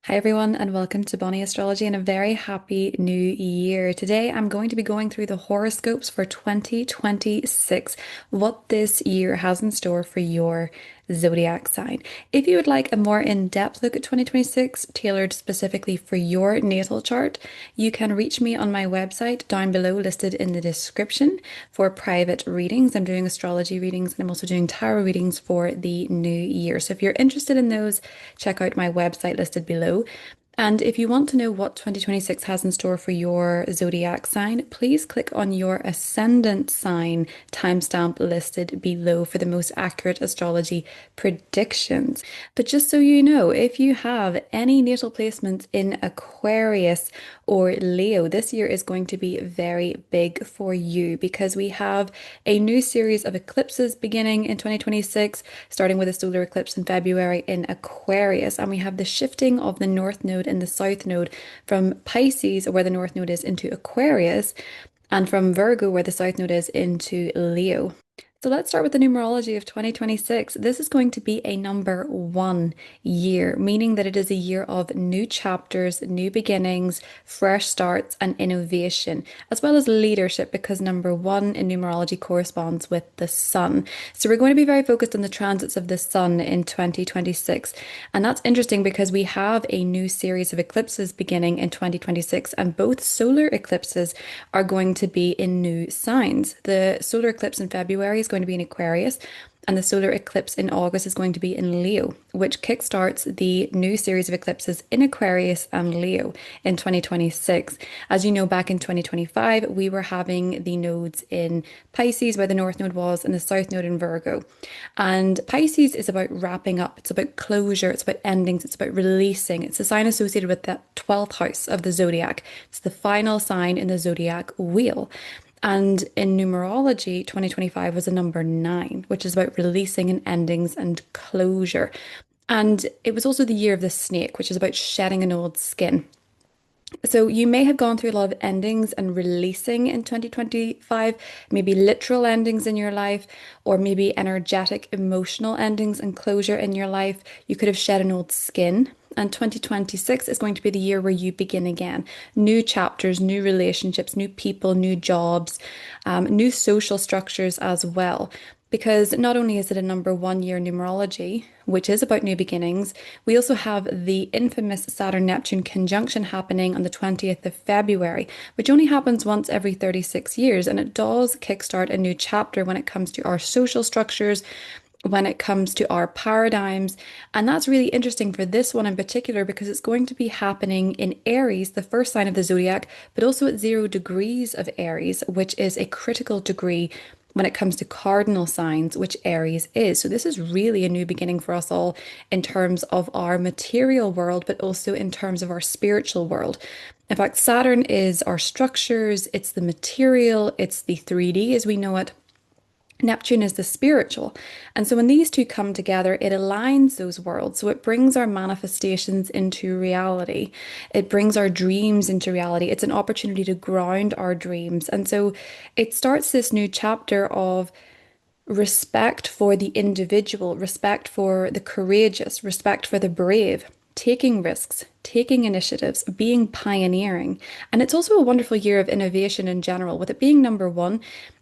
Hi everyone, and welcome to Bonnie Astrology and a very happy new year. Today I'm going to be going through the horoscopes for 2026, what this year has in store for your zodiac sign. If you would like a more in-depth look at 2026, tailored specifically for your natal chart, you can reach me on my website down below, listed in the description, for private readings. I'm doing astrology readings and I'm also doing tarot readings for the new year. So if you're interested in those, check out my website listed below. And if you want to know what 2026 has in store for your zodiac sign, please click on your ascendant sign timestamp listed below for the most accurate astrology predictions. But just so you know, if you have any natal placements in Aquarius or Leo, this year is going to be very big for you because we have a new series of eclipses beginning in 2026, starting with a solar eclipse in February in Aquarius. And we have the shifting of the North Node and the South Node from Pisces, where the North Node is, into Aquarius, and from Virgo, where the South Node is, into Leo. So let's start with the numerology of 2026. This is going to be a number one year, meaning that it is a year of new chapters, new beginnings, fresh starts, and innovation, as well as leadership, because number one in numerology corresponds with the sun. So we're going to be very focused on the transits of the sun in 2026. And that's interesting because we have a new series of eclipses beginning in 2026, and both solar eclipses are going to be in new signs. The solar eclipse in February is going to be in Aquarius, and the solar eclipse in August is going to be in Leo, which kickstarts the new series of eclipses in Aquarius and Leo in 2026. As you know, back in 2025, we were having the nodes in Pisces, where the North Node was, and the South Node in Virgo. And Pisces is about wrapping up, it's about closure, it's about endings, it's about releasing. It's a sign associated with the 12th house of the zodiac. It's the final sign in the zodiac wheel. And in numerology, 2025 was a number nine, which is about releasing and endings and closure. And it was also the year of the snake, which is about shedding an old skin. So you may have gone through a lot of endings and releasing in 2025, maybe literal endings in your life, or maybe energetic, emotional endings and closure in your life. You could have shed an old skin. And 2026 is going to be the year where you begin again. New chapters, new relationships, new people, new jobs, new social structures as well. Because not only is it a number one year numerology, which is about new beginnings, we also have the infamous Saturn-Neptune conjunction happening on the 20th of February, which only happens once every 36 years. And it does kickstart a new chapter when it comes to our social structures, when it comes to our paradigms. And that's really interesting for this one in particular because it's going to be happening in Aries, the first sign of the zodiac, but also at 0 degrees of Aries, which is a critical degree when it comes to cardinal signs, which Aries is. So this is really a new beginning for us all in terms of our material world, but also in terms of our spiritual world. In fact, Saturn is our structures, it's the material, it's the 3D as we know it. Neptune is the spiritual. And so when these two come together, it aligns those worlds. So it brings our manifestations into reality. It brings our dreams into reality. It's an opportunity to ground our dreams. And so it starts this new chapter of respect for the individual, respect for the courageous, respect for the brave, taking risks, taking initiatives, being pioneering. And it's also a wonderful year of innovation in general, with it being number one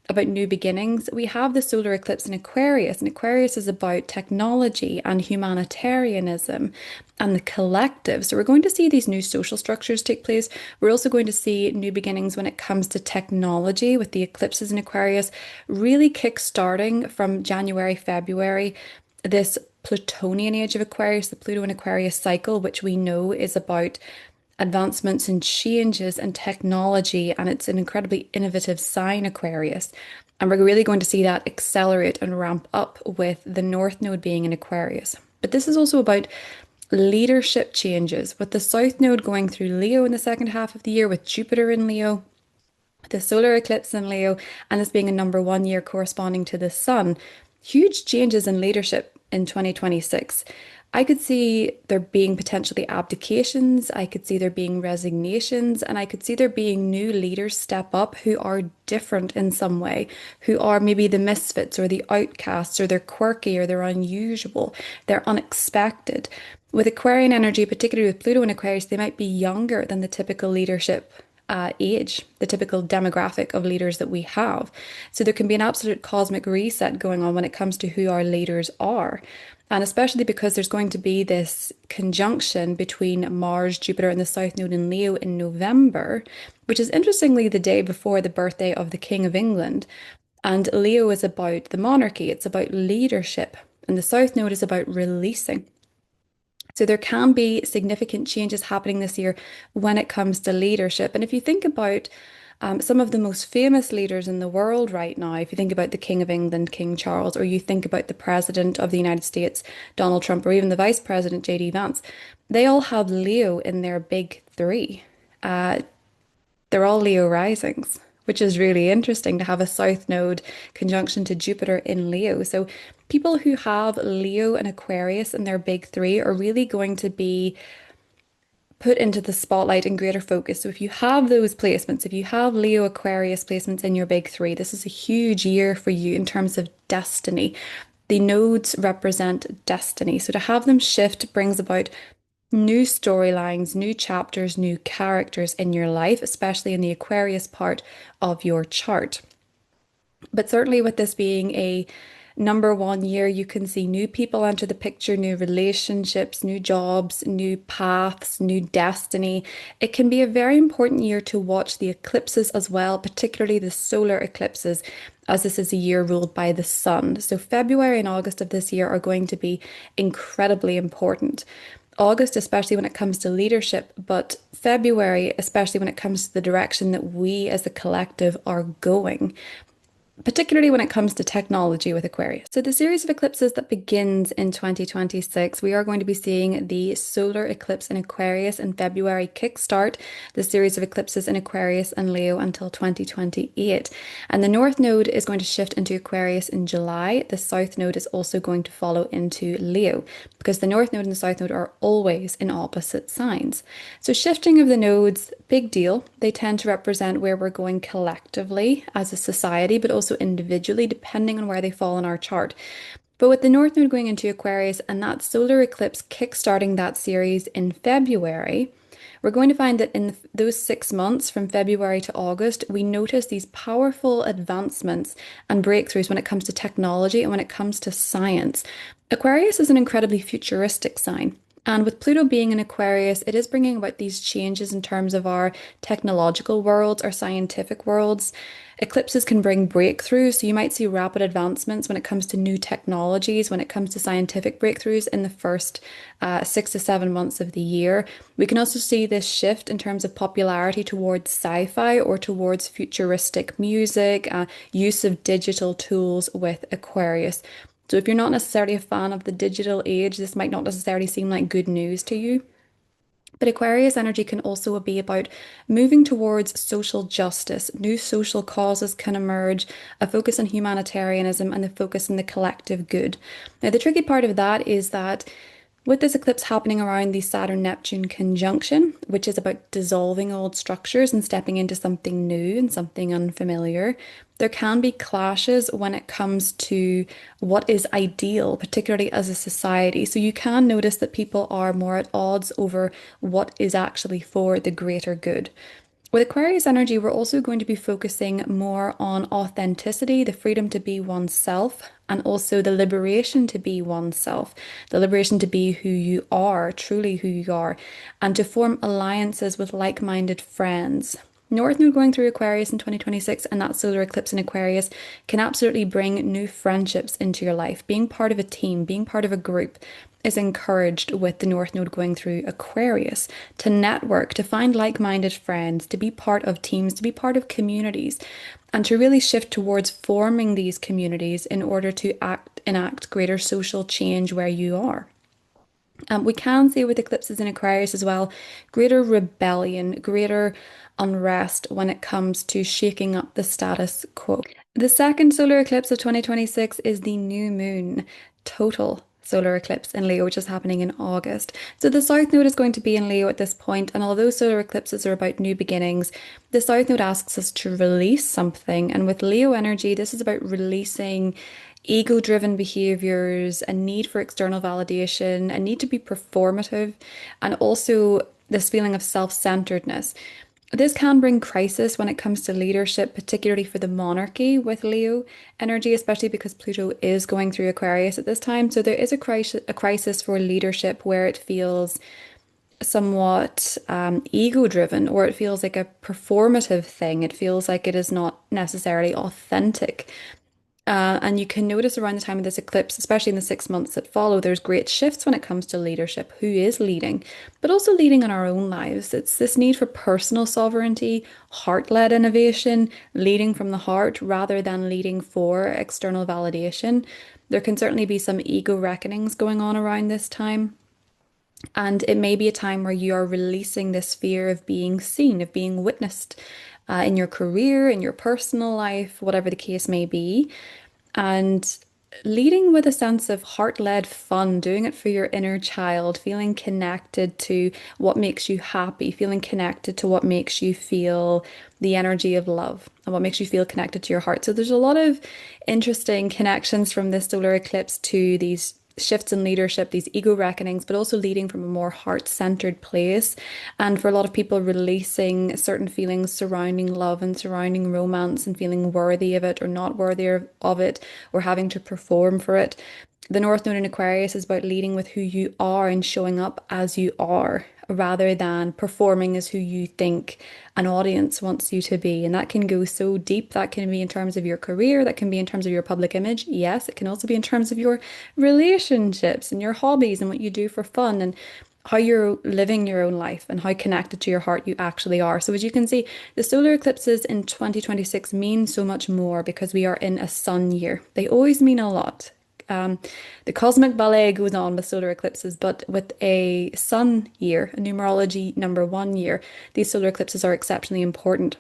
about new beginnings. We have the solar eclipse in Aquarius, and Aquarius is about technology and humanitarianism and the collective. So we're going to see these new social structures take place. We're also going to see new beginnings when it comes to technology, with the eclipses in Aquarius really kick-starting from January, February, this Plutonian age of Aquarius, the Pluto and Aquarius cycle, which we know is about advancements and changes and technology, and it's an incredibly innovative sign, Aquarius. And we're really going to see that accelerate and ramp up with the North Node being in Aquarius. But this is also about leadership changes, with the South Node going through Leo in the second half of the year, with Jupiter in Leo, the solar eclipse in Leo, and this being a number one year corresponding to the sun. Huge changes in leadership in 2026. I could see there being potentially abdications, I could see there being resignations, and I could see there being new leaders step up who are different in some way, who are maybe the misfits or the outcasts, or they're quirky or they're unusual, they're unexpected. With Aquarian energy, particularly with Pluto in Aquarius, they might be younger than the typical leadership age, the typical demographic of leaders that we have. So there can be an absolute cosmic reset going on when it comes to who our leaders are. And especially because there's going to be this conjunction between Mars, Jupiter, and the South Node in Leo in November, which is interestingly the day before the birthday of the King of England. And Leo is about the monarchy, it's about leadership, and the South Node is about releasing. So there can be significant changes happening this year when it comes to leadership. And if you think about some of the most famous leaders in the world right now, if you think about the King of England, King Charles, or you think about the President of the United States, Donald Trump, or even the Vice President, JD Vance, they all have Leo in their big three. Uh, they're all Leo risings, which is really interesting to have a South Node conjunction to Jupiter in Leo. So people who have Leo and Aquarius in their big three are really going to be put into the spotlight and greater focus. So if you have those placements, if you have Leo Aquarius placements in your big three, this is a huge year for you in terms of destiny. The nodes represent destiny. So to have them shift brings about new storylines, new chapters, new characters in your life, especially in the Aquarius part of your chart. But certainly with this being a number one year, you can see new people enter the picture, new relationships, new jobs, new paths, new destiny. It can be a very important year to watch the eclipses as well, particularly the solar eclipses, as this is a year ruled by the sun. So February and August of this year are going to be incredibly important. August, especially when it comes to leadership, but February, especially when it comes to the direction that we as a collective are going, particularly when it comes to technology with Aquarius. So the series of eclipses that begins in 2026, we are going to be seeing the solar eclipse in Aquarius in February kickstart the series of eclipses in Aquarius and Leo until 2028. And the North Node is going to shift into Aquarius in July. The South Node is also going to follow into Leo because the North Node and the South Node are always in opposite signs. So shifting of the nodes, big deal. They tend to represent where we're going collectively as a society, but also individually, depending on where they fall in our chart. But with the North Node going into Aquarius and that solar eclipse kickstarting that series in February, we're going to find that in those 6 months from February to August, we notice these powerful advancements and breakthroughs when it comes to technology and when it comes to science. Aquarius is an incredibly futuristic sign. And with Pluto being in Aquarius, it is bringing about these changes in terms of our technological worlds, our scientific worlds. Eclipses can bring breakthroughs, so you might see rapid advancements when it comes to new technologies, when it comes to scientific breakthroughs in the first 6 to 7 months of the year. We can also see this shift in terms of popularity towards sci-fi or towards futuristic music, use of digital tools with Aquarius. So if you're not necessarily a fan of the digital age, this might not necessarily seem like good news to you. But Aquarius energy can also be about moving towards social justice. New social causes can emerge, a focus on humanitarianism and the focus on the collective good. Now, the tricky part of that is that with this eclipse happening around the Saturn-Neptune conjunction, which is about dissolving old structures and stepping into something new and something unfamiliar, there can be clashes when it comes to what is ideal, particularly as a society. So you can notice that people are more at odds over what is actually for the greater good. With Aquarius energy, we're also going to be focusing more on authenticity, the freedom to be oneself, and also the liberation to be oneself, the liberation to be who you are, truly who you are, and to form alliances with like-minded friends. North Node going through Aquarius in 2026 and that solar eclipse in Aquarius can absolutely bring new friendships into your life. Being part of a team, being part of a group is encouraged with the North Node going through Aquarius, to network, to find like-minded friends, to be part of teams, to be part of communities, and to really shift towards forming these communities in order to enact greater social change where you are. We can see with eclipses in Aquarius as well, greater rebellion, greater unrest when it comes to shaking up the status quo. The second solar eclipse of 2026 is the new moon, total solar eclipse in Leo, which is happening in August. So the South Node is going to be in Leo at this point, and although solar eclipses are about new beginnings, the South Node asks us to release something. And with Leo energy, this is about releasing ego-driven behaviors, a need for external validation, a need to be performative, and also this feeling of self-centeredness. This can bring crisis when it comes to leadership, particularly for the monarchy with Leo energy, especially because Pluto is going through Aquarius at this time. So there is a crisis for leadership where it feels somewhat ego driven, or it feels like a performative thing. It feels like it is not necessarily authentic. And you can notice around the time of this eclipse, especially in the 6 months that follow, there's great shifts when it comes to leadership, who is leading, but also leading in our own lives. It's this need for personal sovereignty, heart-led innovation, leading from the heart rather than leading for external validation. There can certainly be some ego reckonings going on around this time. And it may be a time where you are releasing this fear of being seen, of being witnessed in your career, in your personal life, whatever the case may be. And leading with a sense of heart-led fun, doing it for your inner child, feeling connected to what makes you happy, feeling connected to what makes you feel the energy of love and what makes you feel connected to your heart. So there's a lot of interesting connections from this solar eclipse to these shifts in leadership, these ego reckonings, but also leading from a more heart-centered place. And for a lot of people, releasing certain feelings surrounding love and surrounding romance and feeling worthy of it or not worthy of it or having to perform for it. The North Node in Aquarius is about leading with who you are and showing up as you are rather than performing as who you think an audience wants you to be. And that can go so deep. That can be in terms of your career, that can be in terms of your public image. Yes, it can also be in terms of your relationships and your hobbies and what you do for fun and how you're living your own life and how connected to your heart you actually are. So as you can see, the solar eclipses in 2026 mean so much more because we are in a sun year. They always mean a lot. The cosmic ballet goes on with solar eclipses, but with a sun year, a numerology number 1 year, these solar eclipses are exceptionally important,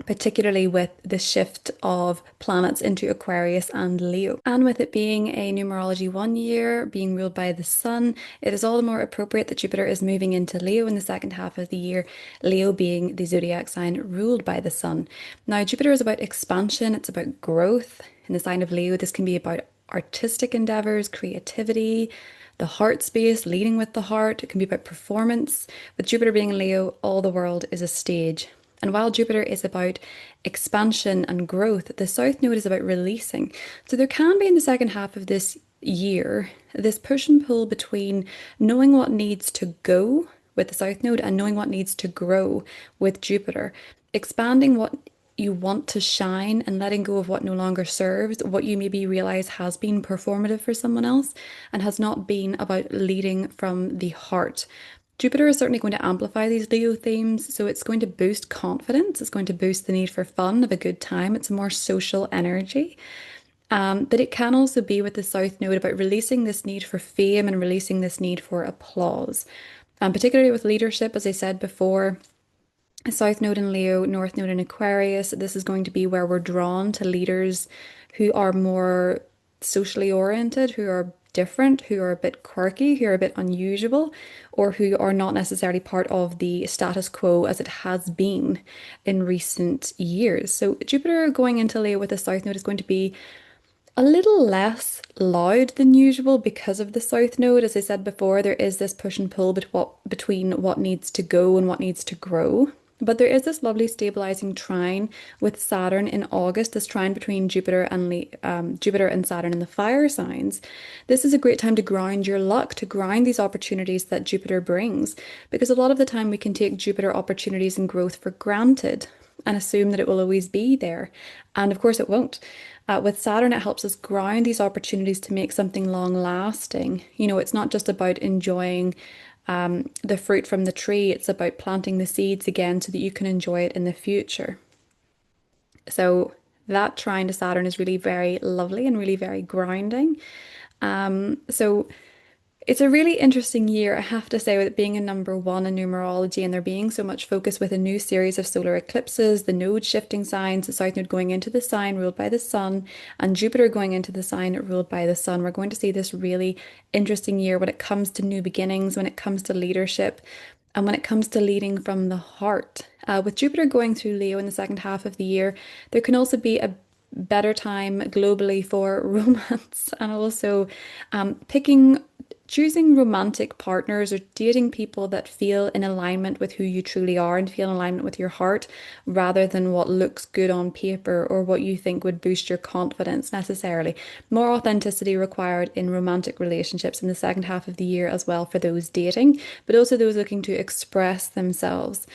particularly with the shift of planets into Aquarius and Leo. And with it being a numerology 1 year, being ruled by the sun, it is all the more appropriate that Jupiter is moving into Leo in the second half of the year, Leo being the zodiac sign ruled by the sun. Now, Jupiter is about expansion, it's about growth. In the sign of Leo, this can be about artistic endeavors, creativity, the heart space, leading with the heart. It can be about performance. With Jupiter being in Leo, all the world is a stage. And while Jupiter is about expansion and growth, the South Node is about releasing. So there can be in the second half of this year this push and pull between knowing what needs to go with the South Node and knowing what needs to grow with Jupiter. Expanding what you want to shine and letting go of what no longer serves, what you maybe realize has been performative for someone else and has not been about leading from the heart. Jupiter is certainly going to amplify these Leo themes, so it's going to boost confidence, it's going to boost the need for fun, of a good time, it's a more social energy. But it can also be with the South Node about releasing this need for fame and releasing this need for applause. Particularly with leadership, as I said before, South Node in Leo, North Node in Aquarius. This is going to be where we're drawn to leaders who are more socially oriented, who are different, who are a bit quirky, who are a bit unusual, or who are not necessarily part of the status quo as it has been in recent years. So Jupiter going into Leo with the South Node is going to be a little less loud than usual because of the South Node. As I said before, there is this push and pull between what needs to go and what needs to grow. But there is this lovely stabilizing trine with Saturn in August, this trine between Jupiter and Saturn in the fire signs. This is a great time to ground your luck, to ground these opportunities that Jupiter brings, because a lot of the time we can take Jupiter opportunities and growth for granted and assume that it will always be there. And of course it won't. With Saturn, it helps us ground these opportunities to make something long lasting. You know, it's not just about enjoying the fruit from the tree, it's about planting the seeds again so that you can enjoy it in the future. So that trine to Saturn is really very lovely and really very grounding. So it's a really interesting year, I have to say, with it being a number 1 in numerology and there being so much focus with a new series of solar eclipses, the node shifting signs, the South Node going into the sign ruled by the sun, and Jupiter going into the sign ruled by the sun. We're going to see this really interesting year when it comes to new beginnings, when it comes to leadership, and when it comes to leading from the heart. With Jupiter going through Leo in the second half of the year, there can also be a better time globally for romance, and also picking choosing romantic partners or dating people that feel in alignment with who you truly are and feel in alignment with your heart rather than what looks good on paper or what you think would boost your confidence necessarily. More authenticity required in romantic relationships in the second half of the year as well for those dating, but also those looking to express themselves,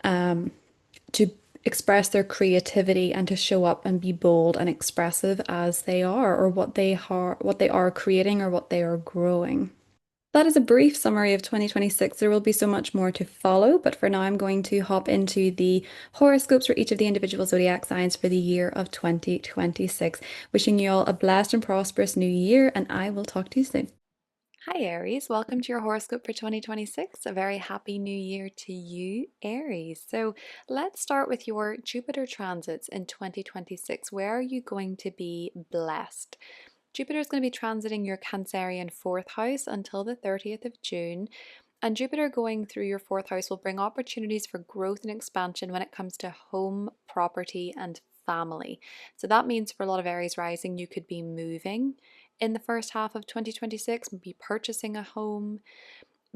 to express their creativity and to show up and be bold and expressive as they are or what they are creating or what they are growing. That is a brief summary of 2026. There will be so much more to follow, but for now, I'm going to hop into the horoscopes for each of the individual zodiac signs for the year of 2026. Wishing you all a blessed and prosperous new year, and I will talk to you soon. Hi, Aries. Welcome to your horoscope for 2026. A very happy new year to you, Aries. So, let's start with your Jupiter transits in 2026. Where are you going to be blessed? Jupiter is going to be transiting your Cancerian fourth house until the 30th of June. And Jupiter going through your fourth house will bring opportunities for growth and expansion when it comes to home, property, and family. So that means for a lot of Aries rising, you could be moving in the first half of 2026, maybe purchasing a home,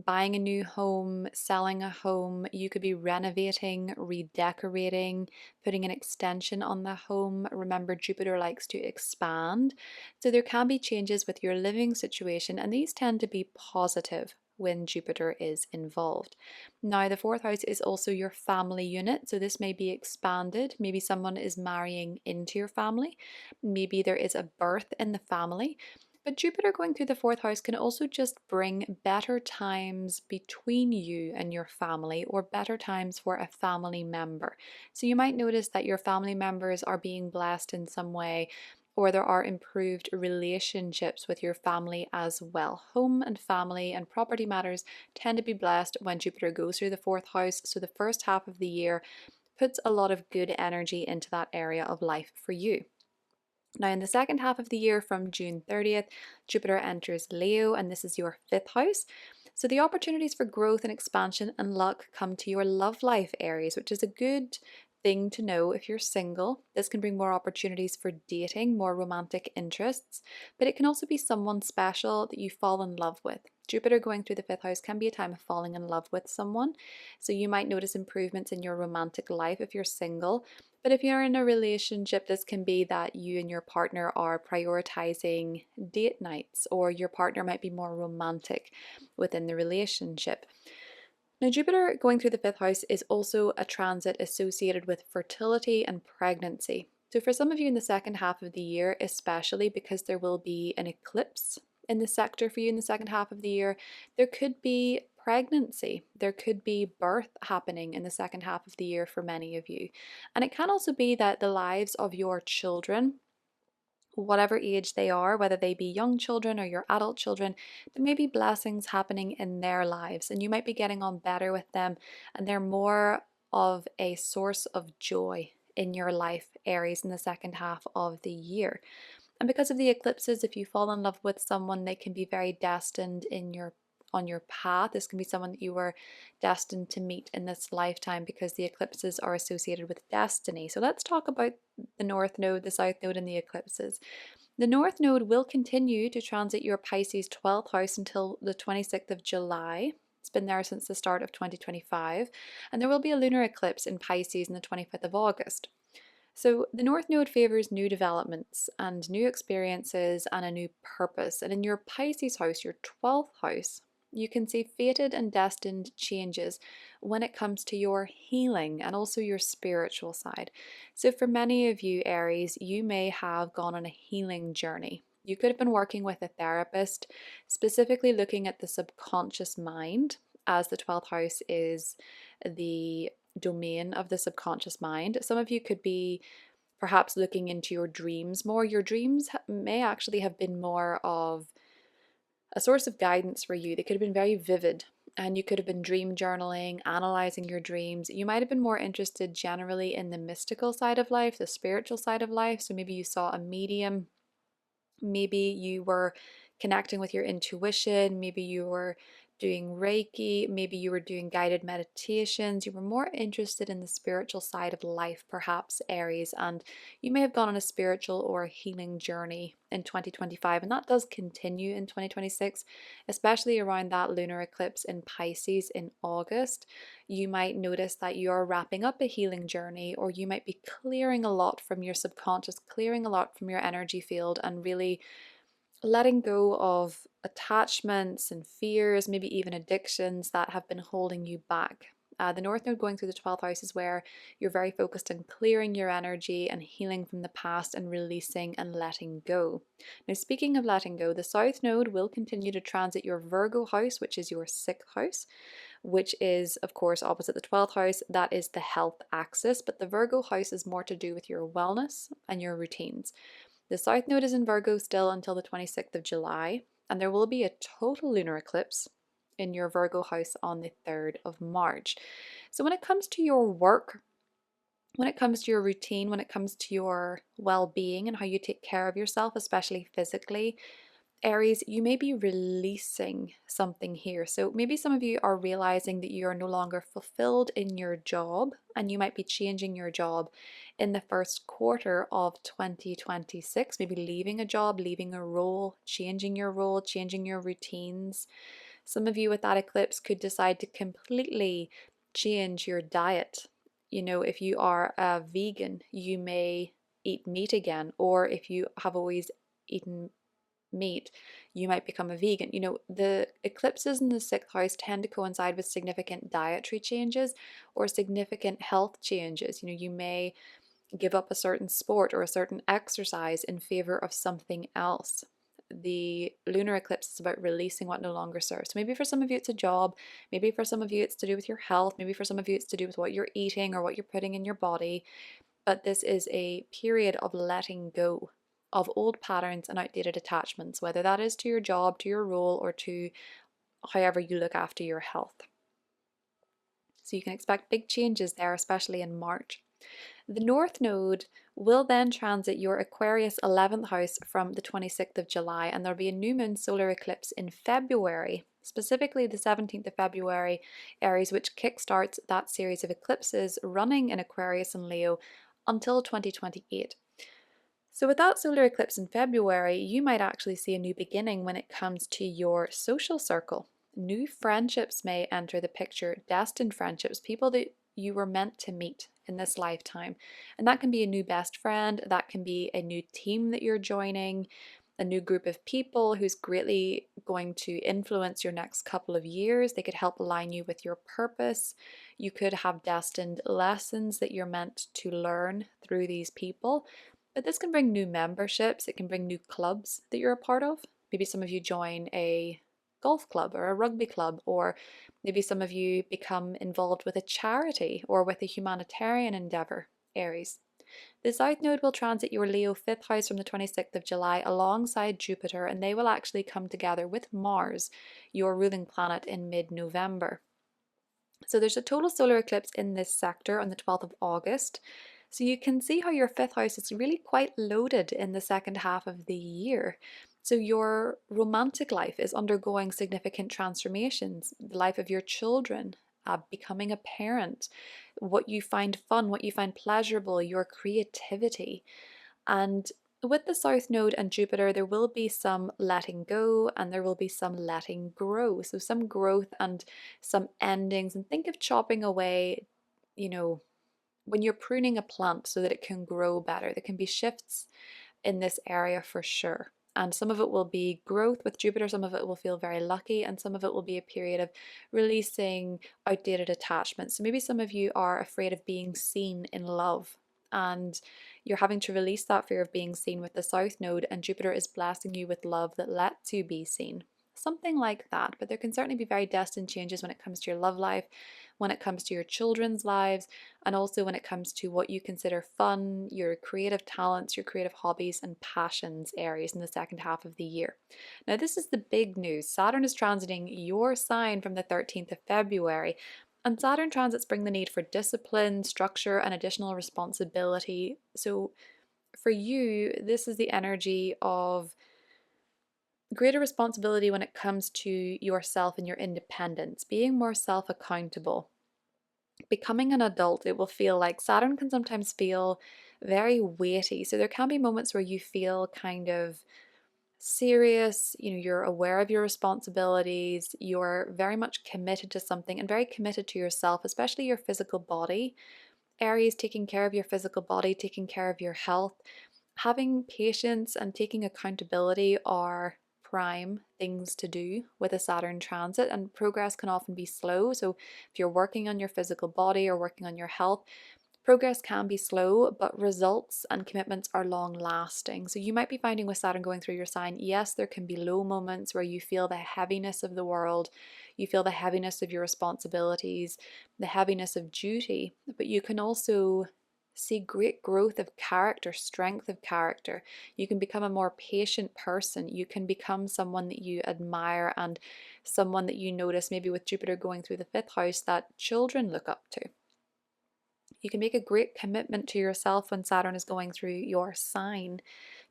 buying a new home, selling a home. You could be renovating, redecorating, putting an extension on the home. Remember, Jupiter likes to expand. So there can be changes with your living situation, and these tend to be positive when Jupiter is involved. Now, the fourth house is also your family unit, so this may be expanded. Maybe someone is marrying into your family, maybe there is a birth in the family. But Jupiter going through the fourth house can also just bring better times between you and your family or better times for a family member. So you might notice that your family members are being blessed in some way, or there are improved relationships with your family as well. Home and family and property matters tend to be blessed when Jupiter goes through the fourth house. So the first half of the year puts a lot of good energy into that area of life for you. Now, in the second half of the year, from June 30th, Jupiter enters Leo, and this is your fifth house. So, the opportunities for growth and expansion and luck come to your love life, Aries, which is a good thing to know if you're single. This can bring more opportunities for dating, more romantic interests, but it can also be someone special that you fall in love with. Jupiter going through the fifth house can be a time of falling in love with someone. So, you might notice improvements in your romantic life if you're single. But if you're in a relationship, this can be that you and your partner are prioritizing date nights, or your partner might be more romantic within the relationship. Now, Jupiter going through the fifth house is also a transit associated with fertility and pregnancy. So, for some of you in the second half of the year, especially because there will be an eclipse in the sector for you in the second half of the year, there could be pregnancy, there could be birth happening in the second half of the year for many of you. And it can also be that the lives of your children, whatever age they are, whether they be young children or your adult children, there may be blessings happening in their lives, and you might be getting on better with them, and they're more of a source of joy in your life, Aries, in the second half of the year. And because of the eclipses, if you fall in love with someone, they can be very destined on your path. This can be someone that you were destined to meet in this lifetime because the eclipses are associated with destiny. So let's talk about the North Node, the South Node, and the eclipses. The North Node will continue to transit your Pisces 12th house until the 26th of July. It's been there since the start of 2025. And there will be a lunar eclipse in Pisces on the 25th of August. So the North Node favors new developments and new experiences and a new purpose. And in your Pisces house, your 12th house, you can see fated and destined changes when it comes to your healing and also your spiritual side. So for many of you, Aries, you may have gone on a healing journey. You could have been working with a therapist, specifically looking at the subconscious mind, as the 12th house is the domain of the subconscious mind. Some of you could be perhaps looking into your dreams more. Your dreams may actually have been more of a source of guidance for you. They could have been very vivid, and you could have been dream journaling, analyzing your dreams. You might have been more interested generally in the mystical side of life, the spiritual side of life. So maybe you saw a medium, maybe you were connecting with your intuition, maybe you were doing Reiki, maybe you were doing guided meditations, you were more interested in the spiritual side of life, perhaps, Aries, and you may have gone on a spiritual or a healing journey in 2025, and that does continue in 2026, especially around that lunar eclipse in Pisces in August. You might notice that you're wrapping up a healing journey, or you might be clearing a lot from your subconscious, clearing a lot from your energy field, and really letting go of attachments and fears, maybe even addictions that have been holding you back. The North Node going through the 12th house is where you're very focused on clearing your energy and healing from the past and releasing and letting go. Now, speaking of letting go, the South Node will continue to transit your Virgo house, which is your 6th house, which is, of course, opposite the 12th house. That is the health axis, but the Virgo house is more to do with your wellness and your routines. The South Node is in Virgo still until the 26th of July, and there will be a total lunar eclipse in your Virgo house on the 3rd of March. So when it comes to your work, when it comes to your routine, when it comes to your well-being and how you take care of yourself, especially physically, Aries, you may be releasing something here. So maybe some of you are realizing that you are no longer fulfilled in your job, and you might be changing your job in the first quarter of 2026, maybe leaving a job, leaving a role, changing your role, changing your routines. Some of you with that eclipse could decide to completely change your diet. You know, if you are a vegan, you may eat meat again, or if you have always eaten meat, you might become a vegan. You know, the eclipses in the 6th house tend to coincide with significant dietary changes or significant health changes. You know, you may give up a certain sport or a certain exercise in favor of something else. The lunar eclipse is about releasing what no longer serves. So maybe for some of you it's a job, maybe for some of you it's to do with your health, maybe for some of you it's to do with what you're eating or what you're putting in your body. But this is a period of letting go of old patterns and outdated attachments, whether that is to your job, to your role, or to however you look after your health. So you can expect big changes there, especially in March. The North Node will then transit your Aquarius 11th house from the 26th of July, and there'll be a new moon solar eclipse in February, specifically the 17th of February, Aries, which kickstarts that series of eclipses running in Aquarius and Leo until 2028. So with that solar eclipse in February, you might actually see a new beginning when it comes to your social circle. New friendships may enter the picture, destined friendships, people that you were meant to meet in this lifetime. And that can be a new best friend, that can be a new team that you're joining, a new group of people who's greatly going to influence your next couple of years. They could help align you with your purpose. You could have destined lessons that you're meant to learn through these people. But this can bring new memberships, it can bring new clubs that you're a part of. Maybe some of you join a golf club or a rugby club, or maybe some of you become involved with a charity or with a humanitarian endeavor, Aries. The South Node will transit your Leo 5th house from the 26th of July alongside Jupiter, and they will actually come together with Mars, your ruling planet, in mid-November. So there's a total solar eclipse in this sector on the 12th of August. So you can see how your 5th house is really quite loaded in the second half of the year. So your romantic life is undergoing significant transformations. The life of your children, becoming a parent, what you find fun, what you find pleasurable, your creativity. And with the South Node and Jupiter, there will be some letting go and there will be some letting grow. So some growth and some endings. And think of chopping away, you know, when you're pruning a plant so that it can grow better. There can be shifts in this area for sure. And some of it will be growth with Jupiter, some of it will feel very lucky, and some of it will be a period of releasing outdated attachments. So maybe some of you are afraid of being seen in love, and you're having to release that fear of being seen with the South Node, and Jupiter is blessing you with love that lets you be seen. Something like that, but there can certainly be very destined changes when it comes to your love life, when it comes to your children's lives, and also when it comes to what you consider fun, your creative talents, your creative hobbies and passions, Aries, in the second half of the year. Now, this is the big news. Saturn is transiting your sign from the 13th of February, and Saturn transits bring the need for discipline, structure, and additional responsibility. So for you, this is the energy of greater responsibility when it comes to yourself and your independence, being more self-accountable. Becoming an adult, it will feel like Saturn can sometimes feel very weighty. So there can be moments where you feel kind of serious, you're aware of your responsibilities, you're very much committed to something and very committed to yourself, especially your physical body. Aries, taking care of your physical body, taking care of your health, having patience and taking accountability are prime things to do with a Saturn transit, and progress can often be slow. So if you're working on your physical body or working on your health, progress can be slow, but results and commitments are long lasting. So you might be finding with Saturn going through your sign, yes, there can be low moments where you feel the heaviness of the world, you feel the heaviness of your responsibilities, the heaviness of duty, but you can also see great growth of character, strength of character. You can become a more patient person. You can become someone that you admire and someone that you notice, maybe with Jupiter going through the fifth house, that children look up to. You can make a great commitment to yourself when Saturn is going through your sign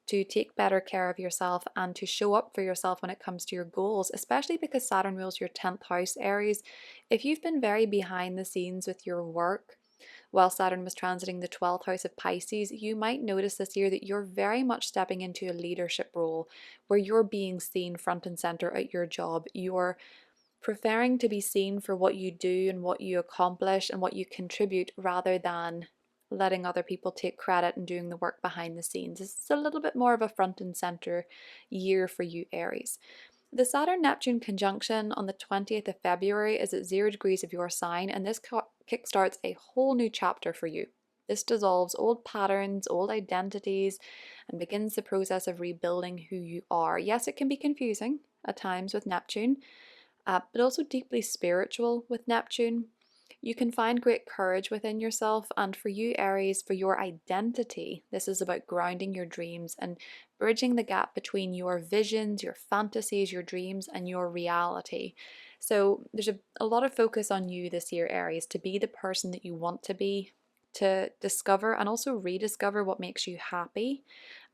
to take better care of yourself and to show up for yourself when it comes to your goals, especially because Saturn rules your 10th house, Aries. If you've been very behind the scenes with your work while Saturn was transiting the 12th house of Pisces, you might notice this year that you're very much stepping into a leadership role where you're being seen front and center at your job. You're preferring to be seen for what you do and what you accomplish and what you contribute rather than letting other people take credit and doing the work behind the scenes. It's a little bit more of a front and center year for you, Aries. The Saturn-Neptune conjunction on the 20th of February is at 0 degrees of your sign, and this kickstarts a whole new chapter for you. This dissolves old patterns, old identities, and begins the process of rebuilding who you are. Yes, it can be confusing at times with Neptune, but also deeply spiritual with Neptune. You can find great courage within yourself, and for you, Aries, for your identity, this is about grounding your dreams and bridging the gap between your visions, your fantasies, your dreams, and your reality. So there's a lot of focus on you this year, Aries, to be the person that you want to be, to discover and also rediscover what makes you happy,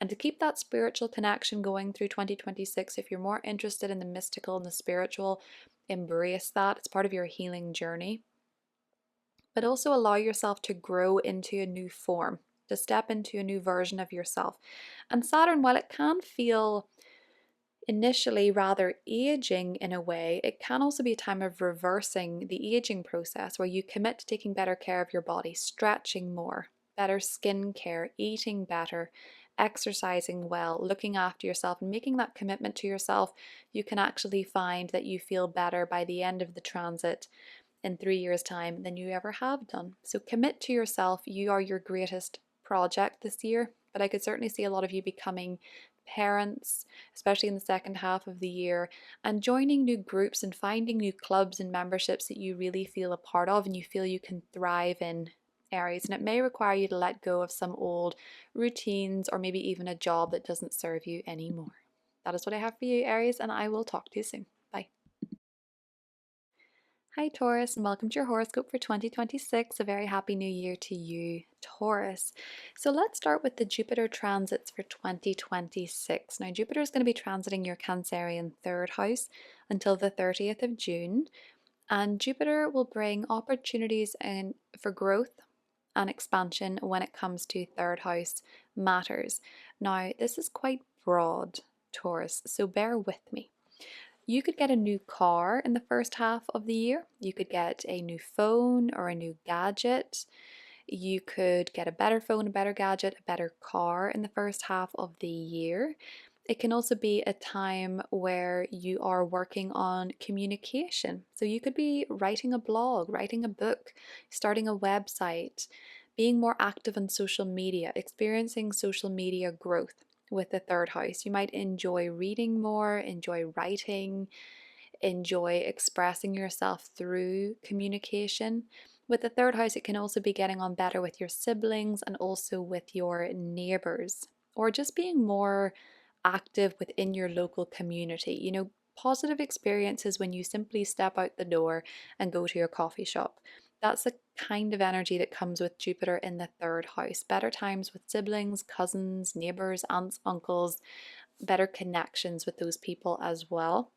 and to keep that spiritual connection going through 2026. If you're more interested in the mystical and the spiritual, embrace that. It's part of your healing journey. But also allow yourself to grow into a new form, to step into a new version of yourself. And Saturn, while it can feel initially rather aging in a way, it can also be a time of reversing the aging process where you commit to taking better care of your body, stretching more, better skin care, eating better, exercising well, looking after yourself, and making that commitment to yourself. You can actually find that you feel better by the end of the transit in 3 years' time than you ever have done. So commit to yourself. You are your greatest project this year, but I could certainly see a lot of you becoming parents, especially in the second half of the year, and joining new groups and finding new clubs and memberships that you really feel a part of and you feel you can thrive in, Aries. And it may require you to let go of some old routines or maybe even a job that doesn't serve you anymore. That is what I have for you, Aries, and I will talk to you soon. Bye. Hi Taurus, and welcome to your horoscope for 2026. A very happy new year to you, Taurus. So let's start with the Jupiter transits for 2026. Now Jupiter is going to be transiting your Cancerian third house until the 30th of June, and Jupiter will bring opportunities for growth and expansion when it comes to third house matters. Now this is quite broad, Taurus, so bear with me. You could get a new car in the first half of the year. You could get a new phone or a new gadget. You could get a better phone, a better gadget, a better car in the first half of the year. It can also be a time where you are working on communication. So you could be writing a blog, writing a book, starting a website, being more active on social media, experiencing social media growth with the third house. You might enjoy reading more, enjoy writing, enjoy expressing yourself through communication. With the third house, it can also be getting on better with your siblings and also with your neighbors, or just being more active within your local community. Positive experiences when you simply step out the door and go to your coffee shop. That's the kind of energy that comes with Jupiter in the third house. Better times with siblings, cousins, neighbors, aunts, uncles, better connections with those people as well.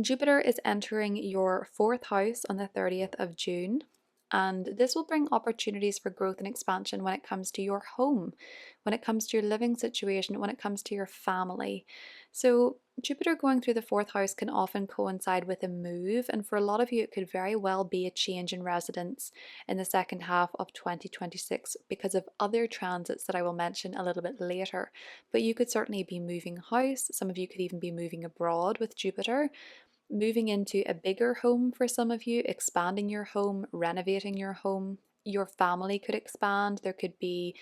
Jupiter is entering your fourth house on the 30th of June, and this will bring opportunities for growth and expansion when it comes to your home, when it comes to your living situation, when it comes to your family. So, Jupiter going through the fourth house can often coincide with a move, and for a lot of you, it could very well be a change in residence in the second half of 2026 because of other transits that I will mention a little bit later. But you could certainly be moving house, some of you could even be moving abroad with Jupiter, moving into a bigger home for some of you, expanding your home, renovating your home. Your family could expand. There could be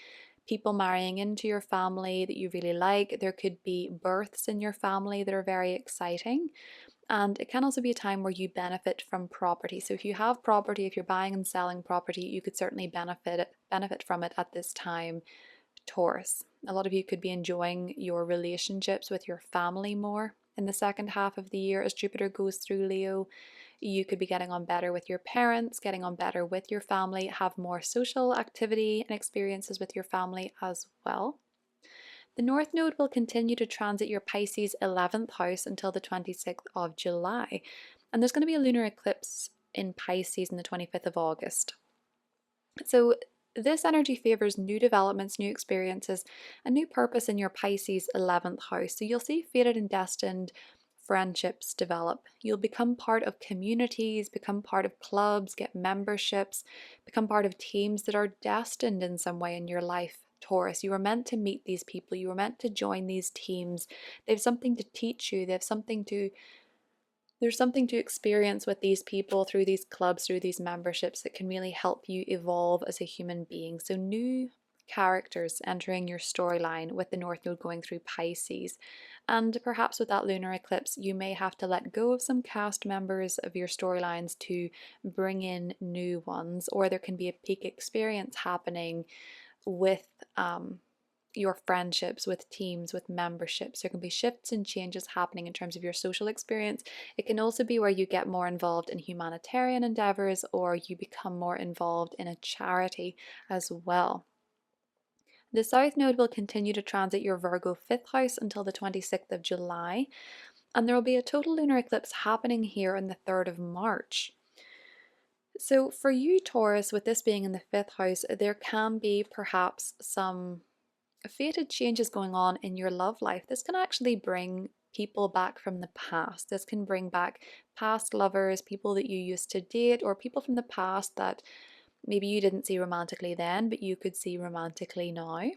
people marrying into your family that you really like. There could be births in your family that are very exciting. And it can also be a time where you benefit from property. So if you have property, if you're buying and selling property, you could certainly benefit from it at this time, Taurus. A lot of you could be enjoying your relationships with your family more in the second half of the year as Jupiter goes through Leo. You could be getting on better with your parents, getting on better with your family, have more social activity and experiences with your family as well. The North Node will continue to transit your Pisces 11th house until the 26th of July. And there's going to be a lunar eclipse in Pisces on the 25th of August. So this energy favors new developments, new experiences, a new purpose in your Pisces 11th house. So you'll see fated and destined friendships develop. You'll become part of communities, become part of clubs, get memberships, become part of teams that are destined in some way in your life. Taurus, you were meant to meet these people, you were meant to join these teams. They have something to teach you, there's something to experience with these people through these clubs, through these memberships that can really help you evolve as a human being. So new characters entering your storyline with the North Node going through Pisces. And perhaps with that lunar eclipse, you may have to let go of some cast members of your storylines to bring in new ones, or there can be a peak experience happening with your friendships, with teams, with memberships. There can be shifts and changes happening in terms of your social experience. It can also be where you get more involved in humanitarian endeavors or you become more involved in a charity as well. The South Node will continue to transit your Virgo 5th house until the 26th of July, and there will be a total lunar eclipse happening here on the 3rd of March. So for you, Taurus, with this being in the 5th house, there can be perhaps some fated changes going on in your love life. This can actually bring people back from the past. This can bring back past lovers, people that you used to date, or people from the past that maybe you didn't see romantically then, but you could see romantically now.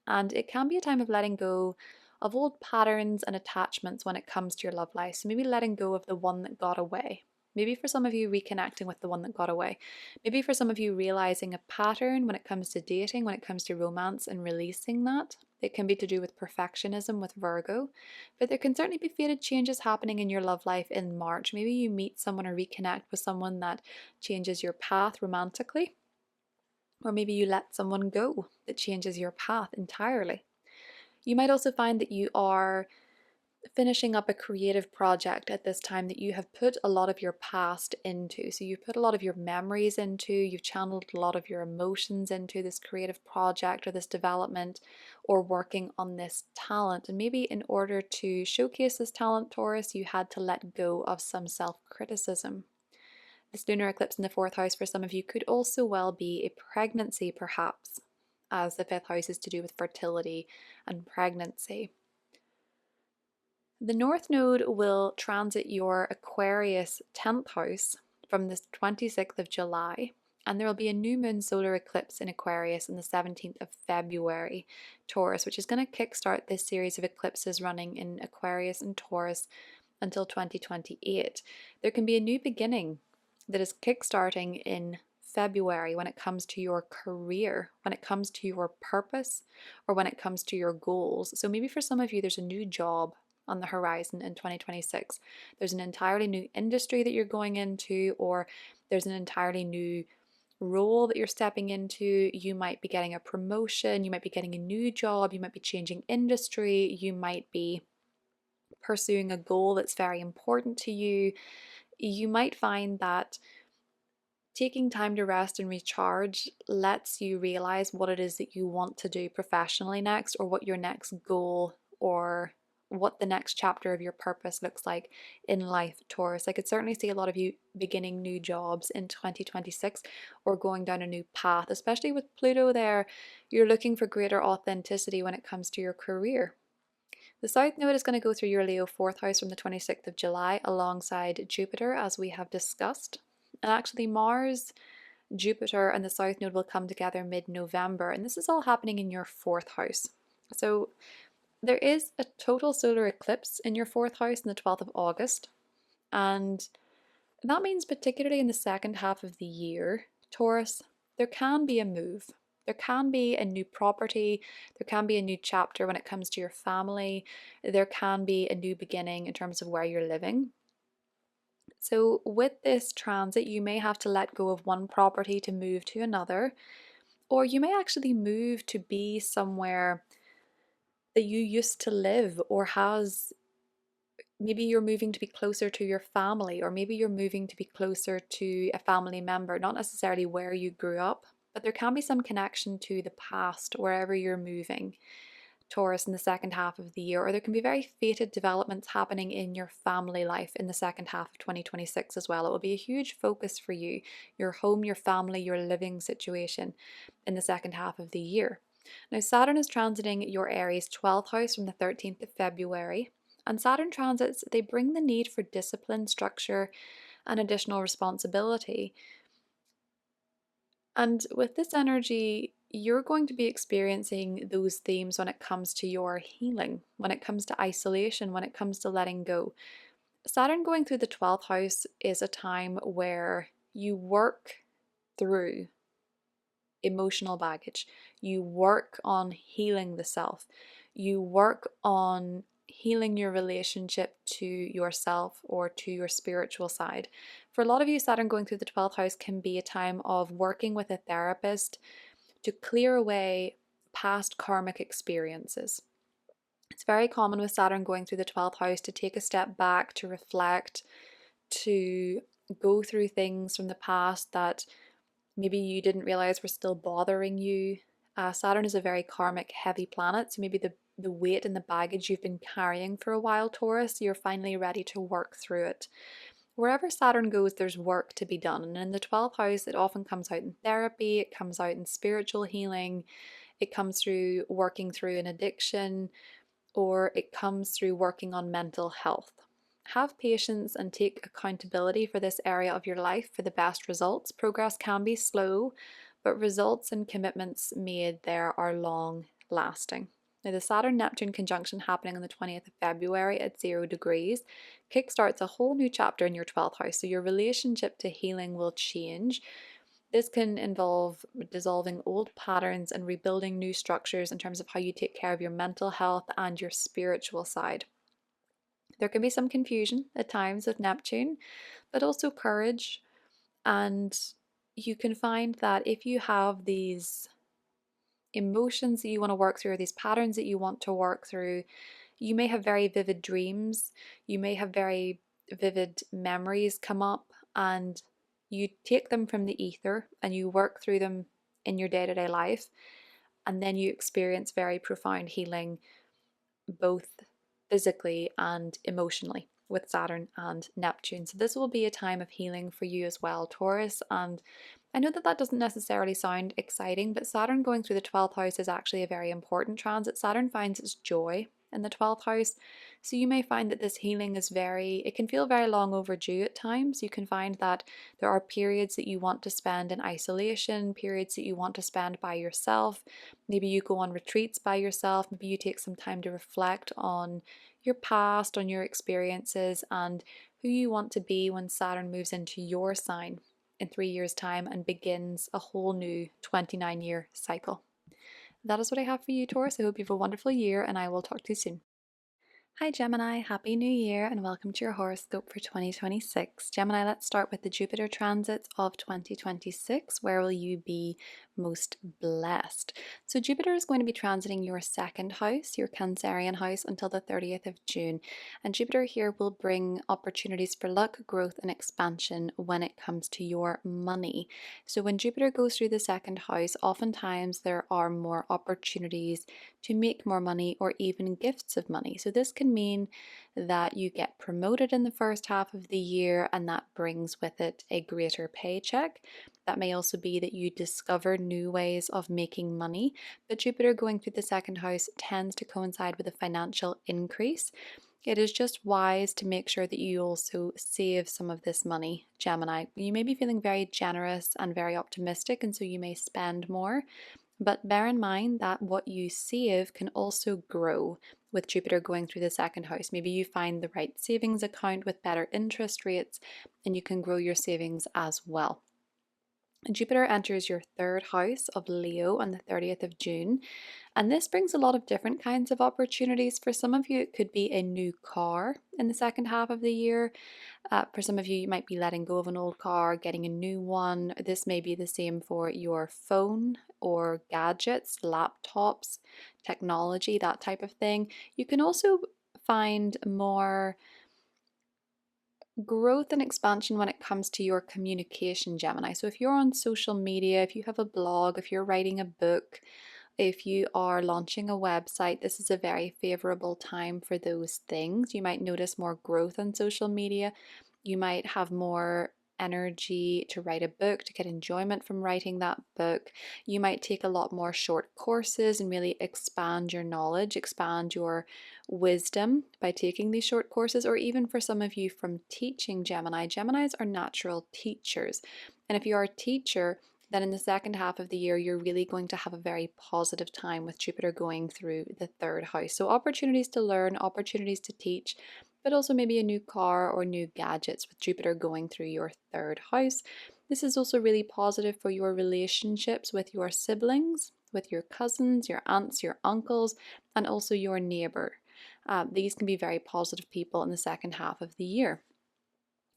And it can be a time of letting go of old patterns and attachments when it comes to your love life. So maybe letting go of the one that got away. Maybe for some of you, reconnecting with the one that got away. Maybe for some of you, realizing a pattern when it comes to dating, when it comes to romance, and releasing that. It can be to do with perfectionism with Virgo, but there can certainly be fated changes happening in your love life in March. Maybe you meet someone or reconnect with someone that changes your path romantically, or maybe you let someone go that changes your path entirely. You might also find that you are finishing up a creative project at this time that you have put a lot of your past into. So you've put a lot of your memories into, you've channeled a lot of your emotions into this creative project or this development or working on this talent. And maybe in order to showcase this talent, Taurus, you had to let go of some self-criticism. This lunar eclipse in the 4th house for some of you could also well be a pregnancy, perhaps, as the 5th house is to do with fertility and pregnancy. The North Node will transit your Aquarius 10th house from the 26th of July, and there will be a new moon solar eclipse in Aquarius on the 17th of February, Taurus, which is going to kickstart this series of eclipses running in Aquarius and Taurus until 2028. There can be a new beginning that is kickstarting in February when it comes to your career, when it comes to your purpose, or when it comes to your goals. So maybe for some of you, there's a new job on the horizon in 2026. There's an entirely new industry that you're going into, or there's an entirely new role that you're stepping into. You might be getting a promotion, you might be getting a new job, you might be changing industry, you might be pursuing a goal that's very important to you. You might find that taking time to rest and recharge lets you realize what it is that you want to do professionally next, or what your next goal or what the next chapter of your purpose looks like in life, Taurus. I could certainly see a lot of you beginning new jobs in 2026 or going down a new path, especially with Pluto there. You're looking for greater authenticity when it comes to your career. The South Node is going to go through your Leo 4th house from the 26th of July alongside Jupiter, as we have discussed. And actually, Mars, Jupiter, and the South Node will come together mid-November, and this is all happening in your 4th house. So there is a total solar eclipse in your 4th house on the 12th of August, and that means particularly in the second half of the year, Taurus, there can be a move. There can be a new property, there can be a new chapter when it comes to your family, there can be a new beginning in terms of where you're living. So with this transit, you may have to let go of one property to move to another, or you may actually move to be somewhere that you used to live, or maybe you're moving to be closer to your family, or maybe you're moving to be closer to a family member, not necessarily where you grew up, but there can be some connection to the past wherever you're moving, Taurus, in the second half of the year. Or there can be very fated developments happening in your family life in the second half of 2026 as well. It will be a huge focus for you, your home, your family, your living situation in the second half of the year. Now, Saturn is transiting your Aries 12th house from the 13th of February. And Saturn transits, they bring the need for discipline, structure, and additional responsibility. And with this energy, you're going to be experiencing those themes when it comes to your healing, when it comes to isolation, when it comes to letting go. Saturn going through the 12th house is a time where you work through emotional baggage. You work on healing the self. You work on healing your relationship to yourself or to your spiritual side. For a lot of you, Saturn going through the 12th house can be a time of working with a therapist to clear away past karmic experiences. It's very common with Saturn going through the 12th house to take a step back, to reflect, to go through things from the past that maybe you didn't realize were still bothering you. Saturn is a very karmic heavy planet, so maybe the weight and the baggage you've been carrying for a while, Taurus, you're finally ready to work through it. Wherever Saturn goes, there's work to be done. And in the 12th house, it often comes out in therapy, it comes out in spiritual healing, it comes through working through an addiction, or it comes through working on mental health. Have patience and take accountability for this area of your life for the best results. Progress can be slow, but results and commitments made there are long lasting. Now, the Saturn-Neptune conjunction happening on the 20th of February at 0 degrees kickstarts a whole new chapter in your 12th house. So your relationship to healing will change. This can involve dissolving old patterns and rebuilding new structures in terms of how you take care of your mental health and your spiritual side. There can be some confusion at times with Neptune, but also courage. And you can find that if you have these emotions that you want to work through, or these patterns that you want to work through, you may have very vivid dreams, you may have very vivid memories come up, and you take them from the ether and you work through them in your day-to-day life, and then you experience very profound healing, both physically and emotionally, with Saturn and Neptune. So this will be a time of healing for you as well, Taurus. And I know that doesn't necessarily sound exciting, but Saturn going through the 12th house is actually a very important transit. Saturn finds its joy in the 12th house. So you may find that this healing is it can feel very long overdue at times. You can find that there are periods that you want to spend in isolation, periods that you want to spend by yourself. Maybe you go on retreats by yourself. Maybe you take some time to reflect on your past, on your experiences, and who you want to be when Saturn moves into your sign in 3 years' time and begins a whole new 29-year cycle. That is what I have for you, Taurus. I hope you have a wonderful year, and I will talk to you soon. Hi Gemini, Happy New Year and welcome to your horoscope for 2026. Gemini, let's start with the Jupiter transits of 2026. Where will you be most blessed? So Jupiter is going to be transiting your second house, your Cancerian house, until the 30th of June. And Jupiter here will bring opportunities for luck, growth, and expansion when it comes to your money. So when Jupiter goes through the second house, oftentimes there are more opportunities to make more money or even gifts of money. So this can mean that you get promoted in the first half of the year and that brings with it a greater paycheck. That may also be that you discover new ways of making money. But Jupiter going through the second house tends to coincide with a financial increase. It is just wise to make sure that you also save some of this money, Gemini. You may be feeling very generous and very optimistic, and so you may spend more. But bear in mind that what you save can also grow with Jupiter going through the second house. Maybe you find the right savings account with better interest rates and you can grow your savings as well. Jupiter enters your third house of Leo on the 30th of June, and this brings a lot of different kinds of opportunities. For some of you, it could be a new car in the second half of the year. For some of you, you might be letting go of an old car, getting a new one. This may be the same for your phone or gadgets, laptops, technology, that type of thing. You can also find more growth and expansion when it comes to your communication, Gemini. So if you're on social media, if you have a blog, if you're writing a book, if you are launching a website, this is a very favorable time for those things. You might notice more growth on social media. You might have more energy to write a book, to get enjoyment from writing that book. You might take a lot more short courses and really expand your knowledge, expand your wisdom by taking these short courses, or even for some of you from teaching, Gemini. Geminis are natural teachers. And if you are a teacher, then in the second half of the year, you're really going to have a very positive time with Jupiter going through the third house. So opportunities to learn, opportunities to teach, but also maybe a new car or new gadgets with Jupiter going through your third house. This is also really positive for your relationships with your siblings, with your cousins, your aunts, your uncles, and also your neighbor. These can be very positive people in the second half of the year.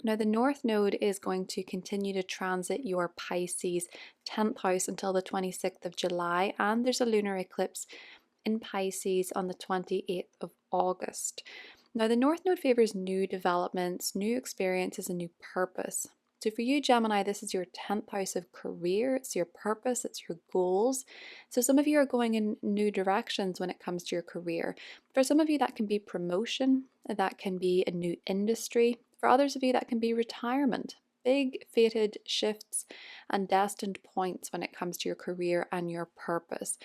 Now, the North Node is going to continue to transit your Pisces 10th house until the 26th of July, and there's a lunar eclipse in Pisces on the 28th of August. Now, the North Node favors new developments, new experiences, and new purpose. So for you, Gemini, this is your 10th house of career. It's your purpose, it's your goals. So some of you are going in new directions when it comes to your career. For some of you, that can be promotion, that can be a new industry. For others of you, that can be retirement. Big fated shifts and destined points when it comes to your career and your purpose.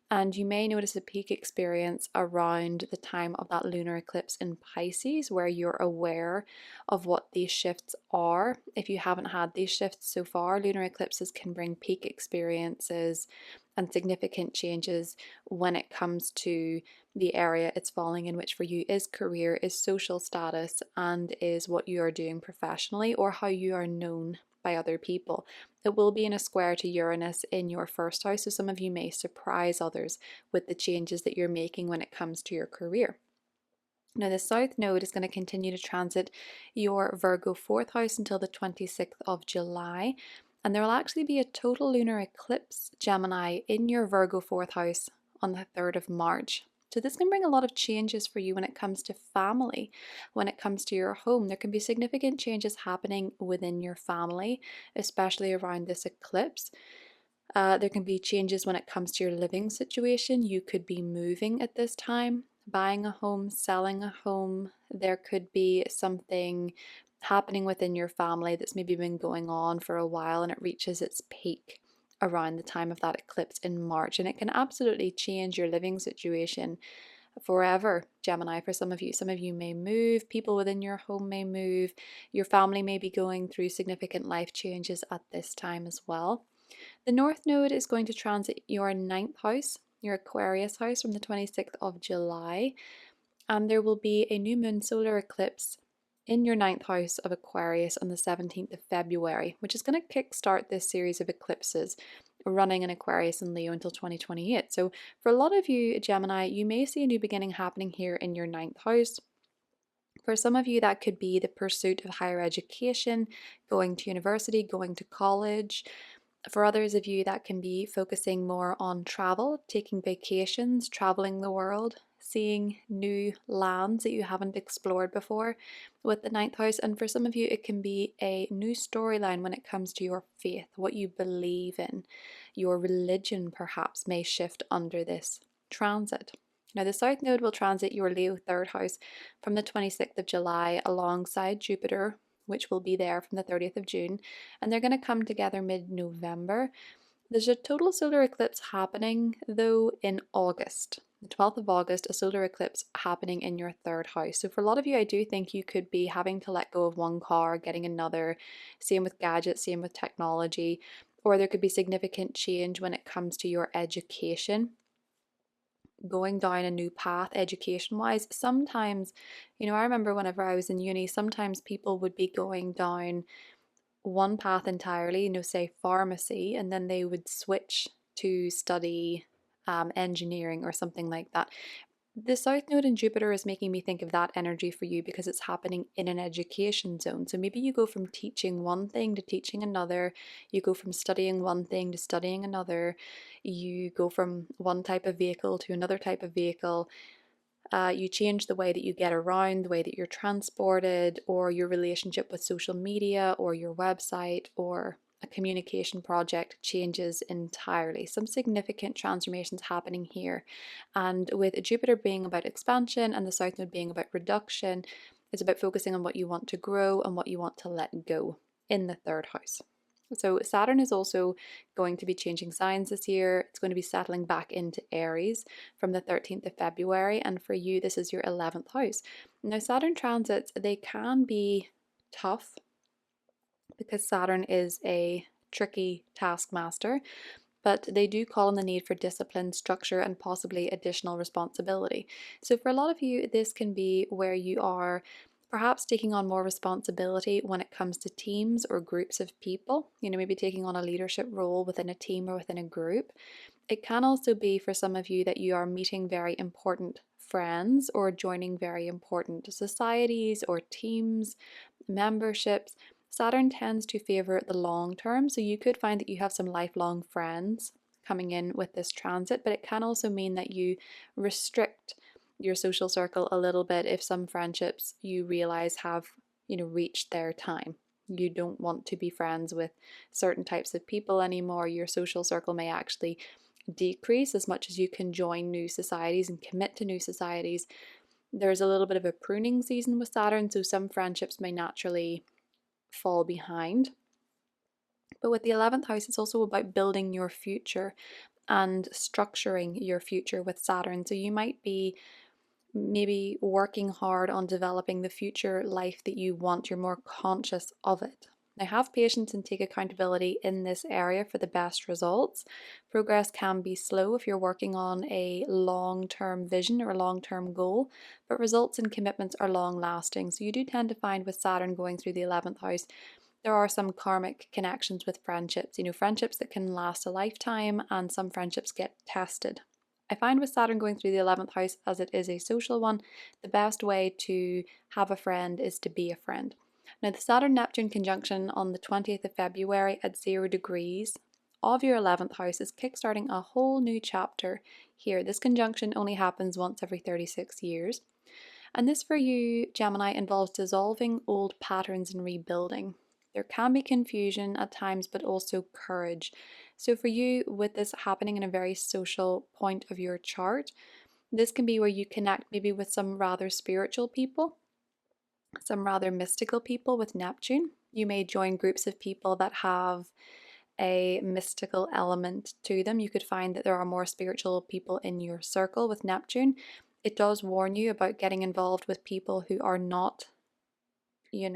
And you may notice a peak experience around the time of that lunar eclipse in Pisces, where you're aware of what these shifts are. If you haven't had these shifts so far, lunar eclipses can bring peak experiences and significant changes when it comes to the area it's falling in, which for you is career, is social status, and is what you are doing professionally or how you are known by other people. It will be in a square to Uranus in your first house, so some of you may surprise others with the changes that you're making when it comes to your career. Now, the South Node is going to continue to transit your Virgo 4th house until the 26th of July. And there will actually be a total lunar eclipse, Gemini, in your Virgo 4th house on the 3rd of March. So this can bring a lot of changes for you when it comes to family, when it comes to your home. There can be significant changes happening within your family, especially around this eclipse. There can be changes when it comes to your living situation. You could be moving at this time, buying a home, selling a home. There could be something happening within your family that's maybe been going on for a while and it reaches its peak around the time of that eclipse in March. And it can absolutely change your living situation forever, Gemini, for some of you. Some of you may move, people within your home may move, your family may be going through significant life changes at this time as well. The North Node is going to transit your 9th house, your Aquarius house, from the 26th of July. And there will be a new moon solar eclipse in your 9th house of Aquarius on the 17th of February, which is going to kickstart this series of eclipses running in Aquarius and Leo until 2028. So for a lot of you, Gemini, you may see a new beginning happening here in your 9th house. For some of you, that could be the pursuit of higher education, going to university, going to college. For others of you, that can be focusing more on travel, taking vacations, traveling the world, seeing new lands that you haven't explored before with the ninth house. And for some of you, it can be a new storyline when it comes to your faith, what you believe in. Your religion perhaps may shift under this transit. Now, the South Node will transit your Leo third house from the 26th of July alongside Jupiter, which will be there from the 30th of June, and they're going to come together mid-November. There's a total solar eclipse happening though in August. The 12th of August, a solar eclipse happening in your third house. So for a lot of you, I do think you could be having to let go of one car, getting another, same with gadgets, same with technology, or there could be significant change when it comes to your education, going down a new path education wise. Sometimes, I remember whenever I was in uni, sometimes people would be going down one path entirely, say pharmacy, and then they would switch to study engineering or something like that. The South Node in Jupiter is making me think of that energy for you because it's happening in an education zone. So maybe you go from teaching one thing to teaching another, you go from studying one thing to studying another, you go from one type of vehicle to another type of vehicle. You change the way that you get around, the way that you're transported, or your relationship with social media, or your website, or a communication project changes entirely. Some significant transformations happening here. And with Jupiter being about expansion and the South Node being about reduction, it's about focusing on what you want to grow and what you want to let go in the third house. So Saturn is also going to be changing signs this year. It's going to be settling back into Aries from the 13th of February. And for you, this is your 11th house. Now, Saturn transits, they can be tough because Saturn is a tricky taskmaster, but they do call on the need for discipline, structure, and possibly additional responsibility. So for a lot of you, this can be where you are perhaps taking on more responsibility when it comes to teams or groups of people, maybe taking on a leadership role within a team or within a group. It can also be for some of you that you are meeting very important friends or joining very important societies or teams, memberships. Saturn tends to favor the long term, so you could find that you have some lifelong friends coming in with this transit, but it can also mean that you restrict your social circle a little bit if some friendships you realize have, reached their time. You don't want to be friends with certain types of people anymore. Your social circle may actually decrease as much as you can join new societies and commit to new societies. There's a little bit of a pruning season with Saturn, so some friendships may naturally fall behind. But with the 11th house, it's also about building your future and structuring your future with Saturn. So you might be maybe working hard on developing the future life that you want. You're more conscious of it. Now, have patience and take accountability in this area for the best results. Progress can be slow if you're working on a long-term vision or a long-term goal, but results and commitments are long-lasting. So you do tend to find with Saturn going through the 11th house, there are some karmic connections with friendships, friendships that can last a lifetime, and some friendships get tested. I find with Saturn going through the 11th house, as it is a social one, the best way to have a friend is to be a friend. Now, the Saturn-Neptune conjunction on the 20th of February at 0 degrees of your 11th house is kickstarting a whole new chapter here. This conjunction only happens once every 36 years. And this for you, Gemini, involves dissolving old patterns and rebuilding. There can be confusion at times, but also courage. So for you, with this happening in a very social point of your chart, this can be where you connect maybe with some rather spiritual people, some rather mystical people with Neptune. You may join groups of people that have a mystical element to them. You could find that there are more spiritual people in your circle with Neptune. It does warn you about getting involved with people who are not, you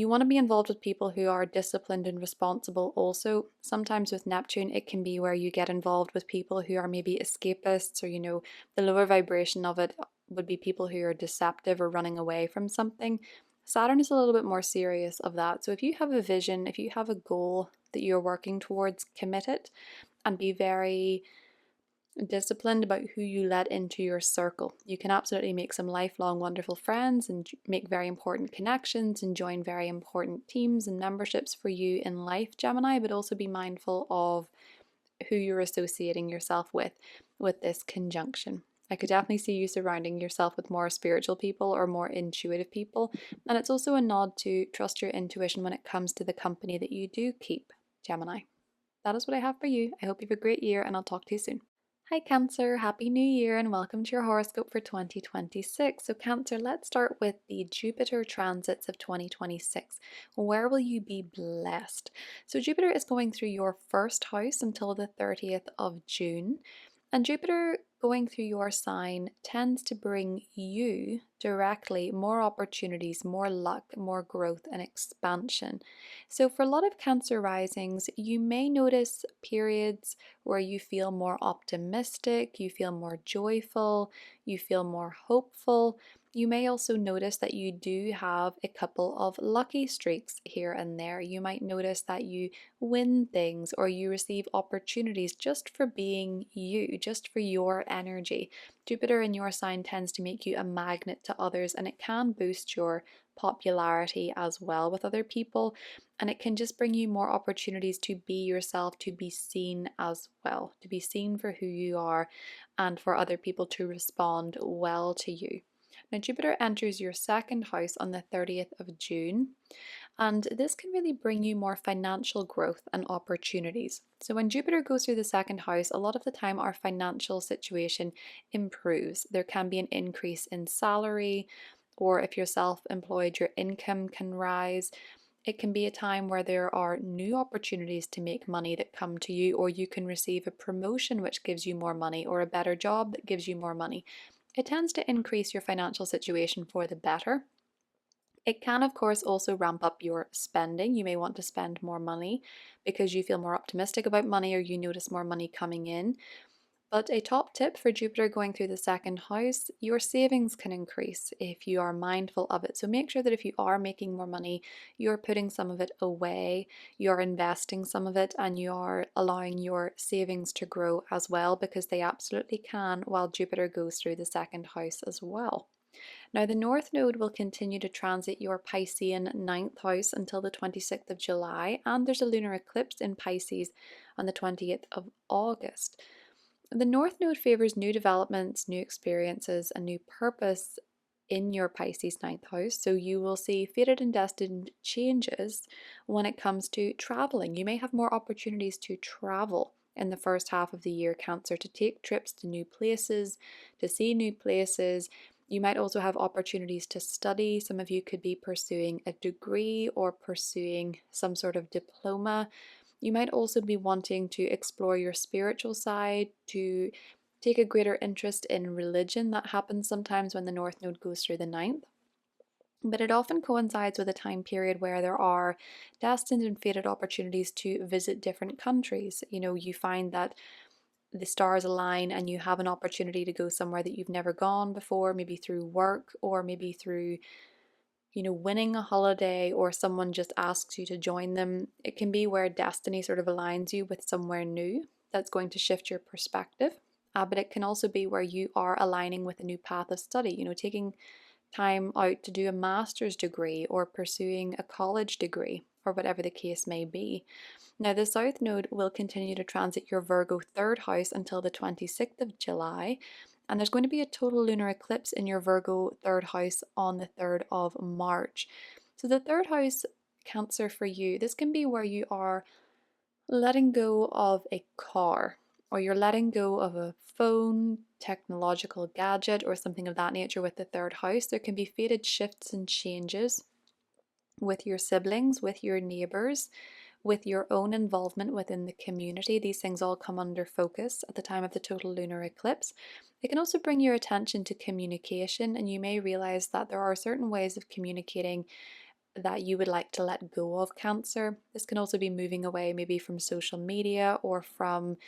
want to be involved with people who are disciplined and responsible also. Sometimes with Neptune, it can be where you get involved with people who are maybe escapists, or, the lower vibration of it would be people who are deceptive or running away from something. Saturn is a little bit more serious of that. So if you have a vision, if you have a goal that you're working towards, commit it and be very disciplined about who you let into your circle. You can absolutely make some lifelong wonderful friends and make very important connections and join very important teams and memberships for you in life, Gemini, but also be mindful of who you're associating yourself with this conjunction. I could definitely see you surrounding yourself with more spiritual people or more intuitive people. And it's also a nod to trust your intuition when it comes to the company that you do keep, Gemini. That is what I have for you. I hope you have a great year, and I'll talk to you soon. Hi Cancer, Happy New Year and welcome to your horoscope for 2026. So Cancer, let's start with the Jupiter transits of 2026. Where will you be blessed? So Jupiter is going through your first house until the 30th of June. And Jupiter going through your sign tends to bring you directly more opportunities, more luck, more growth and expansion. So for a lot of Cancer risings, you may notice periods where you feel more optimistic, you feel more joyful, you feel more hopeful. You may also notice that you do have a couple of lucky streaks here and there. You might notice that you win things or you receive opportunities just for being you, just for your energy. Jupiter in your sign tends to make you a magnet to others, and it can boost your popularity as well with other people, and it can just bring you more opportunities to be yourself, to be seen as well, to be seen for who you are, and for other people to respond well to you. Now, Jupiter enters your second house on the 30th of June, and this can really bring you more financial growth and opportunities. So, when Jupiter goes through the second house, a lot of the time our financial situation improves. There can be an increase in salary, or if you're self employed, your income can rise. It can be a time where there are new opportunities to make money that come to you, or you can receive a promotion which gives you more money, or a better job that gives you more money. It tends to increase your financial situation for the better. It can, of course, also ramp up your spending. You may want to spend more money because you feel more optimistic about money or you notice more money coming in. But a top tip for Jupiter going through the second house, your savings can increase if you are mindful of it. So make sure that if you are making more money, you're putting some of it away, you're investing some of it, and you are allowing your savings to grow as well, because they absolutely can while Jupiter goes through the second house as well. Now, the North Node will continue to transit your Piscean ninth house until the 26th of July, and there's a lunar eclipse in Pisces on the 20th of August. The North Node favors new developments, new experiences, and new purpose in your Pisces ninth house. So you will see fated and destined changes when it comes to traveling. You may have more opportunities to travel in the first half of the year, Cancer, to take trips to new places, to see new places. You might also have opportunities to study. Some of you could be pursuing a degree or pursuing some sort of diploma. You might also be wanting to explore your spiritual side, to take a greater interest in religion. That happens sometimes when the North Node goes through the ninth. But it often coincides with a time period where there are destined and fated opportunities to visit different countries. You find that the stars align and you have an opportunity to go somewhere that you've never gone before, maybe through work or maybe through winning a holiday, or someone just asks you to join them. It can be where destiny sort of aligns you with somewhere new that's going to shift your perspective. But it can also be where you are aligning with a new path of study, taking time out to do a master's degree or pursuing a college degree or whatever the case may be. Now, the South Node will continue to transit your Virgo third house until the 26th of July. And there's going to be a total lunar eclipse in your Virgo third house on the 3rd of March. So the third house, Cancer, for you, this can be where you are letting go of a car, or you're letting go of a phone, technological gadget, or something of that nature with the third house. There can be fated shifts and changes with your siblings, with your neighbors, with your own involvement within the community. These things all come under focus at the time of the total lunar eclipse. It can also bring your attention to communication, and you may realize that there are certain ways of communicating that you would like to let go of, Cancer. This can also be moving away maybe from social media or from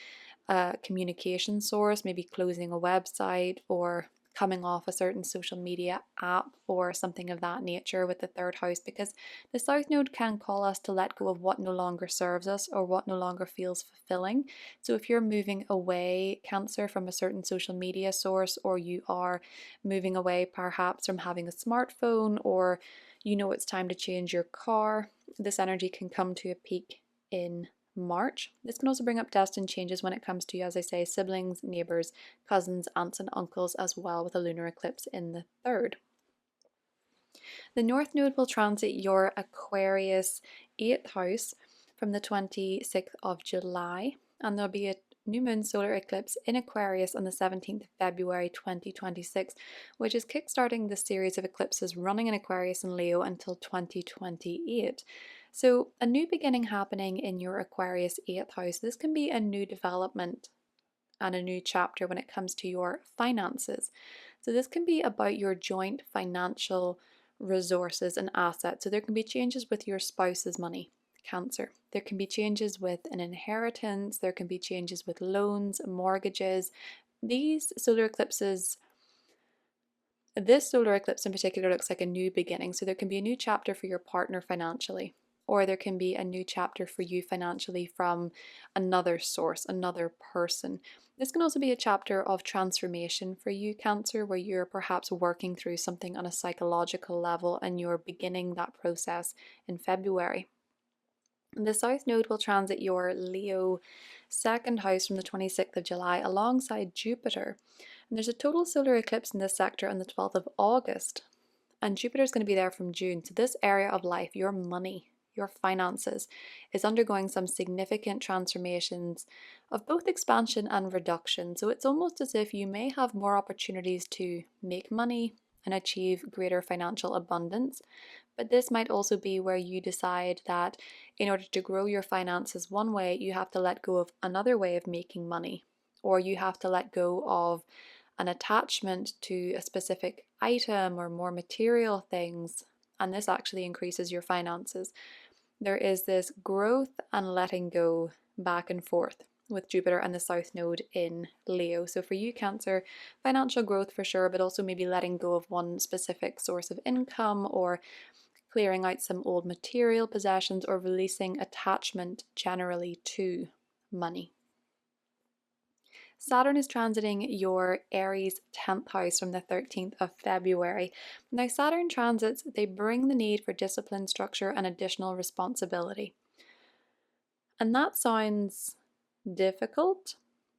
a communication source, maybe closing a website or coming off a certain social media app or something of that nature with the third house, because the South Node can call us to let go of what no longer serves us or what no longer feels fulfilling. So if you're moving away, Cancer, from a certain social media source, or you are moving away perhaps from having a smartphone, or you know it's time to change your car, this energy can come to a peak in March. This can also bring up destined changes when it comes to, as I say, siblings, neighbors, cousins, aunts, and uncles as well, with a lunar eclipse in the 3rd. The North Node will transit your Aquarius 8th house from the 26th of July, and there'll be a new moon solar eclipse in Aquarius on the 17th of February 2026, which is kickstarting the series of eclipses running in Aquarius and Leo until 2028. So a new beginning happening in your Aquarius 8th house. This can be a new development and a new chapter when it comes to your finances. So this can be about your joint financial resources and assets. So there can be changes with your spouse's money, Cancer. There can be changes with an inheritance. There can be changes with loans, mortgages. These solar eclipses, this solar eclipse in particular, looks like a new beginning. So there can be a new chapter for your partner financially, or there can be a new chapter for you financially from another source, another person. This can also be a chapter of transformation for you, Cancer, where you're perhaps working through something on a psychological level and you're beginning that process in February. The South Node will transit your Leo 2nd house from the 26th of July alongside Jupiter. And there's a total solar eclipse in this sector on the 12th of August. And Jupiter's going to be there from June. So this area of life, your money, your finances, is undergoing some significant transformations of both expansion and reduction. So it's almost as if you may have more opportunities to make money and achieve greater financial abundance. But this might also be where you decide that in order to grow your finances one way, you have to let go of another way of making money, or you have to let go of an attachment to a specific item or more material things, and this actually increases your finances. There is this growth and letting go back and forth with Jupiter and the South Node in Leo. So for you, Cancer, financial growth for sure, but also maybe letting go of one specific source of income, or clearing out some old material possessions, or releasing attachment generally to money. Saturn is transiting your Aries 10th house from the 13th of February. Now, Saturn transits, they bring the need for discipline, structure, and additional responsibility. And that sounds difficult,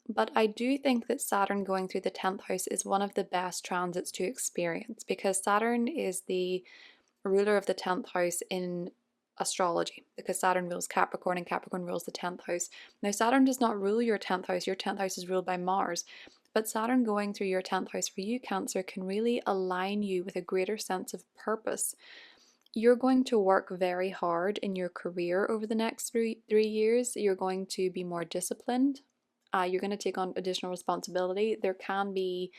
but I do think that Saturn going through the 10th house is one of the best transits to experience, because Saturn is the ruler of the 10th house in astrology, because Saturn rules Capricorn and Capricorn rules the 10th house. Now, Saturn does not rule your 10th house. Your 10th house is ruled by Mars. But Saturn going through your 10th house for you, Cancer, can really align you with a greater sense of purpose. You're going to work very hard in your career over the next three years. You're going to be more disciplined. You're going to take on additional responsibility. There can be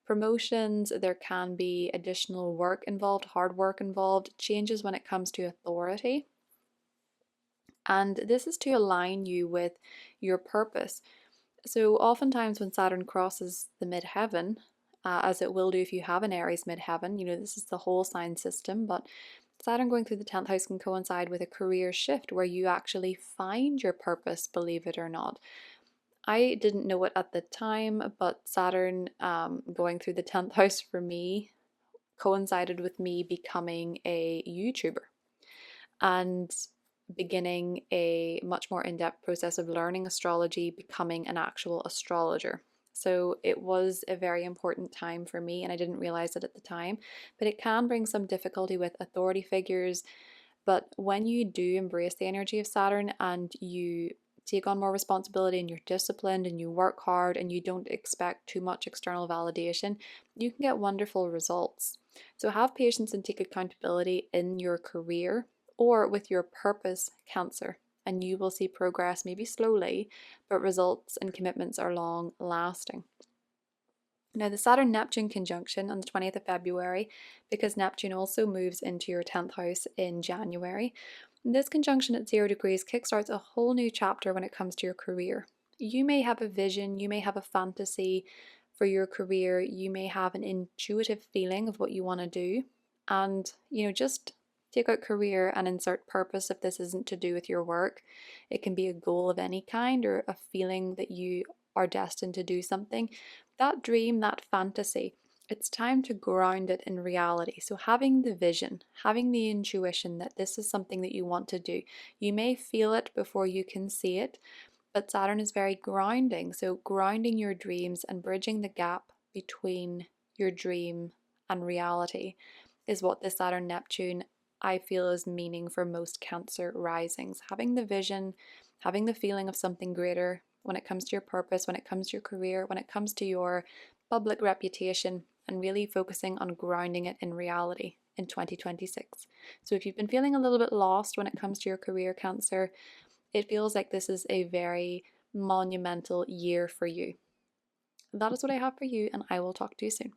promotions, there can be additional work involved, hard work involved, changes when it comes to authority. And this is to align you with your purpose. So oftentimes when Saturn crosses the midheaven, as it will do if you have an Aries midheaven, you know, this is the whole sign system, but Saturn going through the 10th house can coincide with a career shift where you actually find your purpose, believe it or not. I didn't know it at the time, but Saturn going through the 10th house for me coincided with me becoming a YouTuber and beginning a much more in-depth process of learning astrology, becoming an actual astrologer. So it was a very important time for me, and I didn't realize it at the time, but it can bring some difficulty with authority figures. But when you do embrace the energy of Saturn and you take on more responsibility and you're disciplined and you work hard and you don't expect too much external validation, you can get wonderful results. So have patience and take accountability in your career or with your purpose, Cancer, and you will see progress, maybe slowly, but results and commitments are long lasting. Now, the Saturn-Neptune conjunction on the 20th of February, because Neptune also moves into your 10th house in January, this conjunction at 0 degrees kickstarts a whole new chapter when it comes to your career. You may have a vision, you may have a fantasy For your career, you may have an intuitive feeling of what you want to do, and just take out career and insert purpose if this isn't to do with your work. It can be a goal of any kind or a feeling that you are destined to do something. That dream, that fantasy, it's time to ground it in reality. So having the vision, having the intuition that this is something that you want to do. You may feel it before you can see it, but Saturn is very grounding. So grounding your dreams and bridging the gap between your dream and reality is what this Saturn Neptune, I feel, is meaning for most Cancer risings. Having the vision, having the feeling of something greater when it comes to your purpose, when it comes to your career, when it comes to your public reputation, and really focusing on grounding it in reality in 2026. So if you've been feeling a little bit lost when it comes to your career, Cancer, it feels like this is a very monumental year for you. That is what I have for you, and I will talk to you soon.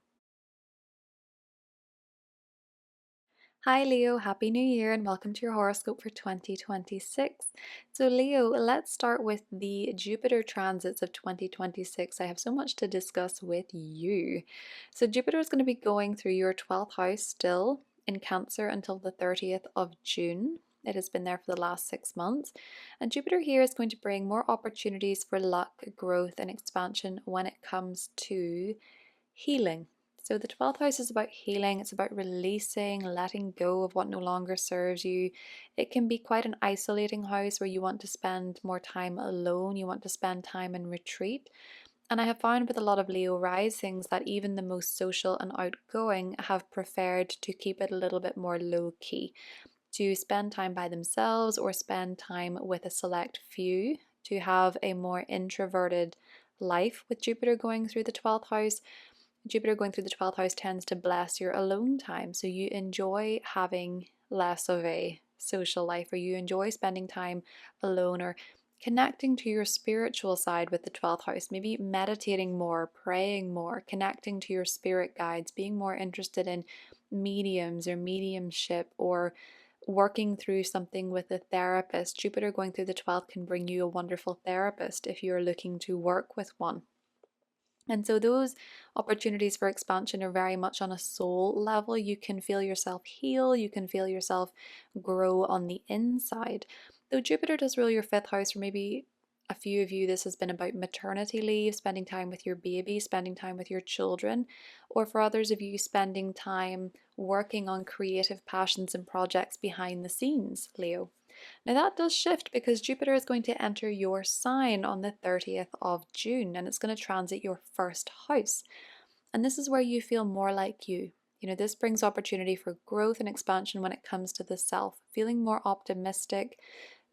Hi Leo, Happy New Year and welcome to your horoscope for 2026. So Leo, let's start with the Jupiter transits of 2026. I have so much to discuss with you. So Jupiter is going to be going through your 12th house still in Cancer until the 30th of June. It has been there for the last 6 months. And Jupiter here is going to bring more opportunities for luck, growth, and expansion when it comes to healing. So the 12th house is about healing, it's about releasing, letting go of what no longer serves you. It can be quite an isolating house where you want to spend more time alone, you want to spend time in retreat. And I have found with a lot of Leo risings that even the most social and outgoing have preferred to keep it a little bit more low key, to spend time by themselves or spend time with a select few, to have a more introverted life. With Jupiter going through the 12th house, Jupiter going through the 12th house tends to bless your alone time. So you enjoy having less of a social life, or you enjoy spending time alone or connecting to your spiritual side with the 12th house, maybe meditating more, praying more, connecting to your spirit guides, being more interested in mediums or mediumship, or working through something with a therapist. Jupiter going through the 12th can bring you a wonderful therapist if you're looking to work with one. And so those opportunities for expansion are very much on a soul level. You can feel yourself heal, you can feel yourself grow on the inside. Though Jupiter does rule your 5th house, for maybe a few of you, this has been about maternity leave, spending time with your baby, spending time with your children, or for others of you, spending time working on creative passions and projects behind the scenes, Leo. Now that does shift because Jupiter is going to enter your sign on the 30th of June, and it's going to transit your 1st house. And this is where you feel more like you. This brings opportunity for growth and expansion when it comes to the self, feeling more optimistic,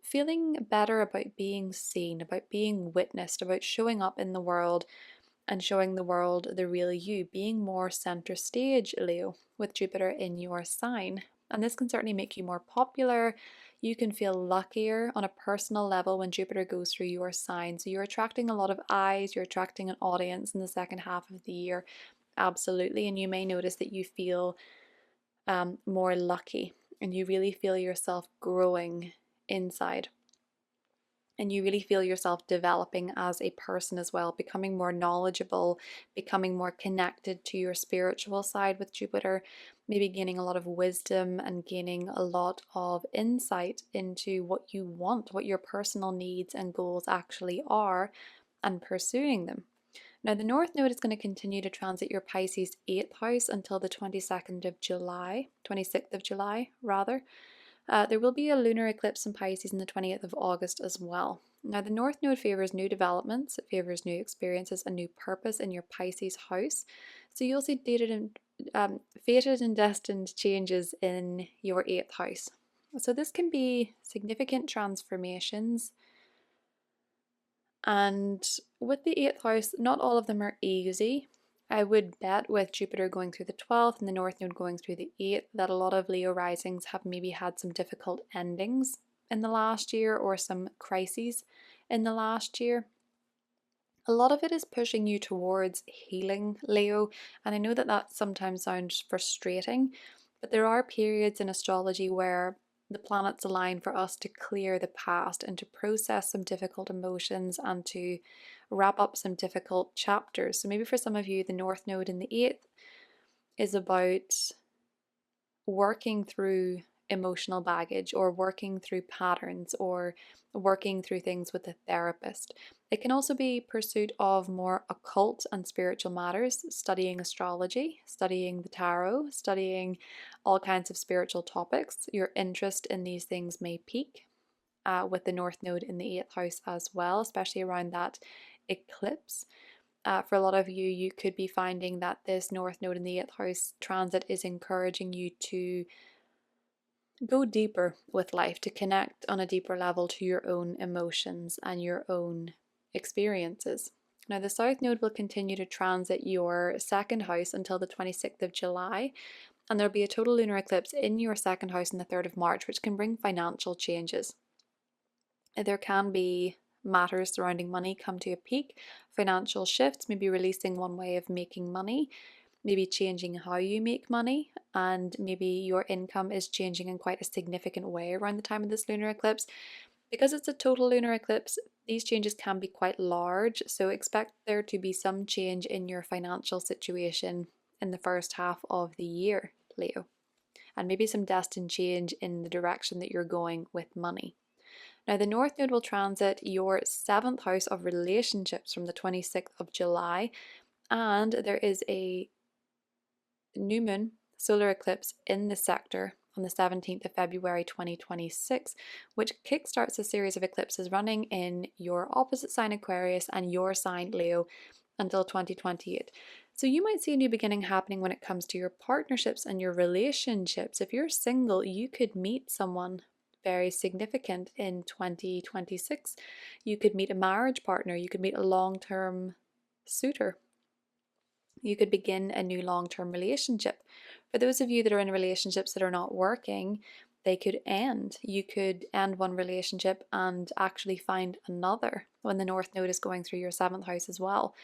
feeling better about being seen, about being witnessed, about showing up in the world and showing the world the real you, being more center stage, Leo, with Jupiter in your sign. And this can certainly make you more popular. You can feel luckier on a personal level when Jupiter goes through your sign. So you're attracting a lot of eyes, you're attracting an audience in the second half of the year. Absolutely. And you may notice that you feel more lucky and you really feel yourself growing inside. And you really feel yourself developing as a person as well, becoming more knowledgeable, becoming more connected to your spiritual side with Jupiter, maybe gaining a lot of wisdom and gaining a lot of insight into what you want, what your personal needs and goals actually are, and pursuing them. Now, the North Node is going to continue to transit your Pisces 8th house until the 22nd of July, 26th of July, rather. There will be a lunar eclipse in Pisces on the 20th of August as well. Now, the North Node favors new developments, it favors new experiences and new purpose in your Pisces house. So you'll see fated and destined changes in your 8th house. So this can be significant transformations. And with the 8th house, not all of them are easy. I would bet with Jupiter going through the 12th and the North Node going through the 8th that a lot of Leo risings have maybe had some difficult endings in the last year or some crises in the last year. A lot of it is pushing you towards healing, Leo, and I know that sometimes sounds frustrating, but there are periods in astrology where the planets align for us to clear the past and to process some difficult emotions and to wrap up some difficult chapters. So maybe for some of you, the North Node in the 8th is about working through emotional baggage or working through patterns or working through things with a therapist. It can also be pursuit of more occult and spiritual matters, studying astrology, studying the tarot, studying all kinds of spiritual topics. Your interest in these things may peak with the North Node in the 8th house as well, especially around that eclipse. For a lot of you, you could be finding that this North Node in the 8th house transit is encouraging you to go deeper with life, to connect on a deeper level to your own emotions and your own experiences. Now, the South Node will continue to transit your second house until the 26th of July, and there'll be a total lunar eclipse in your second house on the 3rd of March, which can bring financial changes. There can be matters surrounding money come to a peak, financial shifts, maybe releasing one way of making money, maybe changing how you make money, and maybe your income is changing in quite a significant way around the time of this lunar eclipse. Because it's a total lunar eclipse, these changes can be quite large, so expect there to be some change in your financial situation in the first half of the year, Leo, and maybe some destined change in the direction that you're going with money. Now, the North Node will transit your 7th house of relationships from the 26th of July, and there is a new moon solar eclipse in the sector on the 17th of February 2026, which kickstarts a series of eclipses running in your opposite sign Aquarius and your sign Leo until 2028. So you might see a new beginning happening when it comes to your partnerships and your relationships. If you're single, you could meet someone very significant in 2026. You could meet a marriage partner, you could meet a long-term suitor. You could begin a new long-term relationship. For those of you that are in relationships that are not working, they could end. You could end one relationship and actually find another when the North Node is going through your 7th house as well.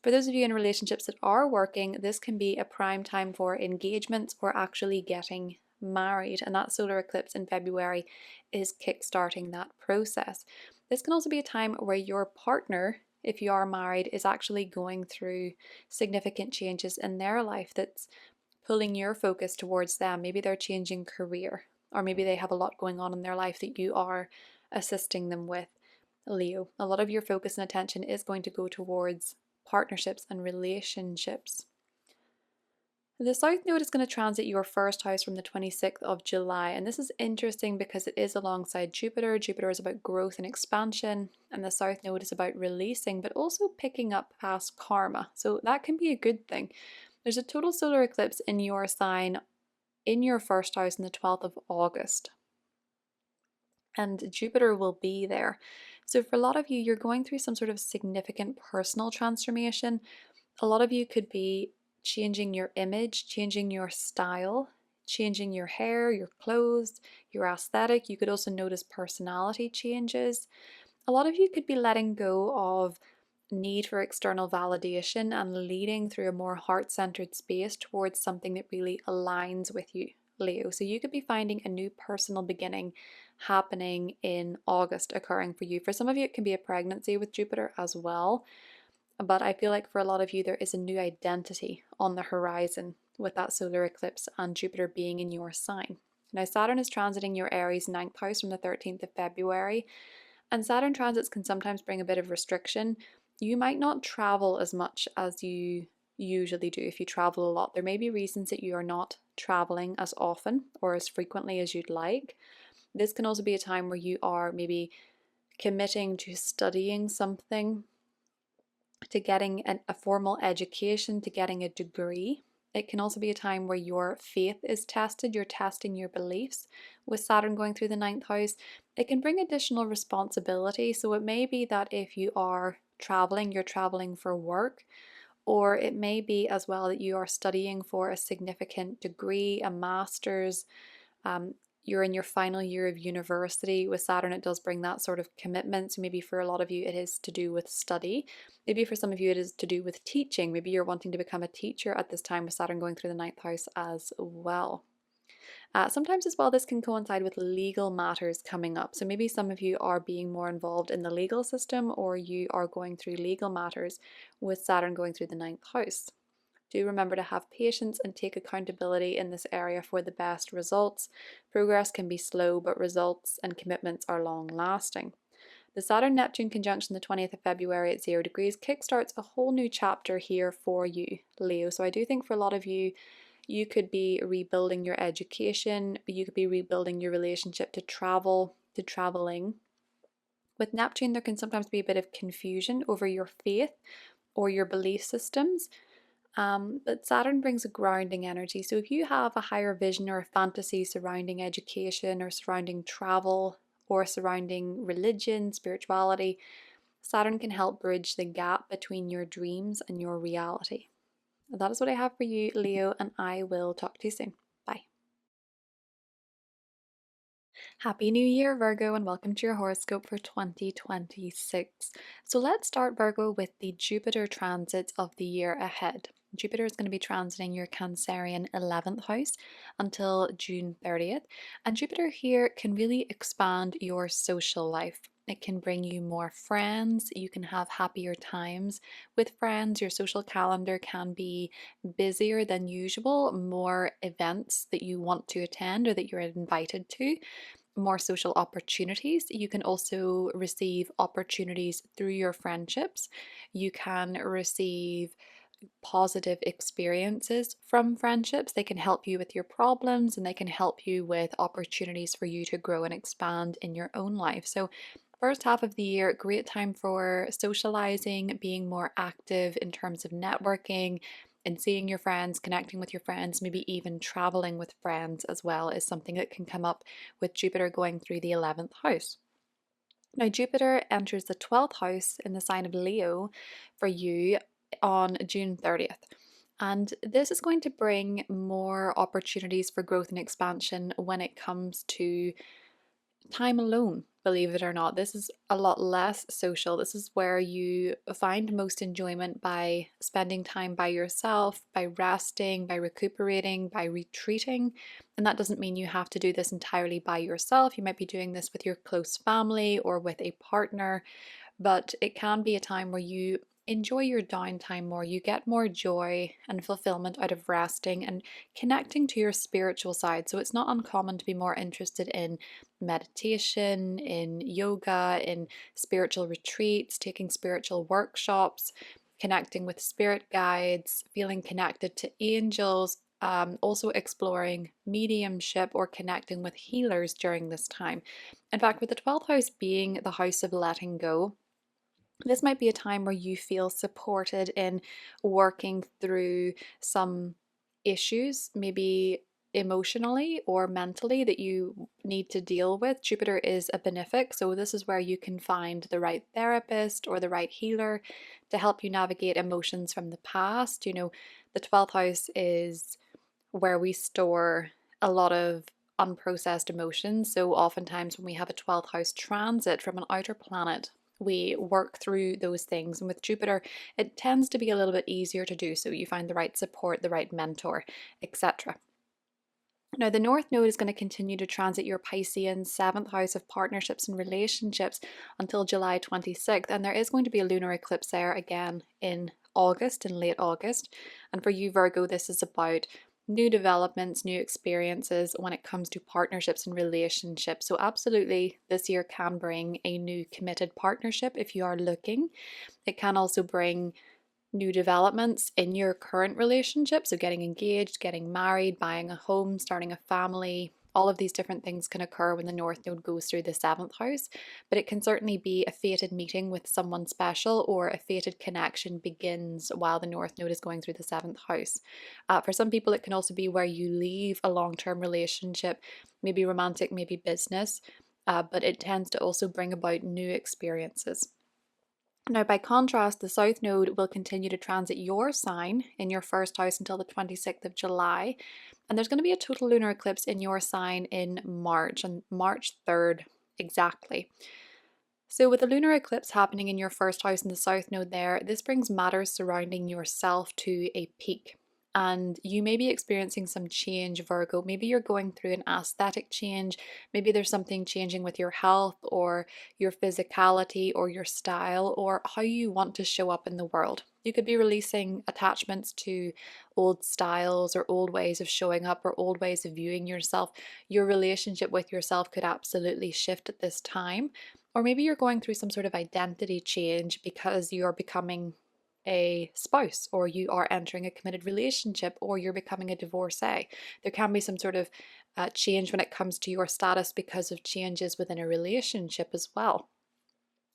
For those of you in relationships that are working, this can be a prime time for engagements or actually getting married, and that solar eclipse in February is kickstarting that process. This can also be a time where your partner, if you are married, is actually going through significant changes in their life that's pulling your focus towards them. Maybe they're changing career, or maybe they have a lot going on in their life that you are assisting them with. Leo, a lot of your focus and attention is going to go towards partnerships and relationships. The South Node is going to transit your 1st house from the 26th of July, and this is interesting because it is alongside Jupiter. Jupiter is about growth and expansion, and the South Node is about releasing, but also picking up past karma. So that can be a good thing. There's a total solar eclipse in your sign in your 1st house on the 12th of August. And Jupiter will be there. So for a lot of you, you're going through some sort of significant personal transformation. A lot of you could be changing your image, changing your style, changing your hair, your clothes, your aesthetic. You could also notice personality changes. A lot of you could be letting go of need for external validation and leading through a more heart-centered space towards something that really aligns with you, Leo. So you could be finding a new personal beginning happening in August occurring for you. For some of you, it can be a pregnancy with Jupiter as well. But I feel like for a lot of you, there is a new identity on the horizon with that solar eclipse and Jupiter being in your sign. Now, Saturn is transiting your Aries 9th house from the 13th of February, and Saturn transits can sometimes bring a bit of restriction. You might not travel as much as you usually do if you travel a lot. There may be reasons that you are not traveling as often or as frequently as you'd like. This can also be a time where you are maybe committing to studying something, to getting a formal education, to getting a degree. It can also be a time where your faith is tested, you're testing your beliefs. With Saturn going through the 9th house, it can bring additional responsibility. So it may be that if you are traveling, you're traveling for work, or it may be as well that you are studying for a significant degree, a master's, you're in your final year of university. With Saturn, it does bring that sort of commitment. So maybe for a lot of you, it is to do with study. Maybe for some of you, it is to do with teaching. Maybe you're wanting to become a teacher at this time with Saturn going through the 9th house as well. Sometimes as well, this can coincide with legal matters coming up. So maybe some of you are being more involved in the legal system, or you are going through legal matters with Saturn going through the ninth house. Do remember to have patience and take accountability in this area for the best results. Progress can be slow, but results and commitments are long lasting. The Saturn-Neptune conjunction the 20th of February at 0 degrees kickstarts a whole new chapter here for you, Leo. So I do think for a lot of you, you could be rebuilding your education, you could be rebuilding your relationship to travel, to traveling. With Neptune, there can sometimes be a bit of confusion over your faith or your belief systems. But Saturn brings a grounding energy. So if you have a higher vision or a fantasy surrounding education or surrounding travel or surrounding religion, spirituality, Saturn can help bridge the gap between your dreams and your reality. That is what I have for you, Leo, and I will talk to you soon. Bye. Happy New Year, Virgo, and welcome to your horoscope for 2026. So let's start, Virgo, with the Jupiter transits of the year ahead. Jupiter is going to be transiting your Cancerian 11th house until June 30th. And Jupiter here can really expand your social life. It can bring you more friends. You can have happier times with friends. Your social calendar can be busier than usual, more events that you want to attend or that you're invited to, more social opportunities. You can also receive opportunities through your friendships. You can receive positive experiences from friendships. They can help you with your problems and they can help you with opportunities for you to grow and expand in your own life. So first half of the year, great time for socializing, being more active in terms of networking and seeing your friends, connecting with your friends, maybe even traveling with friends as well is something that can come up with Jupiter going through the 11th house. Now, Jupiter enters the 12th house in the sign of Leo for you on June 30th. And this is going to bring more opportunities for growth and expansion when it comes to time alone, believe it or not. This is a lot less social. This is where you find most enjoyment by spending time by yourself, by resting, by recuperating, by retreating. And that doesn't mean you have to do this entirely by yourself. You might be doing this with your close family or with a partner, but it can be a time where you enjoy your downtime more. You get more joy and fulfillment out of resting and connecting to your spiritual side. So it's not uncommon to be more interested in meditation, in yoga, in spiritual retreats, taking spiritual workshops, connecting with spirit guides, feeling connected to angels, also exploring mediumship or connecting with healers during this time. In fact, with the 12th house being the house of letting go, this might be a time where you feel supported in working through some issues, maybe emotionally or mentally, that you need to deal with. Jupiter is a benefic, so this is where you can find the right therapist or the right healer to help you navigate emotions from the past. You know, the 12th house is where we store a lot of unprocessed emotions. So oftentimes when we have a 12th house transit from an outer planet, we work through those things. And with Jupiter, it tends to be a little bit easier to do so. You find the right support, the right mentor, etc. Now, the North Node is going to continue to transit your Piscean 7th house of partnerships and relationships until July 26th. And there is going to be a lunar eclipse there again in August, in late August. And for you, Virgo, this is about new developments, new experiences when it comes to partnerships and relationships. So absolutely, this year can bring a new committed partnership if you are looking. It can also bring new developments in your current relationship. So getting engaged, getting married, buying a home, starting a family. All of these different things can occur when the North Node goes through the 7th house, but it can certainly be a fated meeting with someone special or a fated connection begins while the North Node is going through the 7th house. For some people, it can also be where you leave a long-term relationship, maybe romantic, maybe business, but it tends to also bring about new experiences. Now, by contrast, the South Node will continue to transit your sign in your first house until the 26th of July. And there's going to be a total lunar eclipse in your sign in March, on March 3rd exactly. So with the lunar eclipse happening in your first house in the South Node there, this brings matters surrounding yourself to a peak. and you may be experiencing some change, Virgo. Maybe you're going through an aesthetic change. Maybe there's something changing with your health or your physicality or your style or how you want to show up in the world. You could be releasing attachments to old styles or old ways of showing up or old ways of viewing yourself. Your relationship with yourself could absolutely shift at this time. Or maybe you're going through some sort of identity change because you're becoming a spouse, or you are entering a committed relationship, or you're becoming a divorcee. There can be some sort of change when it comes to your status because of changes within a relationship as well.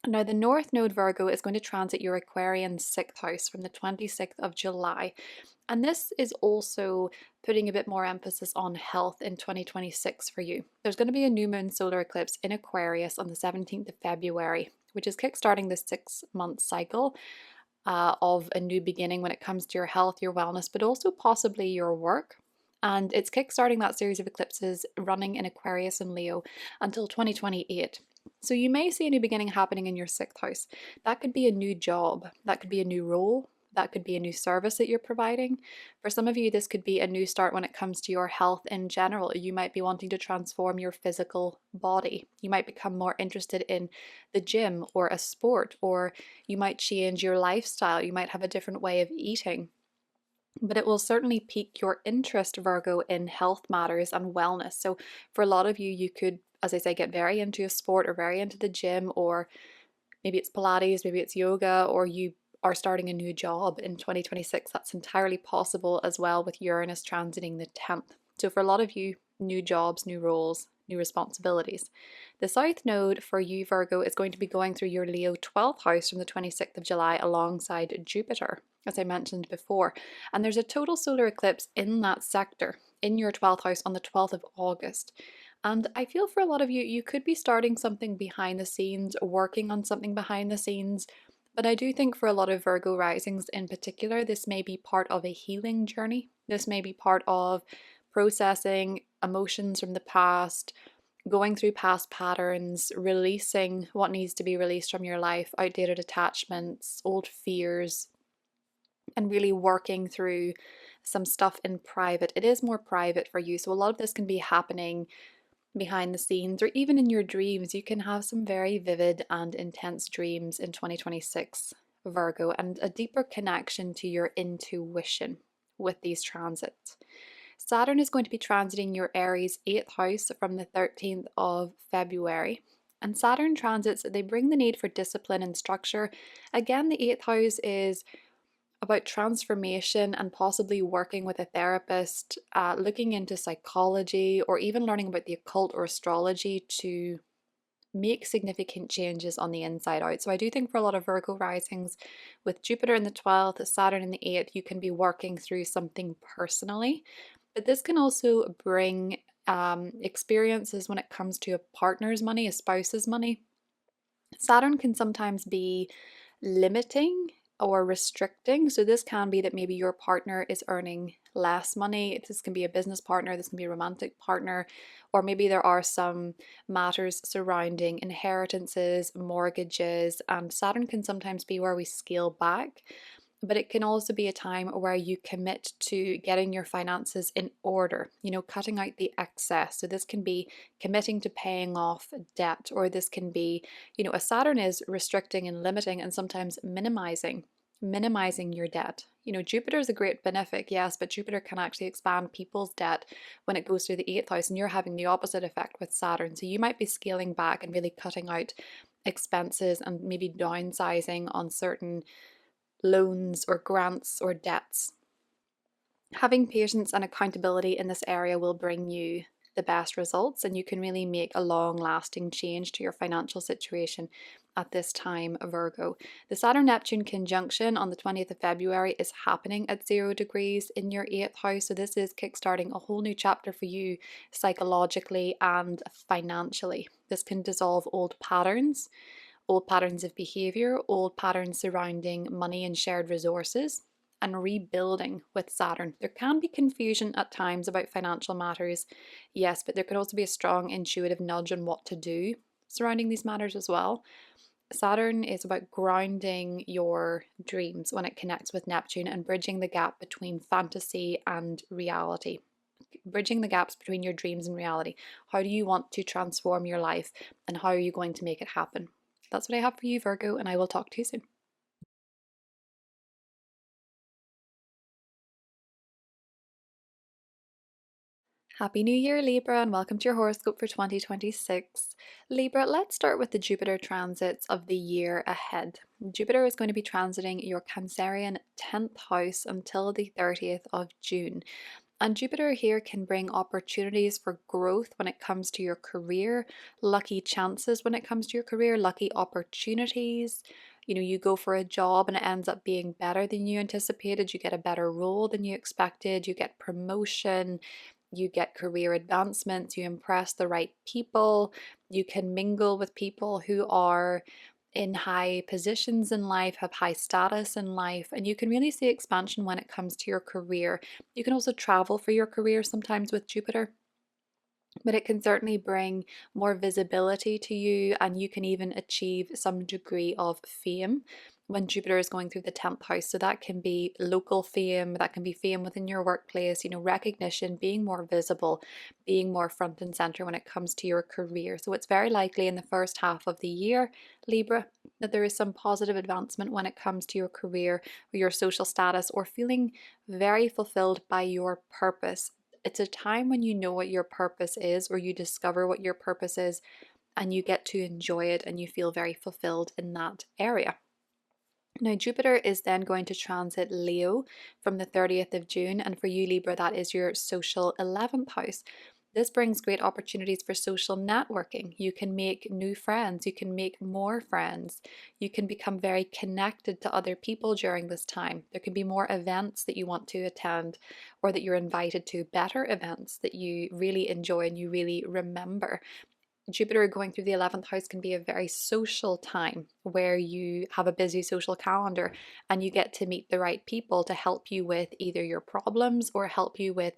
Now, the North Node, Virgo, is going to transit your Aquarian 6th house from the 26th of July. And this is also putting a bit more emphasis on health in 2026 for you. There's going to be a new moon solar eclipse in Aquarius on the 17th of February, which is kickstarting the 6-month cycle of a new beginning when it comes to your health, your wellness, but also possibly your work. And it's kickstarting that series of eclipses running in Aquarius and Leo until 2028. So you may see a new beginning happening in your 6th house. That could be a new job, that could be a new role, that could be a new service that you're providing. For some of you, this could be a new start when it comes to your health in general. You might be wanting to transform your physical body. You might become more interested in the gym or a sport, or you might change your lifestyle. You might have a different way of eating. But it will certainly pique your interest, Virgo, in health matters and wellness. So for a lot of you, you could, as I say, get very into a sport or very into the gym, or maybe it's Pilates, maybe it's yoga, or you are starting a new job in 2026. That's entirely possible as well, with Uranus transiting the 10th. So for a lot of you, new jobs, new roles, new responsibilities. The South Node for you, Virgo, is going to be going through your Leo 12th house from the 26th of July alongside Jupiter, as I mentioned before. And there's a total solar eclipse in that sector, in your 12th house on the 12th of August. And I feel for a lot of you, you could be starting something behind the scenes, working on something behind the scenes. But I do think for a lot of Virgo risings in particular, this may be part of a healing journey. This may be part of processing emotions from the past, going through past patterns, releasing what needs to be released from your life, outdated attachments, old fears, and really working through some stuff in private. It is more private for you. So a lot of this can be happening behind the scenes, or even in your dreams. You can have some very vivid and intense dreams in 2026, Virgo, and a deeper connection to your intuition with these transits. Saturn is going to be transiting your Aries 8th house from the 13th of February. And Saturn transits, they bring the need for discipline and structure. Again, the 8th house is about transformation and possibly working with a therapist, looking into psychology, or even learning about the occult or astrology to make significant changes on the inside out. So I do think for a lot of Virgo risings, with Jupiter in the 12th, Saturn in the 8th, you can be working through something personally. But this can also bring experiences when it comes to a partner's money, a spouse's money. Saturn can sometimes be limiting or restricting. So this can be that maybe your partner is earning less money. This can be a business partner, this can be a romantic partner, or maybe there are some matters surrounding inheritances, mortgages, and Saturn can sometimes be where we scale back. But it can also be a time where you commit to getting your finances in order, cutting out the excess. So this can be committing to paying off debt, or this can be, a Saturn is restricting and limiting and sometimes minimizing your debt. Jupiter is a great benefic, yes, but Jupiter can actually expand people's debt when it goes through the 8th house, and you're having the opposite effect with Saturn. So you might be scaling back and really cutting out expenses and maybe downsizing on certain loans or grants or debts. Having patience and accountability in this area will bring you the best results, and you can really make a long-lasting change to your financial situation at this time, Virgo. The Saturn-Neptune conjunction on the 20th of February is happening at 0 degrees in your 8th house, so this is kickstarting a whole new chapter for you psychologically and financially. This can dissolve old patterns of behavior, old patterns surrounding money and shared resources, and rebuilding with Saturn. There can be confusion at times about financial matters, yes, but there could also be a strong intuitive nudge on what to do surrounding these matters as well. Saturn is about grounding your dreams when it connects with Neptune and bridging the gap between fantasy and reality. Bridging the gaps between your dreams and reality. How do you want to transform your life and how are you going to make it happen? That's what I have for you, Virgo, and I will talk to you soon. Happy New Year, Libra, and welcome to your horoscope for 2026. Libra, let's start with the Jupiter transits of the year ahead. Jupiter is going to be transiting your Cancerian 10th house until the 30th of June. And Jupiter here can bring opportunities for growth when it comes to your career, lucky chances when it comes to your career, lucky opportunities. You go for a job and it ends up being better than you anticipated. You get a better role than you expected. You get promotion. You get career advancements. You impress the right people. You can mingle with people who are in high positions in life, have high status in life, and you can really see expansion when it comes to your career. You can also travel for your career sometimes with Jupiter, but it can certainly bring more visibility to you, and you can even achieve some degree of fame when Jupiter is going through the 10th house. So that can be local fame, that can be fame within your workplace, recognition, being more visible, being more front and center when it comes to your career. So it's very likely in the first half of the year, Libra, that there is some positive advancement when it comes to your career or your social status or feeling very fulfilled by your purpose. It's a time when you know what your purpose is, or you discover what your purpose is, and you get to enjoy it and you feel very fulfilled in that area. Now, Jupiter is then going to transit Leo from the 30th of June, and for you, Libra, that is your social 11th house. This brings great opportunities for social networking. You can make new friends, you can make more friends, you can become very connected to other people during this time. There can be more events that you want to attend or that you're invited to, better events that you really enjoy and you really remember. Jupiter going through the 11th house can be a very social time where you have a busy social calendar and you get to meet the right people to help you with either your problems or help you with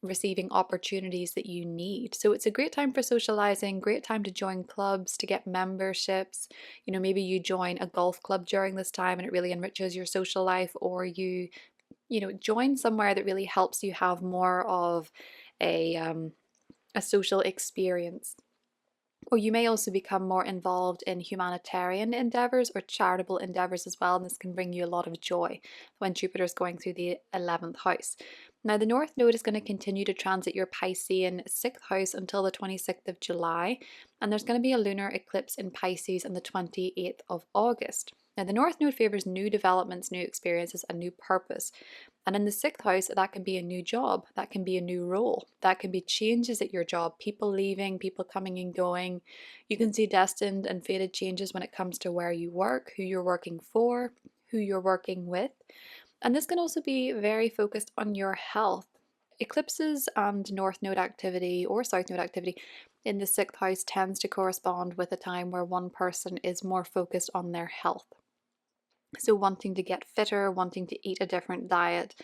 receiving opportunities that you need. So it's a great time for socializing, great time to join clubs, to get memberships. Maybe you join a golf club during this time and it really enriches your social life, or you join somewhere that really helps you have more of a social experience. Or you may also become more involved in humanitarian endeavors or charitable endeavors as well, and this can bring you a lot of joy when Jupiter is going through the 11th house. Now, the North Node is going to continue to transit your Piscean 6th house until the 26th of July, and there's going to be a lunar eclipse in Pisces on the 28th of August. Now, the North Node favors new developments, new experiences, and new purpose. And in the 6th house, that can be a new job, that can be a new role, that can be changes at your job, people leaving, people coming and going. You can see destined and fated changes when it comes to where you work, who you're working for, who you're working with. And this can also be very focused on your health. Eclipses and North Node activity or South Node activity in the 6th house tends to correspond with a time where one person is more focused on their health. So wanting to get fitter, wanting to eat a different diet,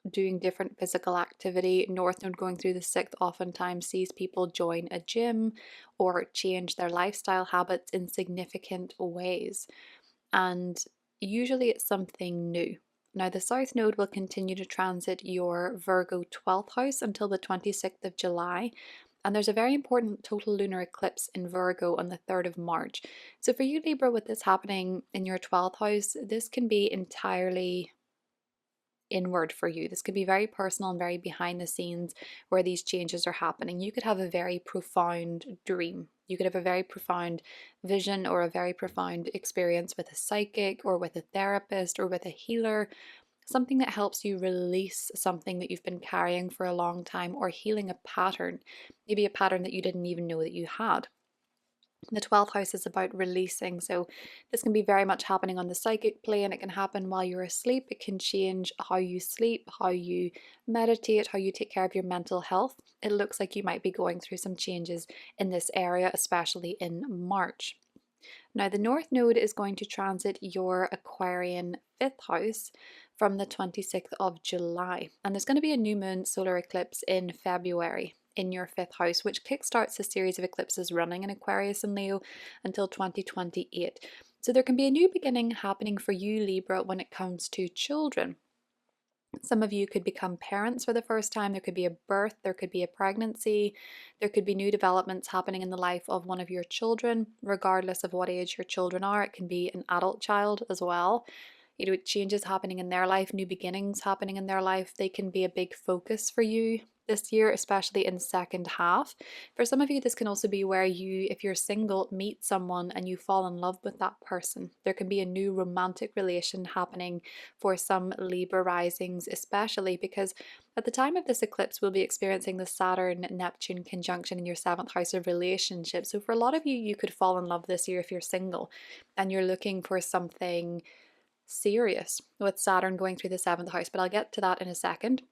doing different physical activity. North Node going through the 6th oftentimes sees people join a gym or change their lifestyle habits in significant ways. And usually it's something new. Now, the South Node will continue to transit your Virgo 12th house until the 26th of July. And there's a very important total lunar eclipse in Virgo on the 3rd of March. So for you, Libra, with this happening in your 12th house, this can be entirely inward for you. This could be very personal and very behind the scenes where these changes are happening. You could have a very profound dream. You could have a very profound vision or a very profound experience with a psychic or with a therapist or with a healer. Something that helps you release something that you've been carrying for a long time, or healing a pattern, maybe a pattern that you didn't even know that you had. The 12th house is about releasing, so this can be very much happening on the psychic plane. It can happen while you're asleep. It can change how you sleep, how you meditate, how you take care of your mental health. It looks like you might be going through some changes in this area, especially in March. Now, the North Node is going to transit your Aquarian 5th house from the 26th of July. And there's going to be a new moon solar eclipse in February in your 5th house, which kickstarts a series of eclipses running in Aquarius and Leo until 2028. So there can be a new beginning happening for you, Libra, when it comes to children. Some of you could become parents for the first time. There could be a birth, there could be a pregnancy, there could be new developments happening in the life of one of your children, regardless of what age your children are. It can be an adult child as well. Changes happening in their life, new beginnings happening in their life. They can be a big focus for you this year, especially in the second half. For some of you, this can also be where you, if you're single, meet someone and you fall in love with that person. There can be a new romantic relation happening for some Libra risings, especially because at the time of this eclipse, we'll be experiencing the Saturn-Neptune conjunction in your 7th house of relationships. So for a lot of you, you could fall in love this year if you're single and you're looking for something serious with Saturn going through the 7th house, but I'll get to that in a second.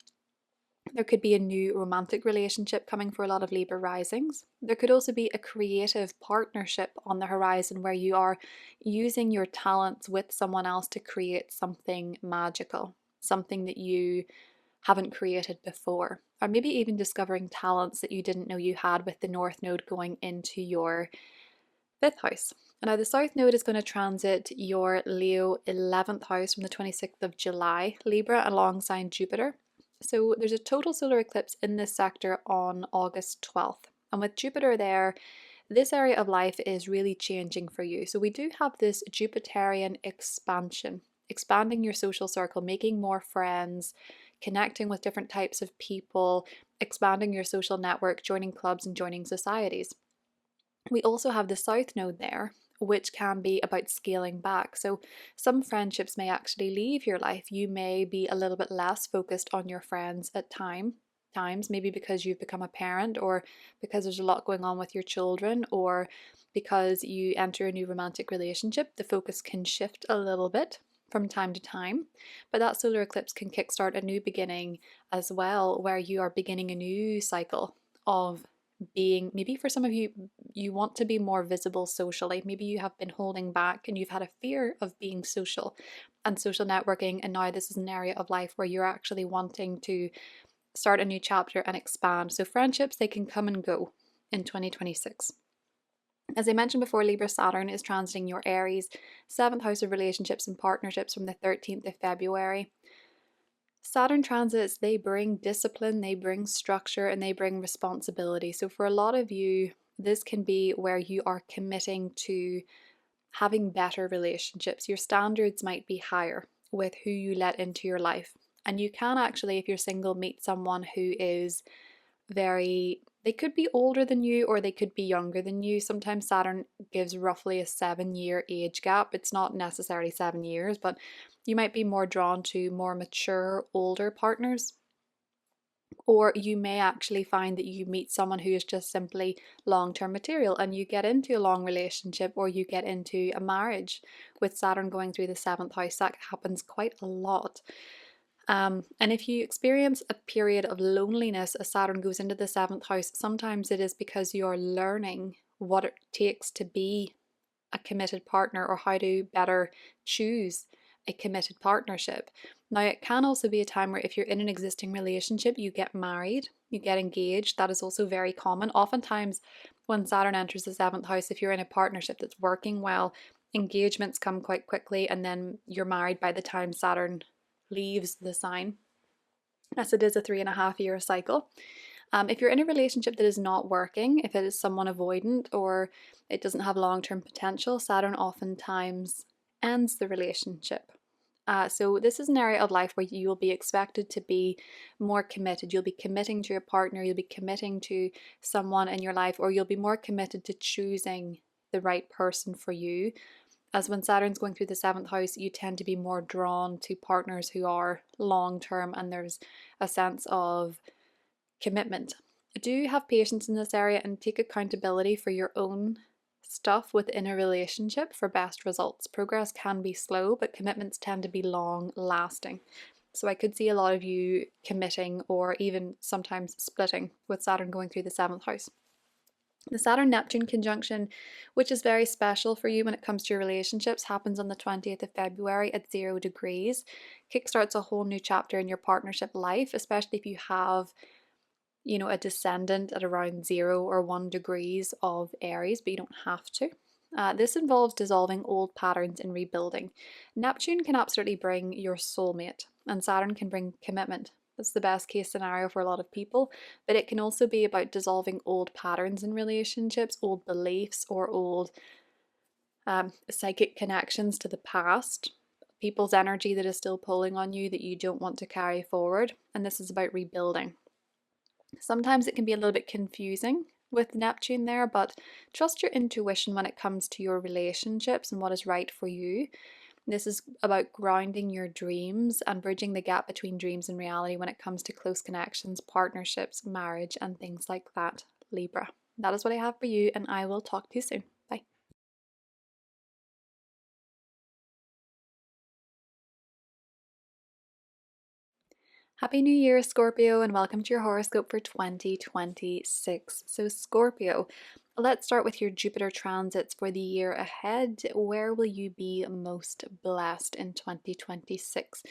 There could be a new romantic relationship coming for a lot of Libra risings. There could also be a creative partnership on the horizon where you are using your talents with someone else to create something magical, something that you haven't created before, or maybe even discovering talents that you didn't know you had with the North Node going into your 5th house. Now, the South Node is going to transit your Leo 11th house from the 26th of July, Libra, alongside Jupiter. So there's a total solar eclipse in this sector on August 12th. And with Jupiter there, this area of life is really changing for you. So we do have this Jupiterian expansion, expanding your social circle, making more friends, connecting with different types of people, expanding your social network, joining clubs and joining societies. We also have the South Node there, which can be about scaling back. So some friendships may actually leave your life. You may be a little bit less focused on your friends at times, maybe because you've become a parent, or because there's a lot going on with your children, or because you enter a new romantic relationship. The focus can shift a little bit from time to time, but that solar eclipse can kickstart a new beginning as well, where you are beginning a new cycle of being, maybe for some of you, you want to be more visible socially. Maybe you have been holding back and you've had a fear of being social and social networking, and now this is an area of life where you're actually wanting to start a new chapter and expand. So friendships, they can come and go in 2026. As I mentioned before, Libra Saturn is transiting your Aries 7th house of relationships and partnerships from the 13th of February. Saturn transits, they bring discipline, they bring structure, and they bring responsibility. So for a lot of you, this can be where you are committing to having better relationships. Your standards might be higher with who you let into your life. And you can actually, if you're single, meet someone who is they could be older than you or they could be younger than you. Sometimes Saturn gives roughly a 7-year age gap. It's not necessarily 7 years, but you might be more drawn to more mature, older partners. Or you may actually find that you meet someone who is just simply long-term material and you get into a long relationship, or you get into a marriage with Saturn going through the 7th house. That happens quite a lot. And if you experience a period of loneliness as Saturn goes into the 7th house, sometimes it is because you're learning what it takes to be a committed partner, or how to better choose a committed partnership. Now, it can also be a time where if you're in an existing relationship, you get married, you get engaged. That is also very common. Oftentimes, when Saturn enters the 7th house, if you're in a partnership that's working well, engagements come quite quickly, and then you're married by the time Saturn leaves the sign, as it is a 3.5-year cycle. If you're in a relationship that is not working, if it is someone avoidant or it doesn't have long-term potential, Saturn oftentimes ends the relationship. So this is an area of life where you will be expected to be more committed. You'll be committing to your partner, you'll be committing to someone in your life, or you'll be more committed to choosing the right person for you. As when Saturn's going through the 7th house, you tend to be more drawn to partners who are long-term, and there's a sense of commitment. Do have patience in this area and take accountability for your own stuff within a relationship for best results. Progress can be slow, but commitments tend to be long-lasting. So I could see a lot of you committing or even sometimes splitting with Saturn going through the 7th house. The Saturn-Neptune conjunction, which is very special for you when it comes to your relationships, happens on the 20th of February at 0 degrees. Kickstarts a whole new chapter in your partnership life, especially if you have, a descendant at around 0 or 1 degrees of Aries, but you don't have to. This involves dissolving old patterns and rebuilding. Neptune can absolutely bring your soulmate, and Saturn can bring commitment. That's the best case scenario for a lot of people, but it can also be about dissolving old patterns in relationships, old beliefs, or old psychic connections to the past, people's energy that is still pulling on you that you don't want to carry forward. And this is about rebuilding. Sometimes it can be a little bit confusing with Neptune there, but trust your intuition when it comes to your relationships and what is right for you. This is about grounding your dreams and bridging the gap between dreams and reality when it comes to close connections, partnerships, marriage, and things like that, Libra. That is what I have for you, and I will talk to you soon. Bye. Happy New Year, Scorpio, and welcome to your horoscope for 2026. So, Scorpio, let's start with your Jupiter transits for the year ahead. Where will you be most blessed in 2026?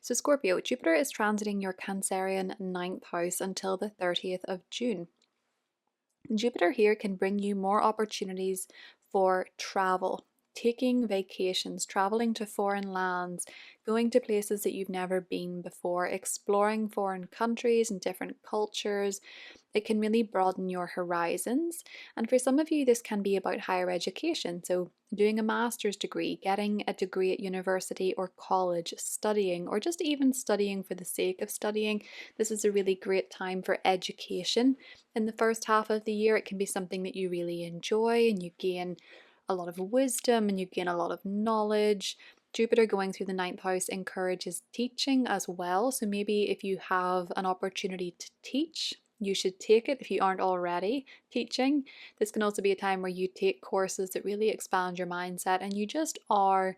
So, Scorpio, Jupiter is transiting your Cancerian ninth house until the 30th of June. Jupiter here can bring you more opportunities for travel, taking vacations, traveling to foreign lands, going to places that you've never been before, exploring foreign countries and different cultures. It can really broaden your horizons. And for some of you, this can be about higher education. So, doing a master's degree, getting a degree at university or college, studying, or just even studying for the sake of studying. This is a really great time for education. In the first half of the year, it can be something that you really enjoy and you gain a lot of wisdom and you gain a lot of knowledge. Jupiter going through the ninth house encourages teaching as well. So maybe if you have an opportunity to teach, you should take it if you aren't already teaching. This can also be a time where you take courses that really expand your mindset and you just are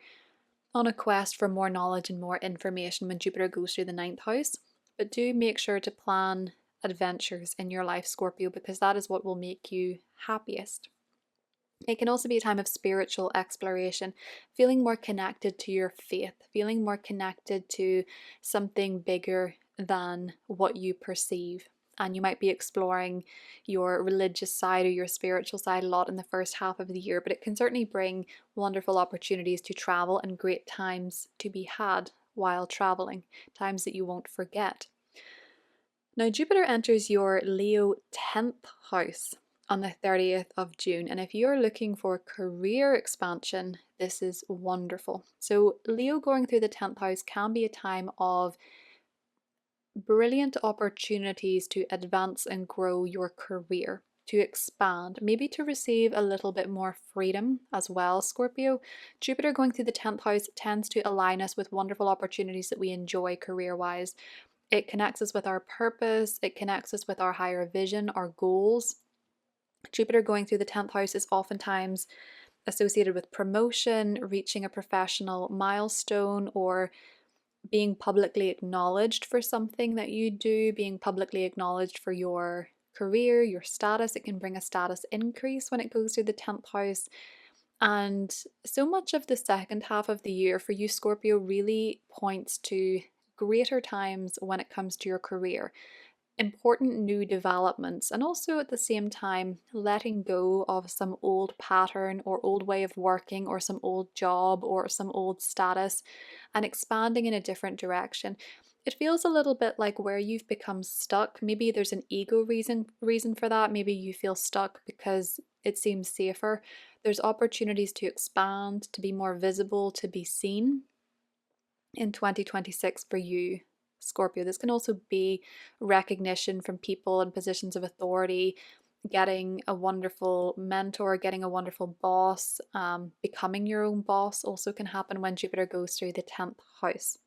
on a quest for more knowledge and more information when Jupiter goes through the ninth house. But do make sure to plan adventures in your life, Scorpio, because that is what will make you happiest. It can also be a time of spiritual exploration, feeling more connected to your faith, feeling more connected to something bigger than what you perceive. And you might be exploring your religious side or your spiritual side a lot in the first half of the year, but it can certainly bring wonderful opportunities to travel and great times to be had while traveling, times that you won't forget. Now, Jupiter enters your Leo 10th house on the 30th of June. And if you're looking for career expansion, this is wonderful. So, Leo going through the 10th house can be a time of brilliant opportunities to advance and grow your career, to expand, maybe to receive a little bit more freedom as well, Scorpio. Jupiter going through the 10th house tends to align us with wonderful opportunities that we enjoy career-wise. It connects us with our purpose, it connects us with our higher vision, our goals. Jupiter going through the 10th house is oftentimes associated with promotion, reaching a professional milestone, or being publicly acknowledged for something that you do, being publicly acknowledged for your career, your status. It can bring a status increase when it goes through the 10th house. And so much of the second half of the year for you, Scorpio, really points to greater times when it comes to your career, important new developments, and also at the same time letting go of some old pattern or old way of working or some old job or some old status and expanding in a different direction. It feels a little bit like where you've become stuck. Maybe there's an ego reason for that. Maybe you feel stuck because it seems safer. There's opportunities to expand, to be more visible, to be seen in 2026 for you, Scorpio. This can also be recognition from people in positions of authority, getting a wonderful mentor, getting a wonderful boss, becoming your own boss also can happen when Jupiter goes through the 10th house.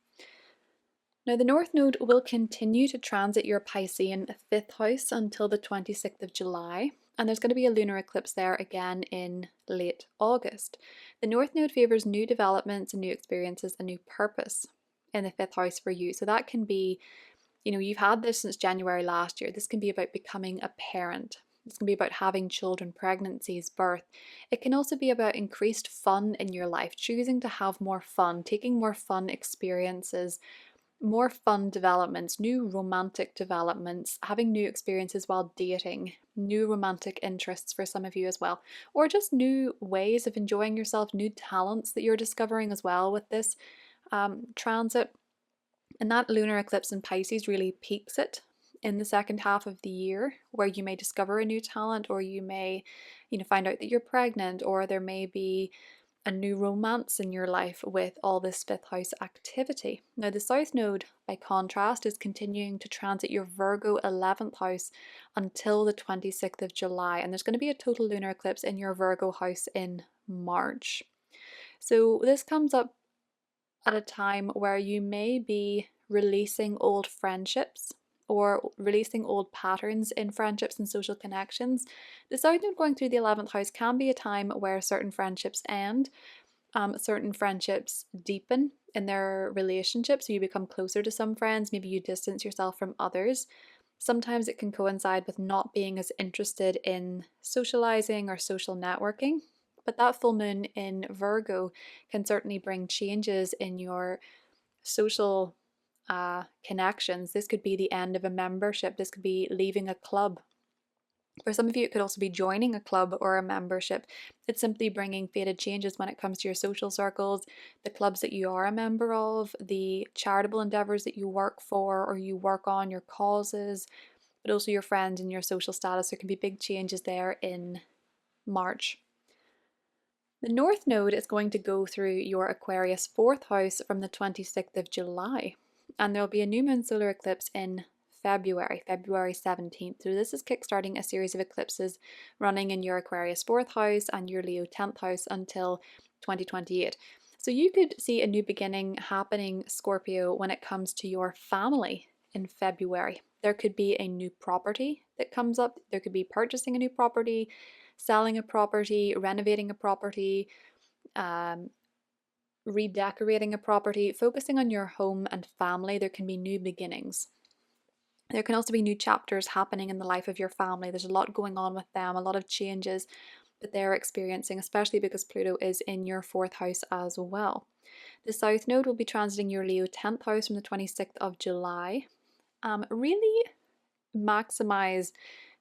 Now, the North Node will continue to transit your Piscean 5th house until the 26th of July, and there's going to be a lunar eclipse there again in late August. The North Node favors new developments and new experiences and new purpose in the 5th house for you. So that can be, you've had this since January last year. This can be about becoming a parent. This can be about having children, pregnancies, birth. It can also be about increased fun in your life, choosing to have more fun, taking more fun experiences, more fun developments, new romantic developments, having new experiences while dating, new romantic interests for some of you as well, or just new ways of enjoying yourself, new talents that you're discovering as well with this transit. And that lunar eclipse in Pisces really peaks it in the second half of the year, where you may discover a new talent, or you may, find out that you're pregnant, or there may be a new romance in your life with all this fifth house activity. Now, the South Node, by contrast, is continuing to transit your Virgo 11th house until the 26th of July, and there's going to be a total lunar eclipse in your Virgo house in March. So, this comes up at a time where you may be releasing old friendships or releasing old patterns in friendships and social connections. The South Node going through the 11th house can be a time where certain friendships end, certain friendships deepen in their relationship, so you become closer to some friends, maybe you distance yourself from others. Sometimes it can coincide with not being as interested in socializing or social networking. But that full moon in Virgo can certainly bring changes in your social connections. This could be the end of a membership. This could be leaving a club. For some of you, it could also be joining a club or a membership. It's simply bringing fated changes when it comes to your social circles, the clubs that you are a member of, the charitable endeavors that you work for or you work on, your causes, but also your friends and your social status. There can be big changes there in March. The North Node is going to go through your Aquarius 4th house from the 26th of July, and there will be a new moon solar eclipse in February 17th. So this is kickstarting a series of eclipses running in your Aquarius 4th house and your Leo 10th house until 2028. So you could see a new beginning happening, Scorpio, when it comes to your family in February. There could be a new property that comes up. There could be purchasing a new property, selling a property, renovating a property, redecorating a property, focusing on your home and family. There can be new beginnings. There can also be new chapters happening in the life of your family. There's a lot going on with them, a lot of changes that they're experiencing, especially because Pluto is in your 4th house as well. The South Node will be transiting your Leo 10th house from the 26th of July. Really maximize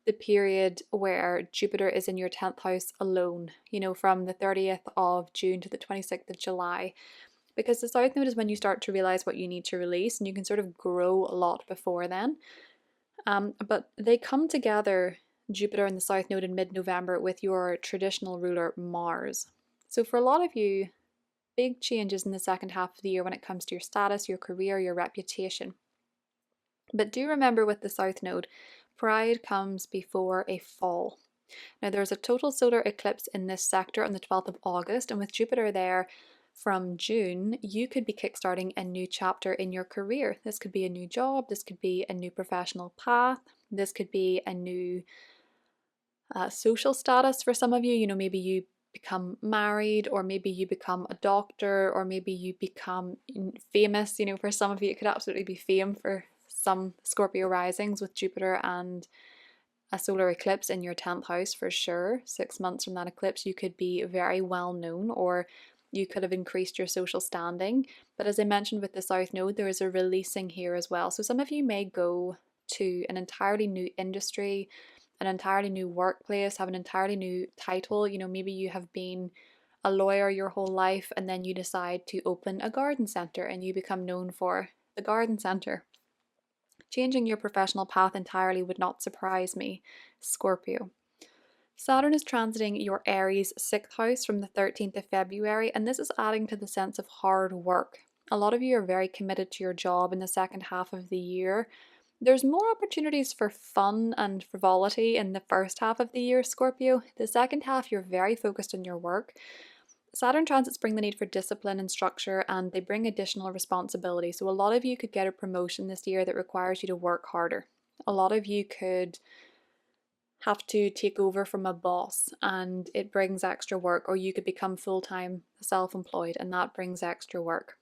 the period where Jupiter is in your 10th house alone, from the 30th of June to the 26th of July. Because the South Node is when you start to realize what you need to release, and you can sort of grow a lot before then. But they come together, Jupiter and the South Node, in mid-November with your traditional ruler Mars. So for a lot of you, big changes in the second half of the year when it comes to your status, your career, your reputation. But do remember, with the South Node, pride comes before a fall. Now, there's a total solar eclipse in this sector on the 12th of August, and with Jupiter there from June, you could be kickstarting a new chapter in your career. This could be a new job, this could be a new professional path, this could be a new social status for some of you. Maybe you become married, or maybe you become a doctor, or maybe you become famous. For some of you, it could absolutely be fame for some Scorpio risings with Jupiter and a solar eclipse in your 10th house for sure. 6 months from that eclipse, you could be very well known, or you could have increased your social standing. But as I mentioned with the South Node, there is a releasing here as well. So some of you may go to an entirely new industry, an entirely new workplace, have an entirely new title. Maybe you have been a lawyer your whole life, and then you decide to open a garden centre and you become known for the garden centre. Changing your professional path entirely would not surprise me, Scorpio. Saturn is transiting your Aries 6th house from the 13th of February, and this is adding to the sense of hard work. A lot of you are very committed to your job in the second half of the year. There's more opportunities for fun and frivolity in the first half of the year, Scorpio. The second half, you're very focused on your work. Saturn transits bring the need for discipline and structure, and they bring additional responsibility. So a lot of you could get a promotion this year that requires you to work harder. A lot of you could have to take over from a boss, and it brings extra work, or you could become full-time self-employed, and that brings extra work.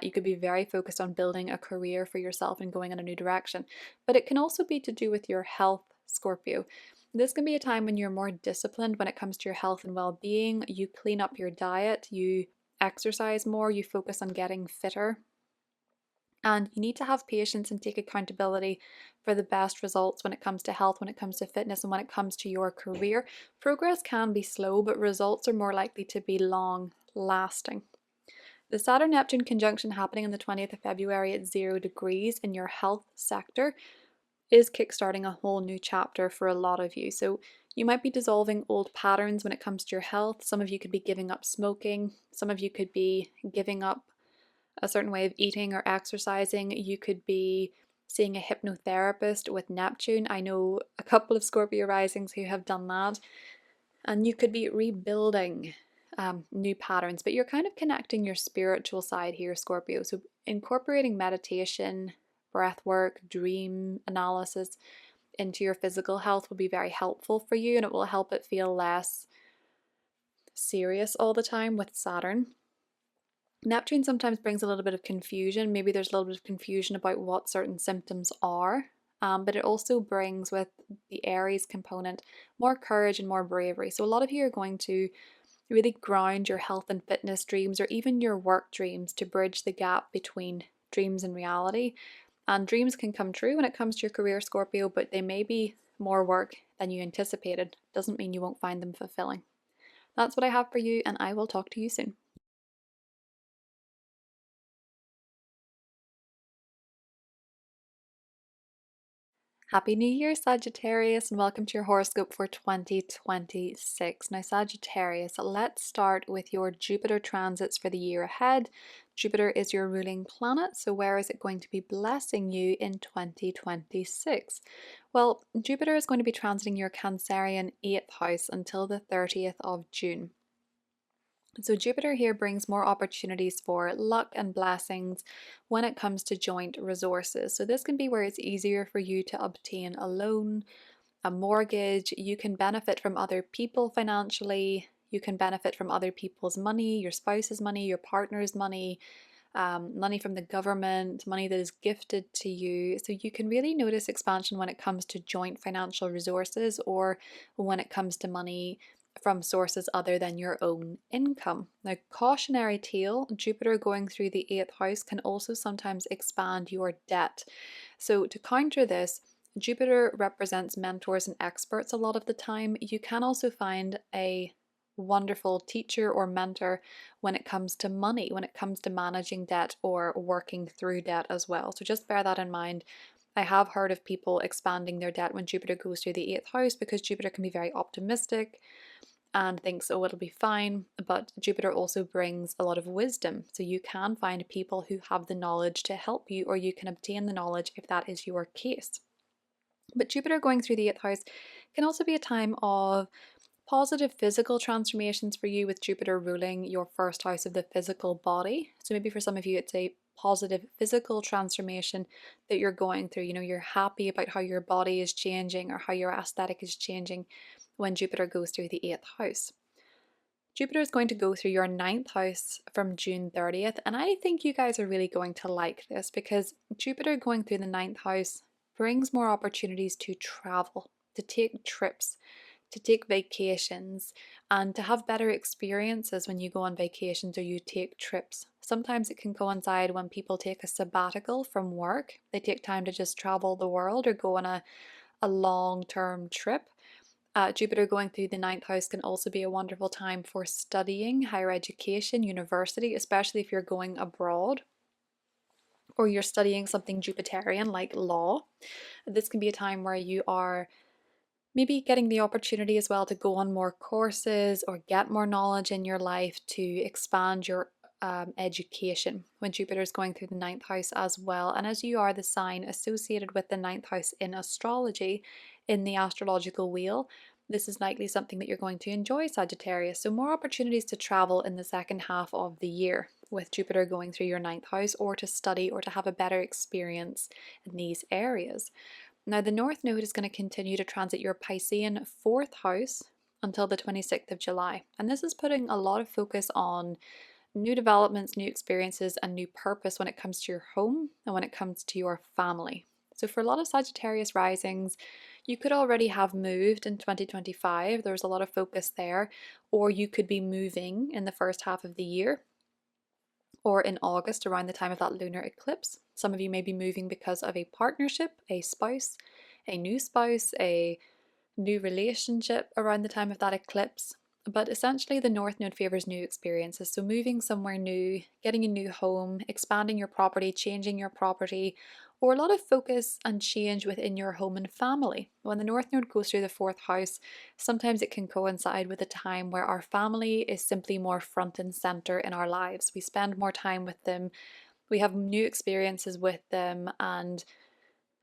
You could be very focused on building a career for yourself and going in a new direction. But it can also be to do with your health, Scorpio. This can be a time when you're more disciplined when it comes to your health and well-being. You clean up your diet, you exercise more, you focus on getting fitter. And you need to have patience and take accountability for the best results when it comes to health, when it comes to fitness, and when it comes to your career. Progress can be slow, but results are more likely to be long lasting. The Saturn Neptune conjunction happening on the 20th of February at 0 degrees in your health sector is kickstarting a whole new chapter for a lot of you. So you might be dissolving old patterns when it comes to your health. Some of you could be giving up smoking. Some of you could be giving up a certain way of eating or exercising. You could be seeing a hypnotherapist with Neptune. I know a couple of Scorpio risings who have done that. And you could be rebuilding new patterns, but you're kind of connecting your spiritual side here, Scorpio. So incorporating meditation, breath work, dream analysis into your physical health will be very helpful for you, and it will help it feel less serious all the time with Saturn. Neptune sometimes brings a little bit of confusion. Maybe there's a little bit of confusion about what certain symptoms are, but it also brings with the Aries component more courage and more bravery. So a lot of you are going to really ground your health and fitness dreams or even your work dreams to bridge the gap between dreams and reality. And dreams can come true when it comes to your career, Scorpio, but they may be more work than you anticipated. Doesn't mean you won't find them fulfilling. That's what I have for you, and I will talk to you soon. Happy New Year, Sagittarius, and welcome to your horoscope for 2026. Now, Sagittarius, let's start with your Jupiter transits for the year ahead. Jupiter is your ruling planet, so where is it going to be blessing you in 2026? Well, Jupiter is going to be transiting your Cancerian 8th house until the 30th of June. So Jupiter here brings more opportunities for luck and blessings when it comes to joint resources. So this can be where it's easier for you to obtain a loan, a mortgage. You can benefit from other people financially. You can benefit from other people's money, your spouse's money, your partner's money, money from the government, money that is gifted to you. So you can really notice expansion when it comes to joint financial resources or when it comes to money from sources other than your own income. Now, cautionary tale, Jupiter going through the 8th house can also sometimes expand your debt. So to counter this, Jupiter represents mentors and experts a lot of the time. You can also find a wonderful teacher or mentor when it comes to money, when it comes to managing debt or working through debt as well. So just bear that in mind. I have heard of people expanding their debt when Jupiter goes through the 8th house because Jupiter can be very optimistic and thinks, oh, it'll be fine. But Jupiter also brings a lot of wisdom. So you can find people who have the knowledge to help you, or you can obtain the knowledge if that is your case. But Jupiter going through the 8th house can also be a time of positive physical transformations for you, with Jupiter ruling your first house of the physical body. So maybe for some of you, it's a positive physical transformation that you're going through. You know, you're happy about how your body is changing or how your aesthetic is changing when Jupiter goes through the 8th house. Jupiter is going to go through your 9th house from June 30th, and I think you guys are really going to like this because Jupiter going through the 9th house brings more opportunities to travel, to take trips, to take vacations, and to have better experiences when you go on vacations or you take trips. Sometimes it can coincide when people take a sabbatical from work. They take time to just travel the world or go on a long-term trip. Jupiter going through the 9th house can also be a wonderful time for studying, higher education, university, especially if you're going abroad or you're studying something Jupiterian like law. This can be a time where you are maybe getting the opportunity as well to go on more courses or get more knowledge in your life to expand your education when Jupiter is going through the 9th house as well. And as you are the sign associated with the 9th house in astrology, in the astrological wheel, this is likely something that you're going to enjoy, Sagittarius. So more opportunities to travel in the second half of the year with Jupiter going through your 9th house, or to study or to have a better experience in these areas. Now, the North Node is going to continue to transit your Piscean 4th house until the 26th of July. And this is putting a lot of focus on new developments, new experiences, and new purpose when it comes to your home and when it comes to your family. So for a lot of Sagittarius risings, you could already have moved in 2025. There's a lot of focus there, or you could be moving in the first half of the year. or in August around the time of that lunar eclipse. Some of you may be moving because of a partnership, a spouse, a new relationship around the time of that eclipse. But essentially, the North Node favors new experiences. So, moving somewhere new, getting a new home, expanding your property, changing your property, or a lot of focus and change within your home and family. When the North Node goes through the fourth house, sometimes it can coincide with a time where our family is simply more front and center in our lives. We spend more time with them, we have new experiences with them, and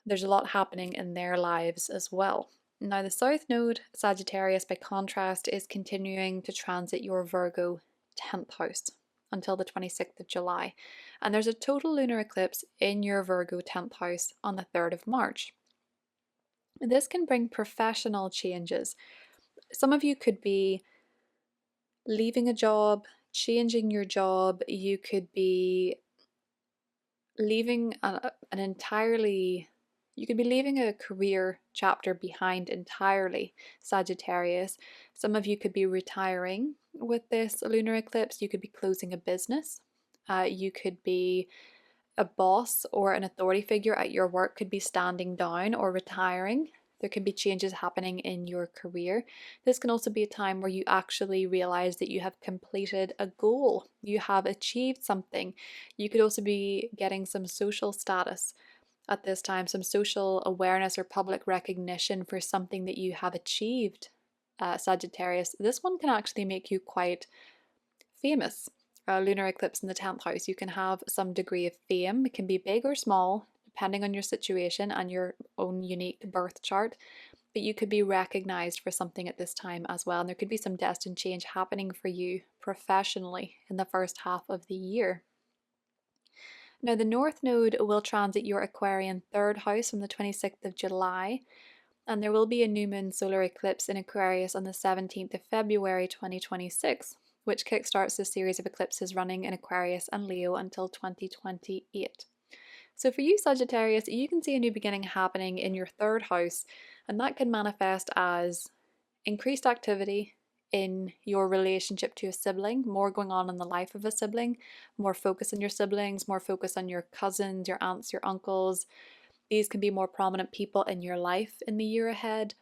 there's a lot happening in their lives as well. Now, the South Node, Sagittarius, by contrast, is continuing to transit your Virgo 10th house until the 26th of July. And there's a total lunar eclipse in your Virgo 10th house on the 3rd of March. This can bring professional changes. Some of you could be leaving a job, changing your job. You could be leaving you could be leaving a career chapter behind entirely, Sagittarius. Some of you could be retiring with this lunar eclipse. You could be closing a business. You could be a boss or an authority figure at your work could be standing down or retiring. There can be changes happening in your career. This can also be a time where you actually realize that you have completed a goal. You have achieved something. You could also be getting some social status at this time, some social awareness or public recognition for something that you have achieved, Sagittarius. This one can actually make you quite famous. Lunar eclipse in the 10th house, you can have some degree of fame. It can be big or small, depending on your situation and your own unique birth chart. But you could be recognized for something at this time as well. And there could be some destined change happening for you professionally in the first half of the year. Now, the North Node will transit your Aquarian 3rd house from the 26th of July. And there will be a new moon solar eclipse in Aquarius on the 17th of February 2026. Which kickstarts a series of eclipses running in Aquarius and Leo until 2028. So for you, Sagittarius, you can see a new beginning happening in your 3rd house, and that can manifest as increased activity in your relationship to a sibling, more going on in the life of a sibling, more focus on your siblings, more focus on your cousins, your aunts, your uncles. These can be more prominent people in your life in the year ahead.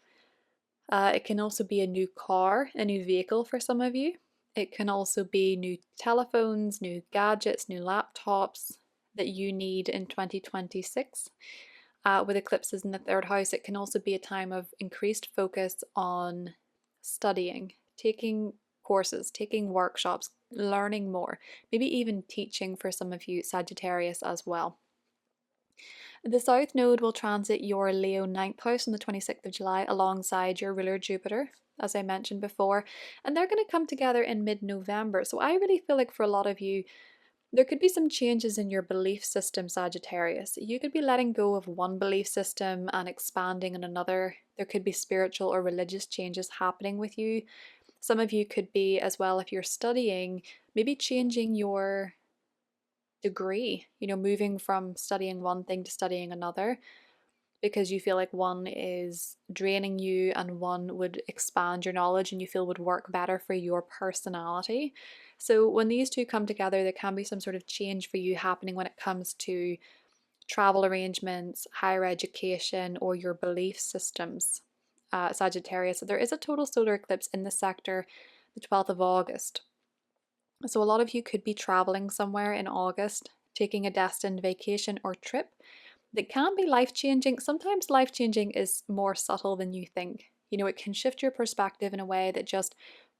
It can also be a new car, a new vehicle for some of you. It can also be new telephones, new gadgets, new laptops that you need in 2026. With eclipses in the 3rd house, it can also be a time of increased focus on studying, taking courses, taking workshops, learning more, maybe even teaching for some of you, Sagittarius, as well. The South Node will transit your Leo 9th house on the 26th of July alongside your ruler Jupiter, as I mentioned before, and they're going to come together in mid-November. So I really feel like for a lot of you, there could be some changes in your belief system, Sagittarius. You could be letting go of one belief system and expanding in another. There could be spiritual or religious changes happening with you. Some of you could be, as well, if you're studying, maybe changing your degree, moving from studying one thing to studying another because you feel like one is draining you and one would expand your knowledge and you feel would work better for your personality. So when these two come together, there can be some sort of change for you happening when it comes to travel arrangements, higher education, or your belief systems, Sagittarius. So there is a total solar eclipse in the sector the 12th of August. So a lot of you could be traveling somewhere in August, taking a destined vacation or trip that can be life-changing. Sometimes life-changing is more subtle than you think. It can shift your perspective in a way that just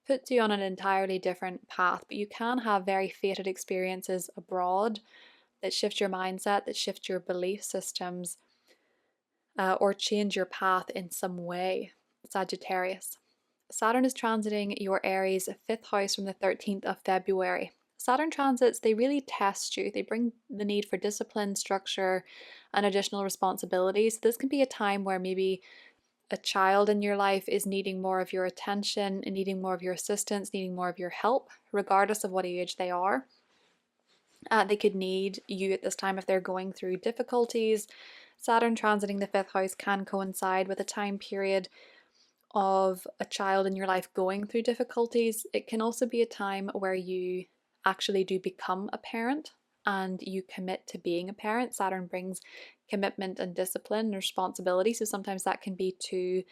puts you on an entirely different path, but you can have very fated experiences abroad that shift your mindset, that shift your belief systems, or change your path in some way, Sagittarius. Saturn is transiting your Aries 5th house from the 13th of February. Saturn transits, they really test you. They bring the need for discipline, structure, and additional responsibilities. This can be a time where maybe a child in your life is needing more of your attention, needing more of your assistance, needing more of your help, regardless of what age they are. They could need you at this time if they're going through difficulties. Saturn transiting the 5th house can coincide with a time period of a child in your life going through difficulties. It can also be a time where you actually do become a parent and you commit to being a parent. Saturn brings commitment and discipline and responsibility. So sometimes that can be to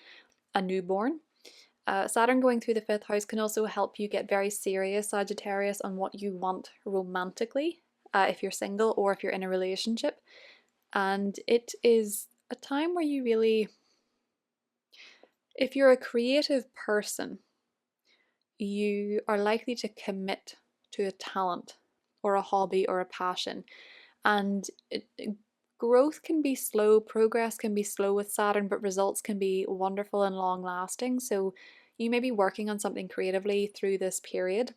a newborn. Saturn going through the fifth house can also help you get very serious, Sagittarius, on what you want romantically, if you're single or if you're in a relationship. And it is a time where you really, if you're a creative person, you are likely to commit to a talent or a hobby or a passion. And growth can be slow, progress can be slow with Saturn, but results can be wonderful and long lasting. So you may be working on something creatively through this period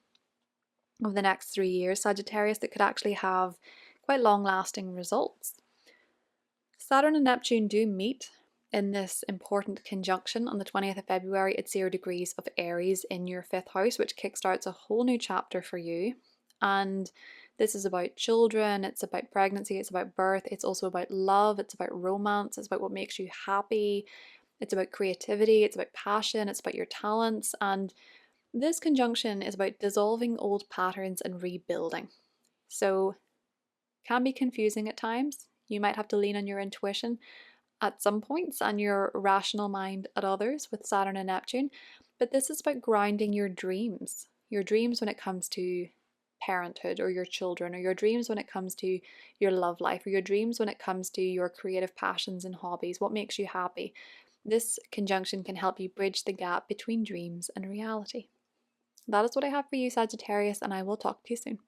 of the next 3 years, Sagittarius, that could actually have quite long lasting results. Saturn and Neptune do meet in this important conjunction on the 20th of February at 0 degrees of Aries in your fifth house, which kickstarts a whole new chapter for you. And this is about children, it's about pregnancy, it's about birth, it's also about love, it's about romance, it's about what makes you happy, it's about creativity, it's about passion, it's about your talents. And this conjunction is about dissolving old patterns and rebuilding. So can be confusing at times. You might have to lean on your intuition at some points and your rational mind at others with Saturn and Neptune. But this is about grounding your dreams when it comes to parenthood or your children, or your dreams when it comes to your love life, or your dreams when it comes to your creative passions and hobbies, what makes you happy. This conjunction can help you bridge the gap between dreams and reality. That is what I have for you, Sagittarius, and I will talk to you soon.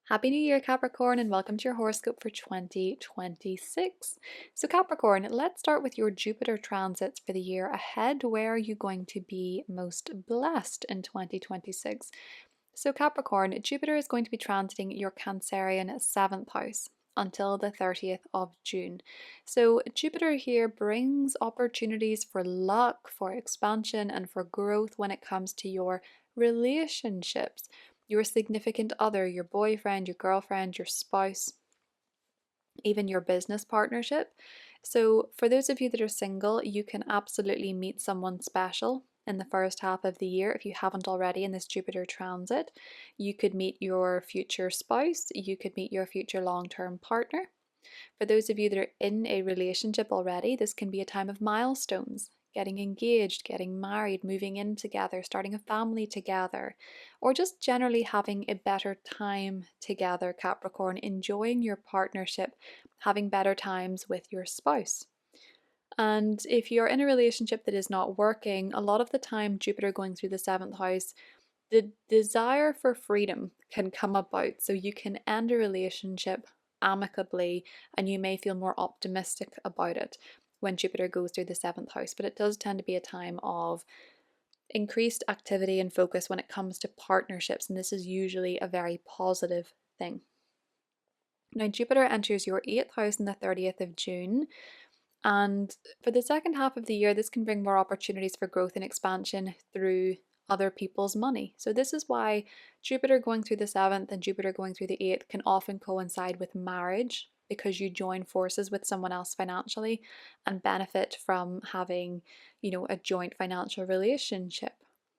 Happy New Year, Capricorn, and welcome to your horoscope for 2026. So Capricorn, let's start with your Jupiter transits for the year ahead. Where are you going to be most blessed in 2026? So Capricorn, Jupiter is going to be transiting your Cancerian 7th house until the 30th of June. So Jupiter here brings opportunities for luck, for expansion, and for growth when it comes to your relationships, your significant other, your boyfriend, your girlfriend, your spouse, even your business partnership. So for those of you that are single, you can absolutely meet someone special in the first half of the year if you haven't already in this Jupiter transit. You could meet your future spouse, you could meet your future long-term partner. For those of you that are in a relationship already, this can be a time of milestones, getting engaged, getting married, moving in together, starting a family together, or just generally having a better time together, Capricorn, enjoying your partnership, having better times with your spouse. And if you're in a relationship that is not working, a lot of the time, Jupiter going through the 7th house, the desire for freedom can come about. So you can end a relationship amicably and you may feel more optimistic about it when Jupiter goes through the 7th house. But it does tend to be a time of increased activity and focus when it comes to partnerships. And this is usually a very positive thing. Now, Jupiter enters your 8th house on the 30th of June. And for the second half of the year, this can bring more opportunities for growth and expansion through other people's money. So this is why Jupiter going through the 7th and Jupiter going through the 8th can often coincide with marriage, because you join forces with someone else financially and benefit from having, a joint financial relationship.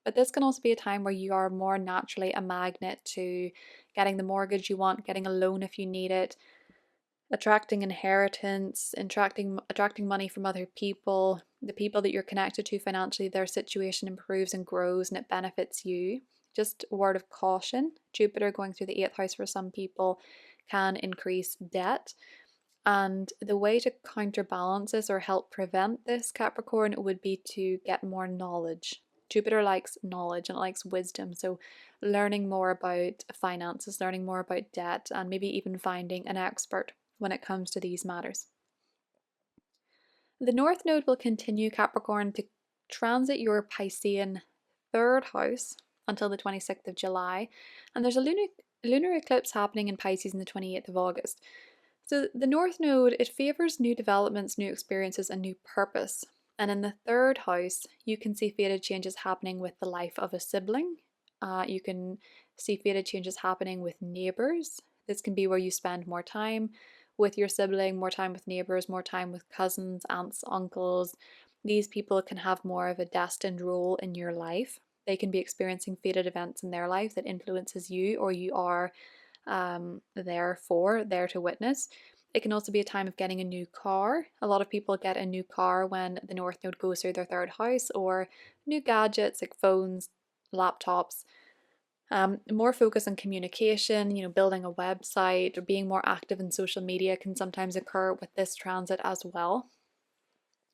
But this can also be a time where you are more naturally a magnet to getting the mortgage you want, getting a loan if you need it, attracting inheritance, attracting money from other people. The people that you're connected to financially, their situation improves and grows and it benefits you. Just a word of caution, Jupiter going through the 8th house for some people can increase debt. And the way to counterbalance this or help prevent this, Capricorn, would be to get more knowledge. Jupiter likes knowledge and it likes wisdom. So learning more about finances, learning more about debt, and maybe even finding an expert when it comes to these matters. The North Node will continue, Capricorn, to transit your Piscean 3rd house until the 26th of July. And there's a lunar eclipse happening in Pisces on the 28th of August. So the North Node, it favors new developments, new experiences, and new purpose. And in the 3rd house, you can see fated changes happening with the life of a sibling. You can see fated changes happening with neighbors. This can be where you spend more time with your sibling, more time with neighbors, more time with cousins, aunts, uncles, These people can have more of a destined role in your life. They can be experiencing fated events in their life that influences you, or you are there to witness. It can also be a time of getting a new car. A lot of people get a new car when the North Node goes through their third house, or new gadgets like phones, laptops. More focus on communication, building a website or being more active in social media can sometimes occur with this transit as well.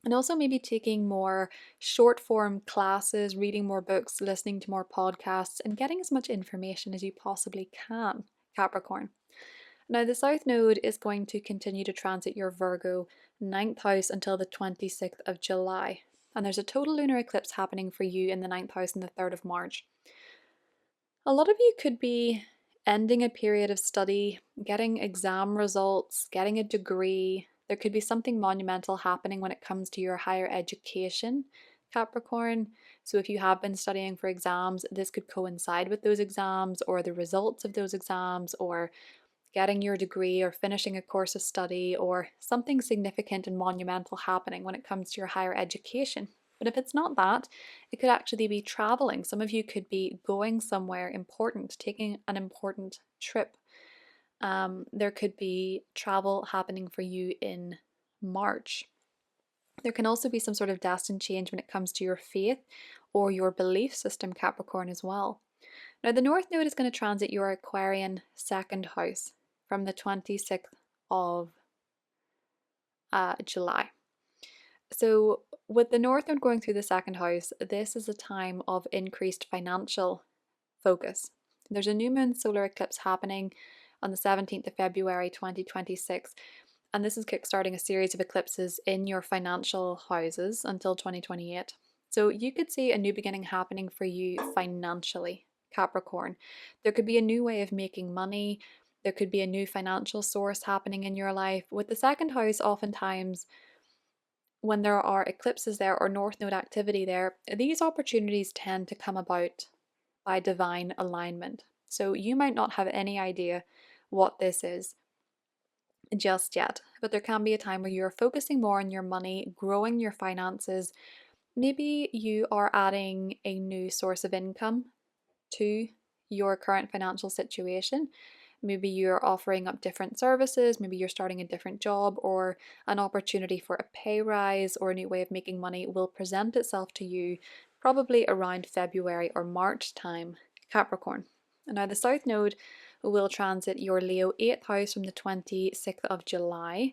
And also maybe taking more short form classes, reading more books, listening to more podcasts, and getting as much information as you possibly can, Capricorn. Now, the South Node is going to continue to transit your Virgo ninth house until the 26th of July. And there's a total lunar eclipse happening for you in the ninth house on the 3rd of March. A lot of you could be ending a period of study, getting exam results, getting a degree. There could be something monumental happening when it comes to your higher education, Capricorn. So if you have been studying for exams, this could coincide with those exams or the results of those exams, or getting your degree or finishing a course of study, or something significant and monumental happening when it comes to your higher education. But if it's not that, it could actually be traveling. Some of you could be going somewhere important, taking an important trip. There could be travel happening for you in March. There can also be some sort of destined change when it comes to your faith or your belief system, Capricorn, as well. Now, the North Node is going to transit your Aquarian second house from the 26th of July. So, with the North Node going through the second house, this is a time of increased financial focus. There's a new moon solar eclipse happening on the 17th of February 2026, and this is kickstarting a series of eclipses in your financial houses until 2028. So, you could see a new beginning happening for you financially, Capricorn. There could be a new way of making money. There could be a new financial source happening in your life. With the second house, oftentimes, when there are eclipses there or North Node activity there, these opportunities tend to come about by divine alignment. So you might not have any idea what this is just yet, but there can be a time where you're focusing more on your money, growing your finances. Maybe you are adding a new source of income to your current financial situation. Maybe you're offering up different services, maybe you're starting a different job, or an opportunity for a pay rise or a new way of making money will present itself to you probably around February or March time, Capricorn. And now the South Node will transit your Leo 8th house from the 26th of July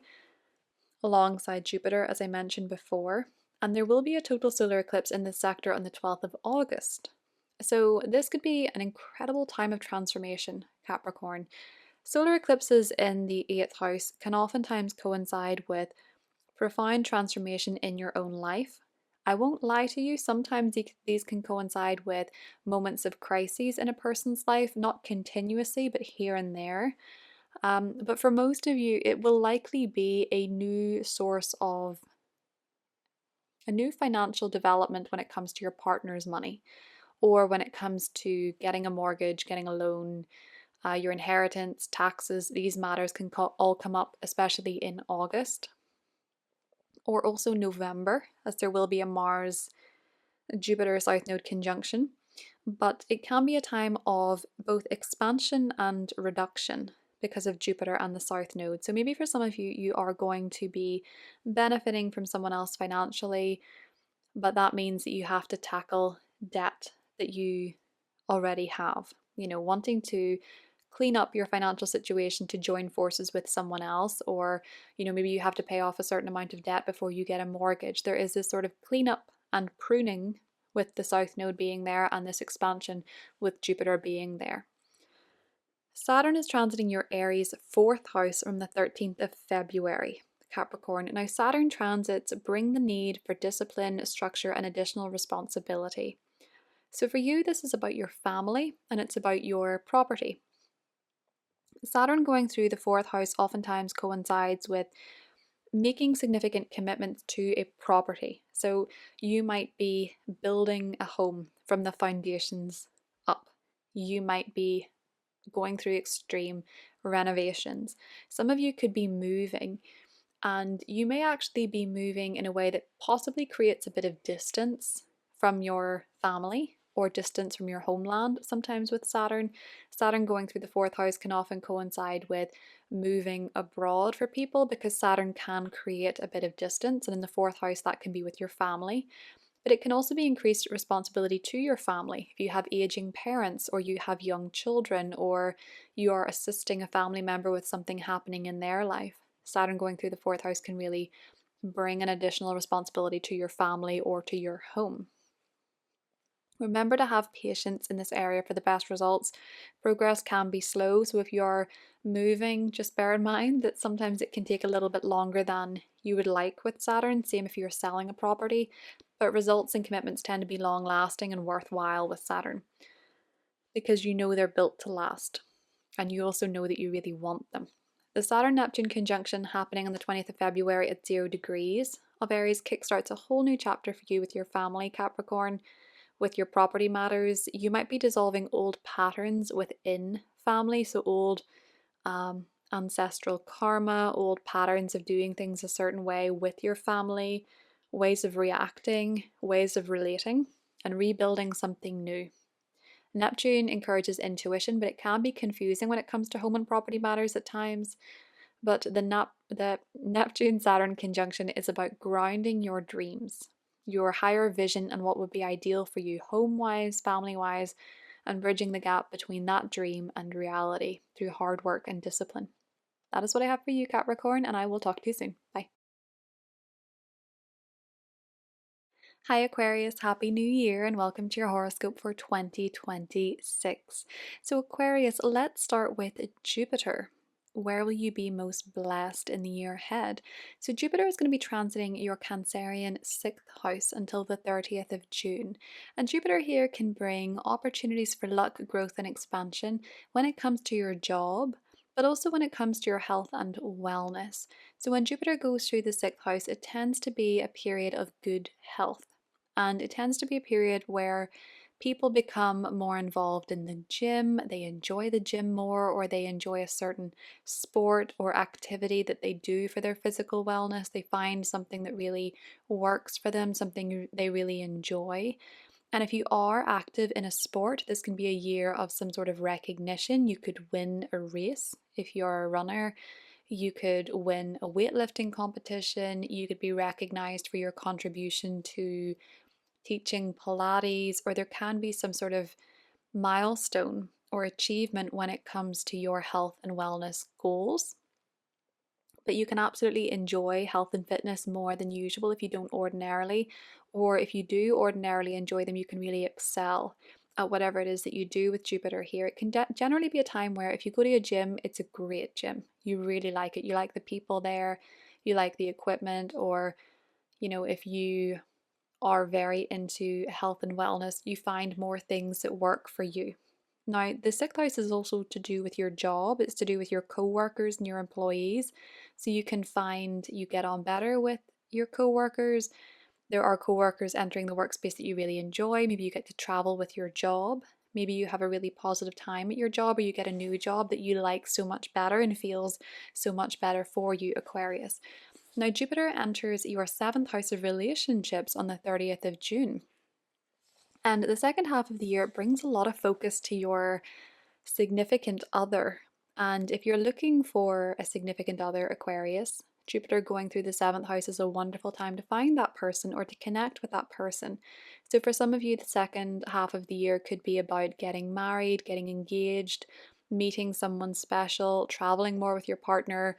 alongside Jupiter, as I mentioned before. And there will be a total solar eclipse in this sector on the 12th of August. So this could be an incredible time of transformation, Capricorn. Solar eclipses in the 8th house can oftentimes coincide with profound transformation in your own life. I won't lie to you, sometimes these can coincide with moments of crises in a person's life, not continuously, but here and there. But for most of you, it will likely be a new source of a new financial development when it comes to your partner's money, or when it comes to getting a mortgage, getting a loan, your inheritance, taxes. These matters can all come up, especially in August or also November, as there will be a Mars Jupiter South Node conjunction. But it can be a time of both expansion and reduction because of Jupiter and the South Node. So maybe for some of you, you are going to be benefiting from someone else financially, but that means that you have to tackle debt that you already have. Wanting to clean up your financial situation to join forces with someone else, or maybe you have to pay off a certain amount of debt before you get a mortgage. There is this sort of cleanup and pruning with the South Node being there and this expansion with Jupiter being there. Saturn is transiting your Aries 4th house from the 13th of February, Capricorn. Now, Saturn transits bring the need for discipline, structure, and additional responsibility. So for you, this is about your family and it's about your property. Saturn going through the 4th house oftentimes coincides with making significant commitments to a property. So you might be building a home from the foundations up. You might be going through extreme renovations. Some of you could be moving. And you may actually be moving in a way that possibly creates a bit of distance from your family or distance from your homeland. Sometimes with Saturn, Saturn going through the fourth house can often coincide with moving abroad for people because Saturn can create a bit of distance. And in the fourth house, that can be with your family. But it can also be increased responsibility to your family. If you have aging parents or you have young children or you are assisting a family member with something happening in their life, Saturn going through the fourth house can really bring an additional responsibility to your family or to your home. Remember to have patience in this area for the best results. Progress can be slow, so if you're moving, just bear in mind that sometimes it can take a little bit longer than you would like with Saturn, same if you're selling a property, but results and commitments tend to be long lasting and worthwhile with Saturn because you know they're built to last and you also know that you really want them. The Saturn-Neptune conjunction happening on the 20th of February at 0 degrees of Aries kickstarts a whole new chapter for you with your family, Capricorn, with your property matters. You might be dissolving old patterns within family, so old ancestral karma, old patterns of doing things a certain way with your family, ways of reacting, ways of relating, and rebuilding something new. Neptune encourages intuition, but it can be confusing when it comes to home and property matters at times. But the Neptune-Saturn conjunction is about grounding your dreams, your higher vision, and what would be ideal for you home-wise, family-wise, and bridging the gap between that dream and reality through hard work and discipline. That is what I have for you, Capricorn, and I will talk to you soon. Bye. Hi Aquarius, Happy New Year and welcome to your horoscope for 2026. So Aquarius, let's start with Jupiter. Where will you be most blessed in the year ahead? So Jupiter is going to be transiting your Cancerian 6th house until the 30th of June. And Jupiter here can bring opportunities for luck, growth and expansion when it comes to your job, but also when it comes to your health and wellness. So when Jupiter goes through the 6th house, it tends to be a period of good health. And it tends to be a period where people become more involved in the gym, they enjoy the gym more, or they enjoy a certain sport or activity that they do for their physical wellness. They find something that really works for them, something they really enjoy. And if you are active in a sport, this can be a year of some sort of recognition. You could win a race if you're a runner. You could win a weightlifting competition. You could be recognized for your contribution to teaching Pilates, or there can be some sort of milestone or achievement when it comes to your health and wellness goals. But you can absolutely enjoy health and fitness more than usual if you don't ordinarily, or if you do ordinarily enjoy them, you can really excel at whatever it is that you do with Jupiter here. It can generally be a time where if you go to a gym, it's a great gym. You really like it. You like the people there, you like the equipment, or if you are very into health and wellness, you find more things that work for you. Now, the 6th house is also to do with your job, it's to do with your co-workers and your employees. So you can find you get on better with your co-workers. There are co-workers entering the workspace that you really enjoy. Maybe you get to travel with your job. Maybe you have a really positive time at your job, or you get a new job that you like so much better and feels so much better for you, Aquarius. Now, Jupiter enters your 7th house of relationships on the 30th of June. And the second half of the year brings a lot of focus to your significant other. And if you're looking for a significant other, Aquarius, Jupiter going through the 7th house is a wonderful time to find that person or to connect with that person. So for some of you, the second half of the year could be about getting married, getting engaged, meeting someone special, traveling more with your partner,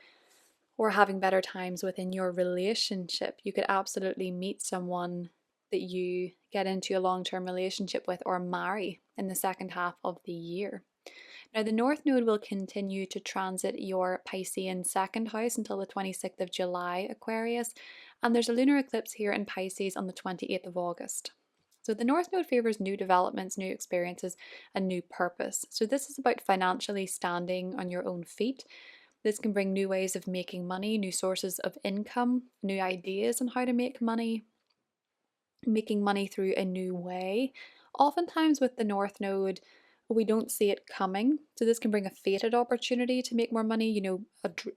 or having better times within your relationship. You could absolutely meet someone that you get into a long-term relationship with or marry in the second half of the year. Now, the North Node will continue to transit your Piscean 2nd house until the 26th of July, Aquarius, and there's a lunar eclipse here in Pisces on the 28th of August. So the North Node favors new developments, new experiences, and new purpose. So this is about financially standing on your own feet. This can bring new ways of making money, new sources of income, new ideas on how to make money, making money through a new way. Oftentimes with the North Node, we don't see it coming. So this can bring a fated opportunity to make more money. You know,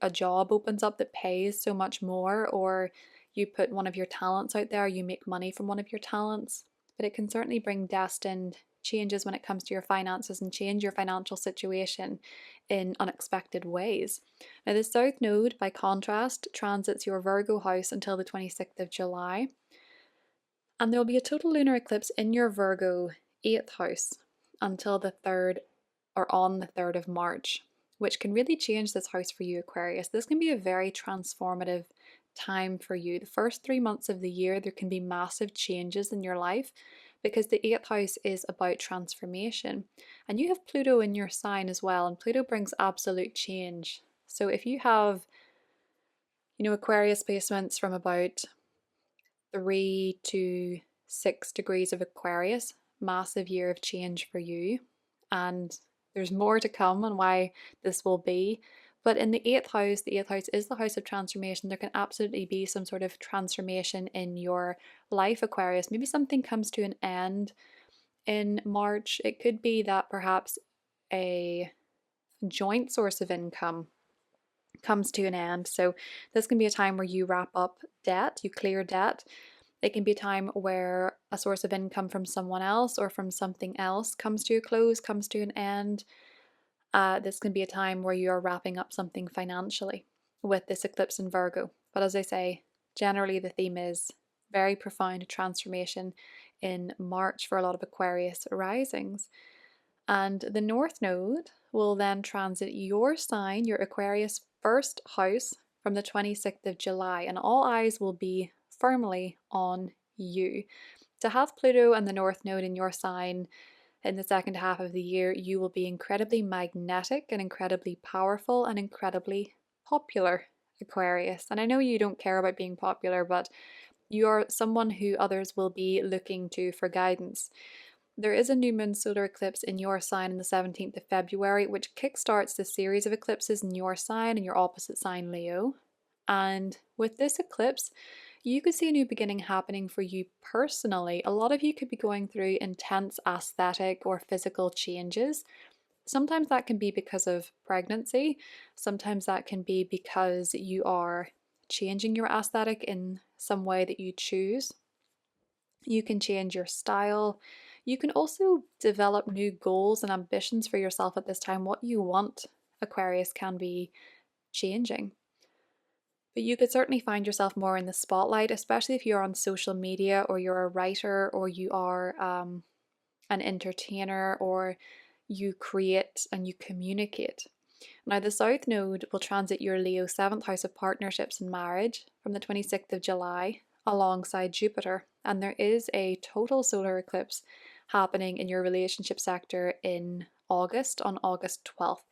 a job opens up that pays so much more, or you put one of your talents out there, you make money from one of your talents. But it can certainly bring destined changes when it comes to your finances and change your financial situation in unexpected ways. Now, the South Node, by contrast, transits your Virgo house until the 26th of July. And there will be a total lunar eclipse in your Virgo 8th house until the 3rd or on the 3rd of March, which can really change this house for you, Aquarius. This can be a very transformative time for you. The first 3 months of the year, there can be massive changes in your life because the 8th house is about transformation. And you have Pluto in your sign as well, and Pluto brings absolute change. So if you have, Aquarius placements from about 3 to 6 degrees of Aquarius, massive year of change for you. And there's more to come on why this will be. But in the 8th house, the 8th house is the house of transformation. There can absolutely be some sort of transformation in your life, Aquarius. Maybe something comes to an end in March. It could be that perhaps a joint source of income comes to an end. So this can be a time where you wrap up debt, you clear debt. It can be a time where a source of income from someone else or from something else comes to a close, comes to an end. This can be a time where you are wrapping up something financially with this eclipse in Virgo. But as I say, generally the theme is very profound transformation in March for a lot of Aquarius risings. And the North Node will then transit your sign, your Aquarius first house, from the 26th of July, and all eyes will be firmly on you. To have Pluto and the North Node in your sign in the second half of the year, you will be incredibly magnetic and incredibly powerful and incredibly popular, Aquarius. And I know you don't care about being popular, but you are someone who others will be looking to for guidance. There is a new moon solar eclipse in your sign on the 17th of February, which kickstarts the series of eclipses in your sign and your opposite sign, Leo. And with this eclipse, you could see a new beginning happening for you personally. A lot of you could be going through intense aesthetic or physical changes. Sometimes that can be because of pregnancy. Sometimes that can be because you are changing your aesthetic in some way that you choose. You can change your style. You can also develop new goals and ambitions for yourself at this time. What you want, Aquarius, can be changing. But you could certainly find yourself more in the spotlight, especially if you're on social media or you're a writer or you are an entertainer or you create and you communicate. Now, the South Node will transit your Leo 7th house of partnerships and marriage from the 26th of July alongside Jupiter. And there is a total solar eclipse happening in your relationship sector in August, on August 12th.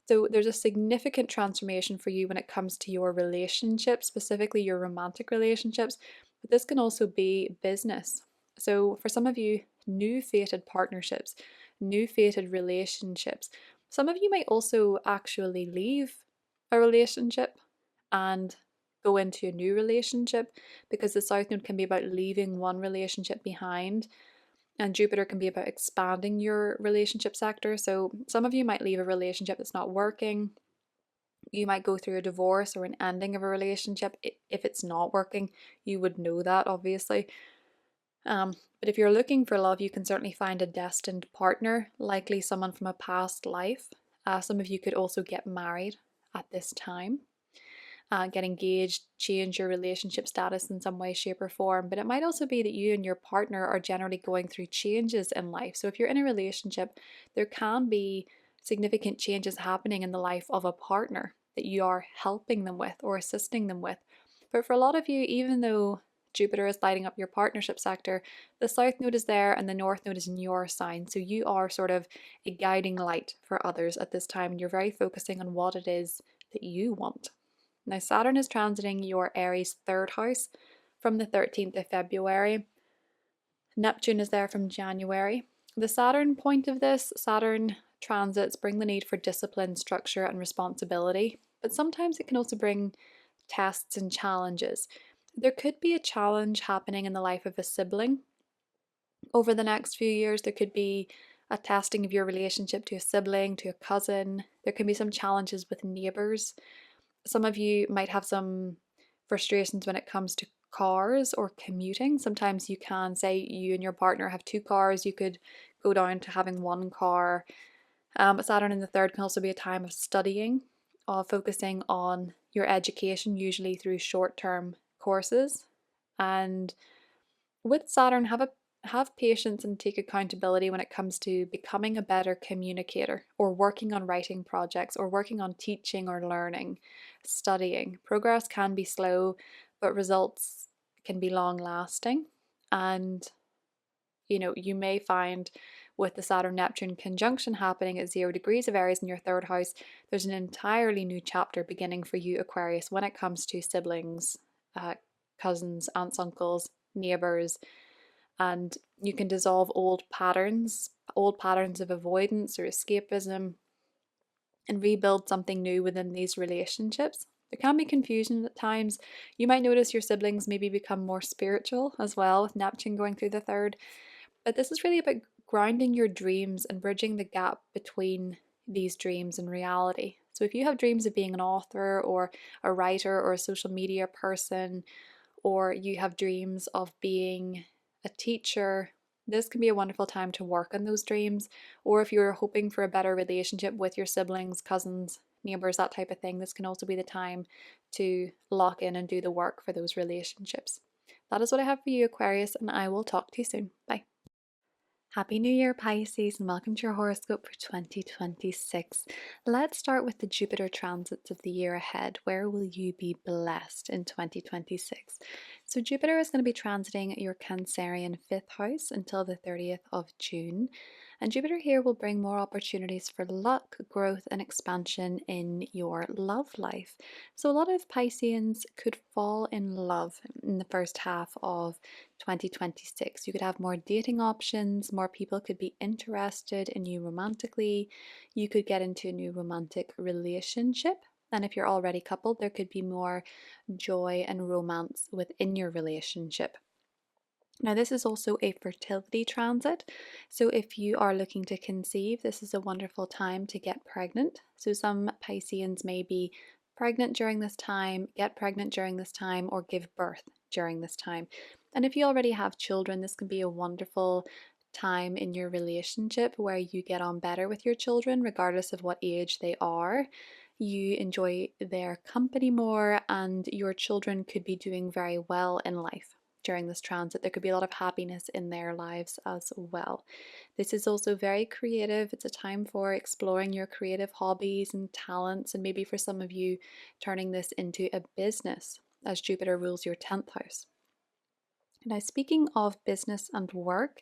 So there's a significant transformation for you when it comes to your relationships, specifically your romantic relationships, but this can also be business. So for some of you, new fated partnerships, new fated relationships. Some of you might also actually leave a relationship and go into a new relationship, because the South Node can be about leaving one relationship behind and Jupiter can be about expanding your relationship sector. So some of you might leave a relationship that's not working. You might go through a divorce or an ending of a relationship. If it's not working, you would know that, obviously. But if you're looking for love, you can certainly find a destined partner, likely someone from a past life. Some of you could also get married at this time. Get engaged, change your relationship status in some way, shape, or form. But it might also be that you and your partner are generally going through changes in life. So if you're in a relationship, there can be significant changes happening in the life of a partner that you are helping them with or assisting them with. But for a lot of you, even though Jupiter is lighting up your partnership sector, the South Node is there and the North Node is in your sign. So you are sort of a guiding light for others at this time, and you're very focusing on what it is that you want. Now, Saturn is transiting your Aries 3rd house from the 13th of February. Neptune is there from January. The Saturn point of this, Saturn transits bring the need for discipline, structure, and responsibility, but sometimes it can also bring tests and challenges. There could be a challenge happening in the life of a sibling over the next few years. There could be a testing of your relationship to a sibling, to a cousin. There can be some challenges with neighbors. Some of you might have some frustrations when it comes to cars or commuting. Sometimes you can say you and your partner have two cars, you could go down to having one car. Saturn in the third can also be a time of studying, of focusing on your education, usually through short-term courses. And with Saturn, have patience and take accountability when it comes to becoming a better communicator or working on writing projects or working on teaching or learning, studying. Progress can be slow, but results can be long lasting. And you may find with the Saturn Neptune conjunction happening at 0 degrees of Aries in your third house, there's an entirely new chapter beginning for you, Aquarius, when it comes to siblings, cousins, aunts, uncles, neighbors, and you can dissolve old patterns of avoidance or escapism, and rebuild something new within these relationships. There can be confusion at times. You might notice your siblings maybe become more spiritual as well with Neptune going through the third. But this is really about grounding your dreams and bridging the gap between these dreams and reality. So if you have dreams of being an author or a writer or a social media person, or you have dreams of being a teacher, this can be a wonderful time to work on those dreams. Or if you're hoping for a better relationship with your siblings, cousins, neighbors, that type of thing, this can also be the time to lock in and do the work for those relationships. That is what I have for you, Aquarius, and I will talk to you soon. Bye. Happy New Year, Pisces, and welcome to your horoscope for 2026. Let's start with the Jupiter transits of the year ahead. Where will you be blessed in 2026? So Jupiter is going to be transiting your Cancerian 5th house until the 30th of June. And Jupiter here will bring more opportunities for luck, growth, and expansion in your love life. So a lot of Pisceans could fall in love in the first half of 2026. You could have more dating options, more people could be interested in you romantically. You could get into a new romantic relationship. And if you're already coupled, there could be more joy and romance within your relationship. Now, this is also a fertility transit. So if you are looking to conceive, this is a wonderful time to get pregnant. So some Pisceans may be pregnant during this time, get pregnant during this time, or give birth during this time. And if you already have children, this can be a wonderful time in your relationship where you get on better with your children, regardless of what age they are. You enjoy their company more, and your children could be doing very well in life during this transit. There could be a lot of happiness in their lives as well. This is also very creative. It's a time for exploring your creative hobbies and talents, and maybe for some of you turning this into a business, as Jupiter rules your 10th house. Now, speaking of business and work,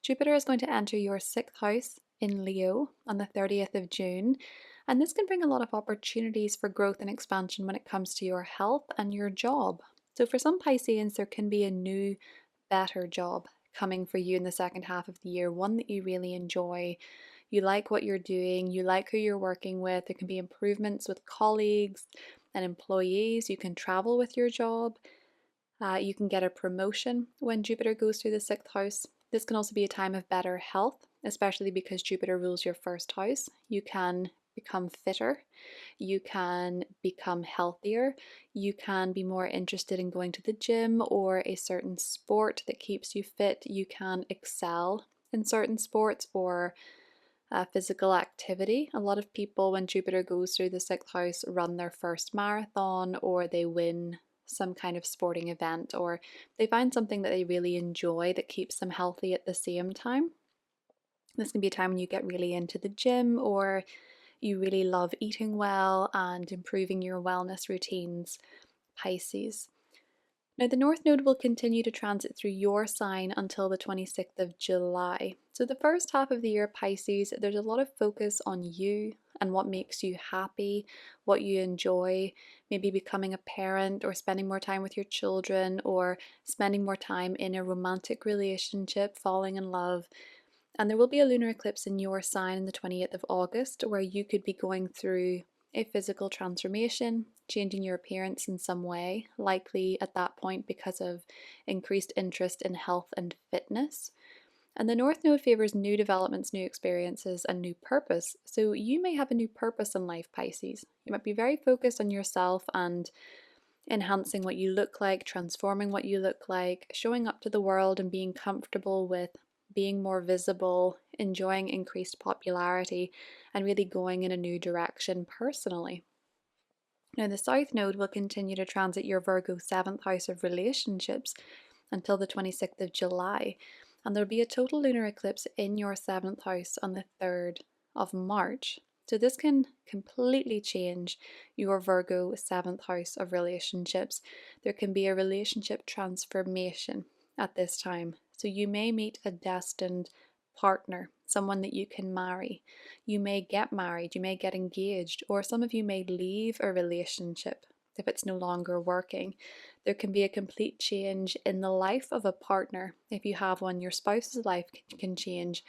Jupiter is going to enter your 6th house in Leo on the 30th of June. And this can bring a lot of opportunities for growth and expansion when it comes to your health and your job. So for some Pisceans, there can be a new, better job coming for you in the second half of the year, one that you really enjoy. You like what you're doing, you like who you're working with. There can be improvements with colleagues and employees. You can travel with your job. You can get a promotion when Jupiter goes through the 6th house. This can also be a time of better health, especially because Jupiter rules your 1st house. You can become fitter, you can become healthier, you can be more interested in going to the gym or a certain sport that keeps you fit. You can excel in certain sports or physical activity. A lot of people, when Jupiter goes through the 6th house, run their first marathon, or they win some kind of sporting event, or they find something that they really enjoy that keeps them healthy at the same time. This can be a time when you get really into the gym, or you really love eating well and improving your wellness routines, Pisces. Now, the North Node will continue to transit through your sign until the 26th of July. So the first half of the year, Pisces, there's a lot of focus on you and what makes you happy, what you enjoy, maybe becoming a parent or spending more time with your children or spending more time in a romantic relationship, falling in love. And there will be a lunar eclipse in your sign on the 28th of August where you could be going through a physical transformation, changing your appearance in some way, likely at that point because of increased interest in health and fitness. And the North Node favors new developments, new experiences, and new purpose. So you may have a new purpose in life, Pisces. You might be very focused on yourself and enhancing what you look like, transforming what you look like, showing up to the world and being comfortable with being more visible, enjoying increased popularity, and really going in a new direction personally. Now, the South Node will continue to transit your Virgo 7th house of relationships until the 26th of July. And there'll be a total lunar eclipse in your 7th house on the 3rd of March. So this can completely change your Virgo 7th house of relationships. There can be a relationship transformation at this time. So you may meet a destined partner, someone that you can marry. You may get married, you may get engaged, or some of you may leave a relationship if it's no longer working. There can be a complete change in the life of a partner. If you have one, your spouse's life can change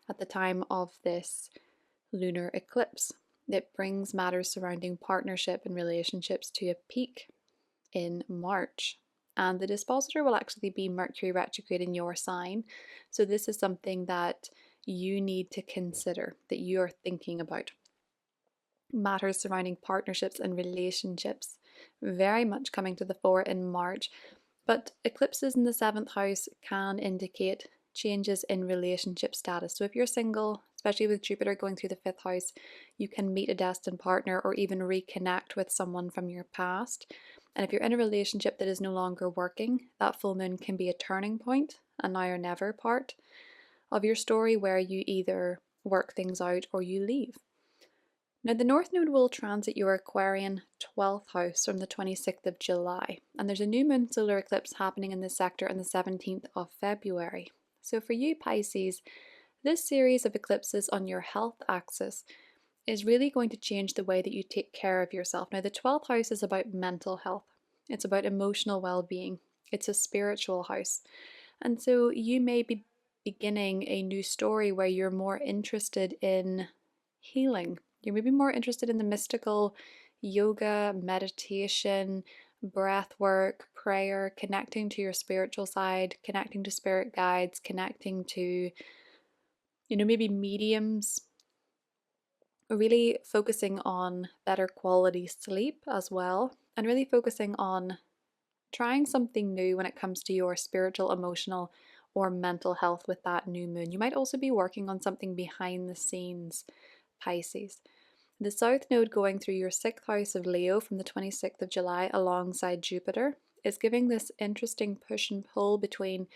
at the time of this lunar eclipse. It brings matters surrounding partnership and relationships to a peak in March. And the dispositor will actually be Mercury retrograde in your sign. So this is something that you need to consider, that you are thinking about. Matters surrounding partnerships and relationships very much coming to the fore in March. But eclipses in the 7th house can indicate changes in relationship status. So if you're single, especially with Jupiter going through the 5th house, you can meet a destined partner or even reconnect with someone from your past. And if you're in a relationship that is no longer working, that full moon can be a turning point, a now or never part of your story where you either work things out or you leave. Now, the North Node will transit your Aquarian 12th house from the 26th of July, and there's a new moon solar eclipse happening in this sector on the 17th of February. So for you, Pisces, this series of eclipses on your health axis is really going to change the way that you take care of yourself. Now, the 12th house is about mental health. It's about emotional well-being. It's a spiritual house. And so you may be beginning a new story where you're more interested in healing. You're maybe more interested in the mystical, yoga, meditation, breath work, prayer, connecting to your spiritual side, connecting to spirit guides, connecting to, maybe mediums, really focusing on better quality sleep as well, and really focusing on trying something new when it comes to your spiritual, emotional, or mental health with that new moon. You might also be working on something behind the scenes, Pisces. The South Node going through your 6th house of Leo from the 26th of July alongside Jupiter is giving this interesting push and pull between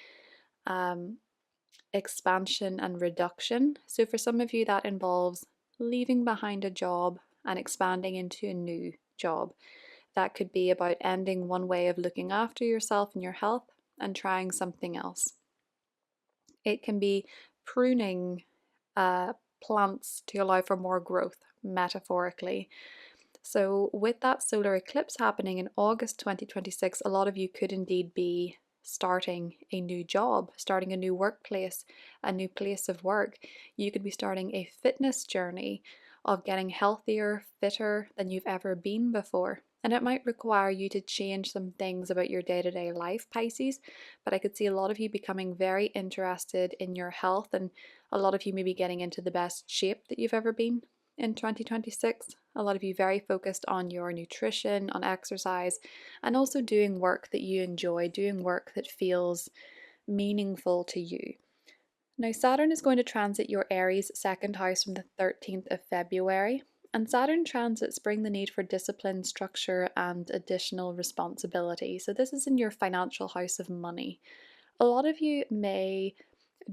expansion and reduction. So for some of you, that involves leaving behind a job and expanding into a new job. That could be about ending one way of looking after yourself and your health and trying something else. It can be pruning plants to allow for more growth, metaphorically. So with that solar eclipse happening in August 2026, a lot of you could indeed be starting a new job, starting a new workplace, a new place of work. You could be starting a fitness journey of getting healthier, fitter than you've ever been before. And it might require you to change some things about your day-to-day life, Pisces, but I could see a lot of you becoming very interested in your health, and a lot of you may be getting into the best shape that you've ever been in 2026. A lot of you very focused on your nutrition, on exercise, and also doing work that you enjoy, doing work that feels meaningful to you. Now, Saturn is going to transit your Aries 2nd house from the 13th of February. And Saturn transits bring the need for discipline, structure, and additional responsibility. So this is in your financial house of money. A lot of you may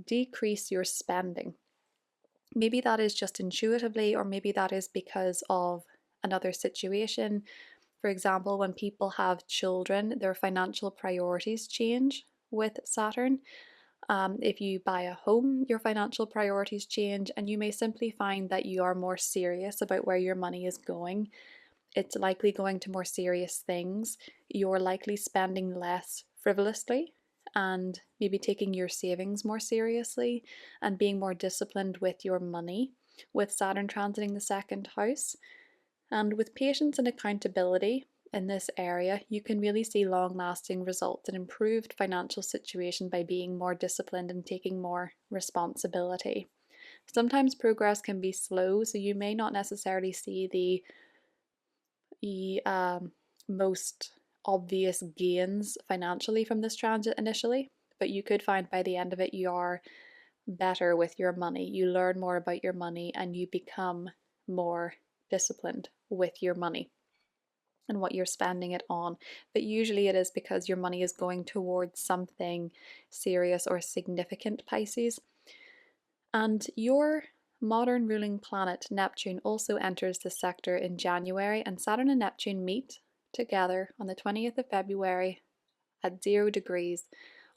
decrease your spending. Maybe that is just intuitively, or maybe that is because of another situation. For example, when people have children, their financial priorities change with Saturn. If you buy a home, your financial priorities change, and you may simply find that you are more serious about where your money is going. It's likely going to more serious things. You're likely spending less frivolously and maybe taking your savings more seriously and being more disciplined with your money, with Saturn transiting the 2nd house. And with patience and accountability, in this area, you can really see long-lasting results and improved financial situation by being more disciplined and taking more responsibility. Sometimes progress can be slow, so you may not necessarily see the most obvious gains financially from this transit initially, but you could find by the end of it you are better with your money. You learn more about your money and you become more disciplined with your money and what you're spending it on. But usually it is because your money is going towards something serious or significant, Pisces. And your modern ruling planet, Neptune, also enters the sector in January, and Saturn and Neptune meet together on the 20th of February at 0 degrees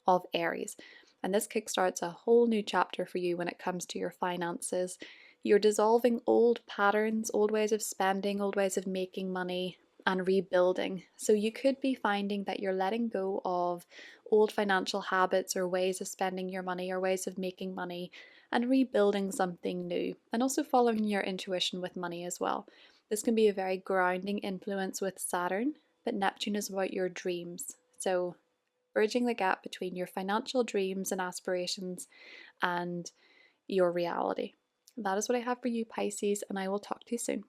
of Aries. And this kickstarts a whole new chapter for you when it comes to your finances. You're dissolving old patterns, old ways of spending, old ways of making money, and rebuilding. So you could be finding that you're letting go of old financial habits or ways of spending your money or ways of making money and rebuilding something new, and also following your intuition with money as well. This can be a very grounding influence with Saturn, but Neptune is about your dreams. So bridging the gap between your financial dreams and aspirations and your reality. That is what I have for you, Pisces, and I will talk to you soon.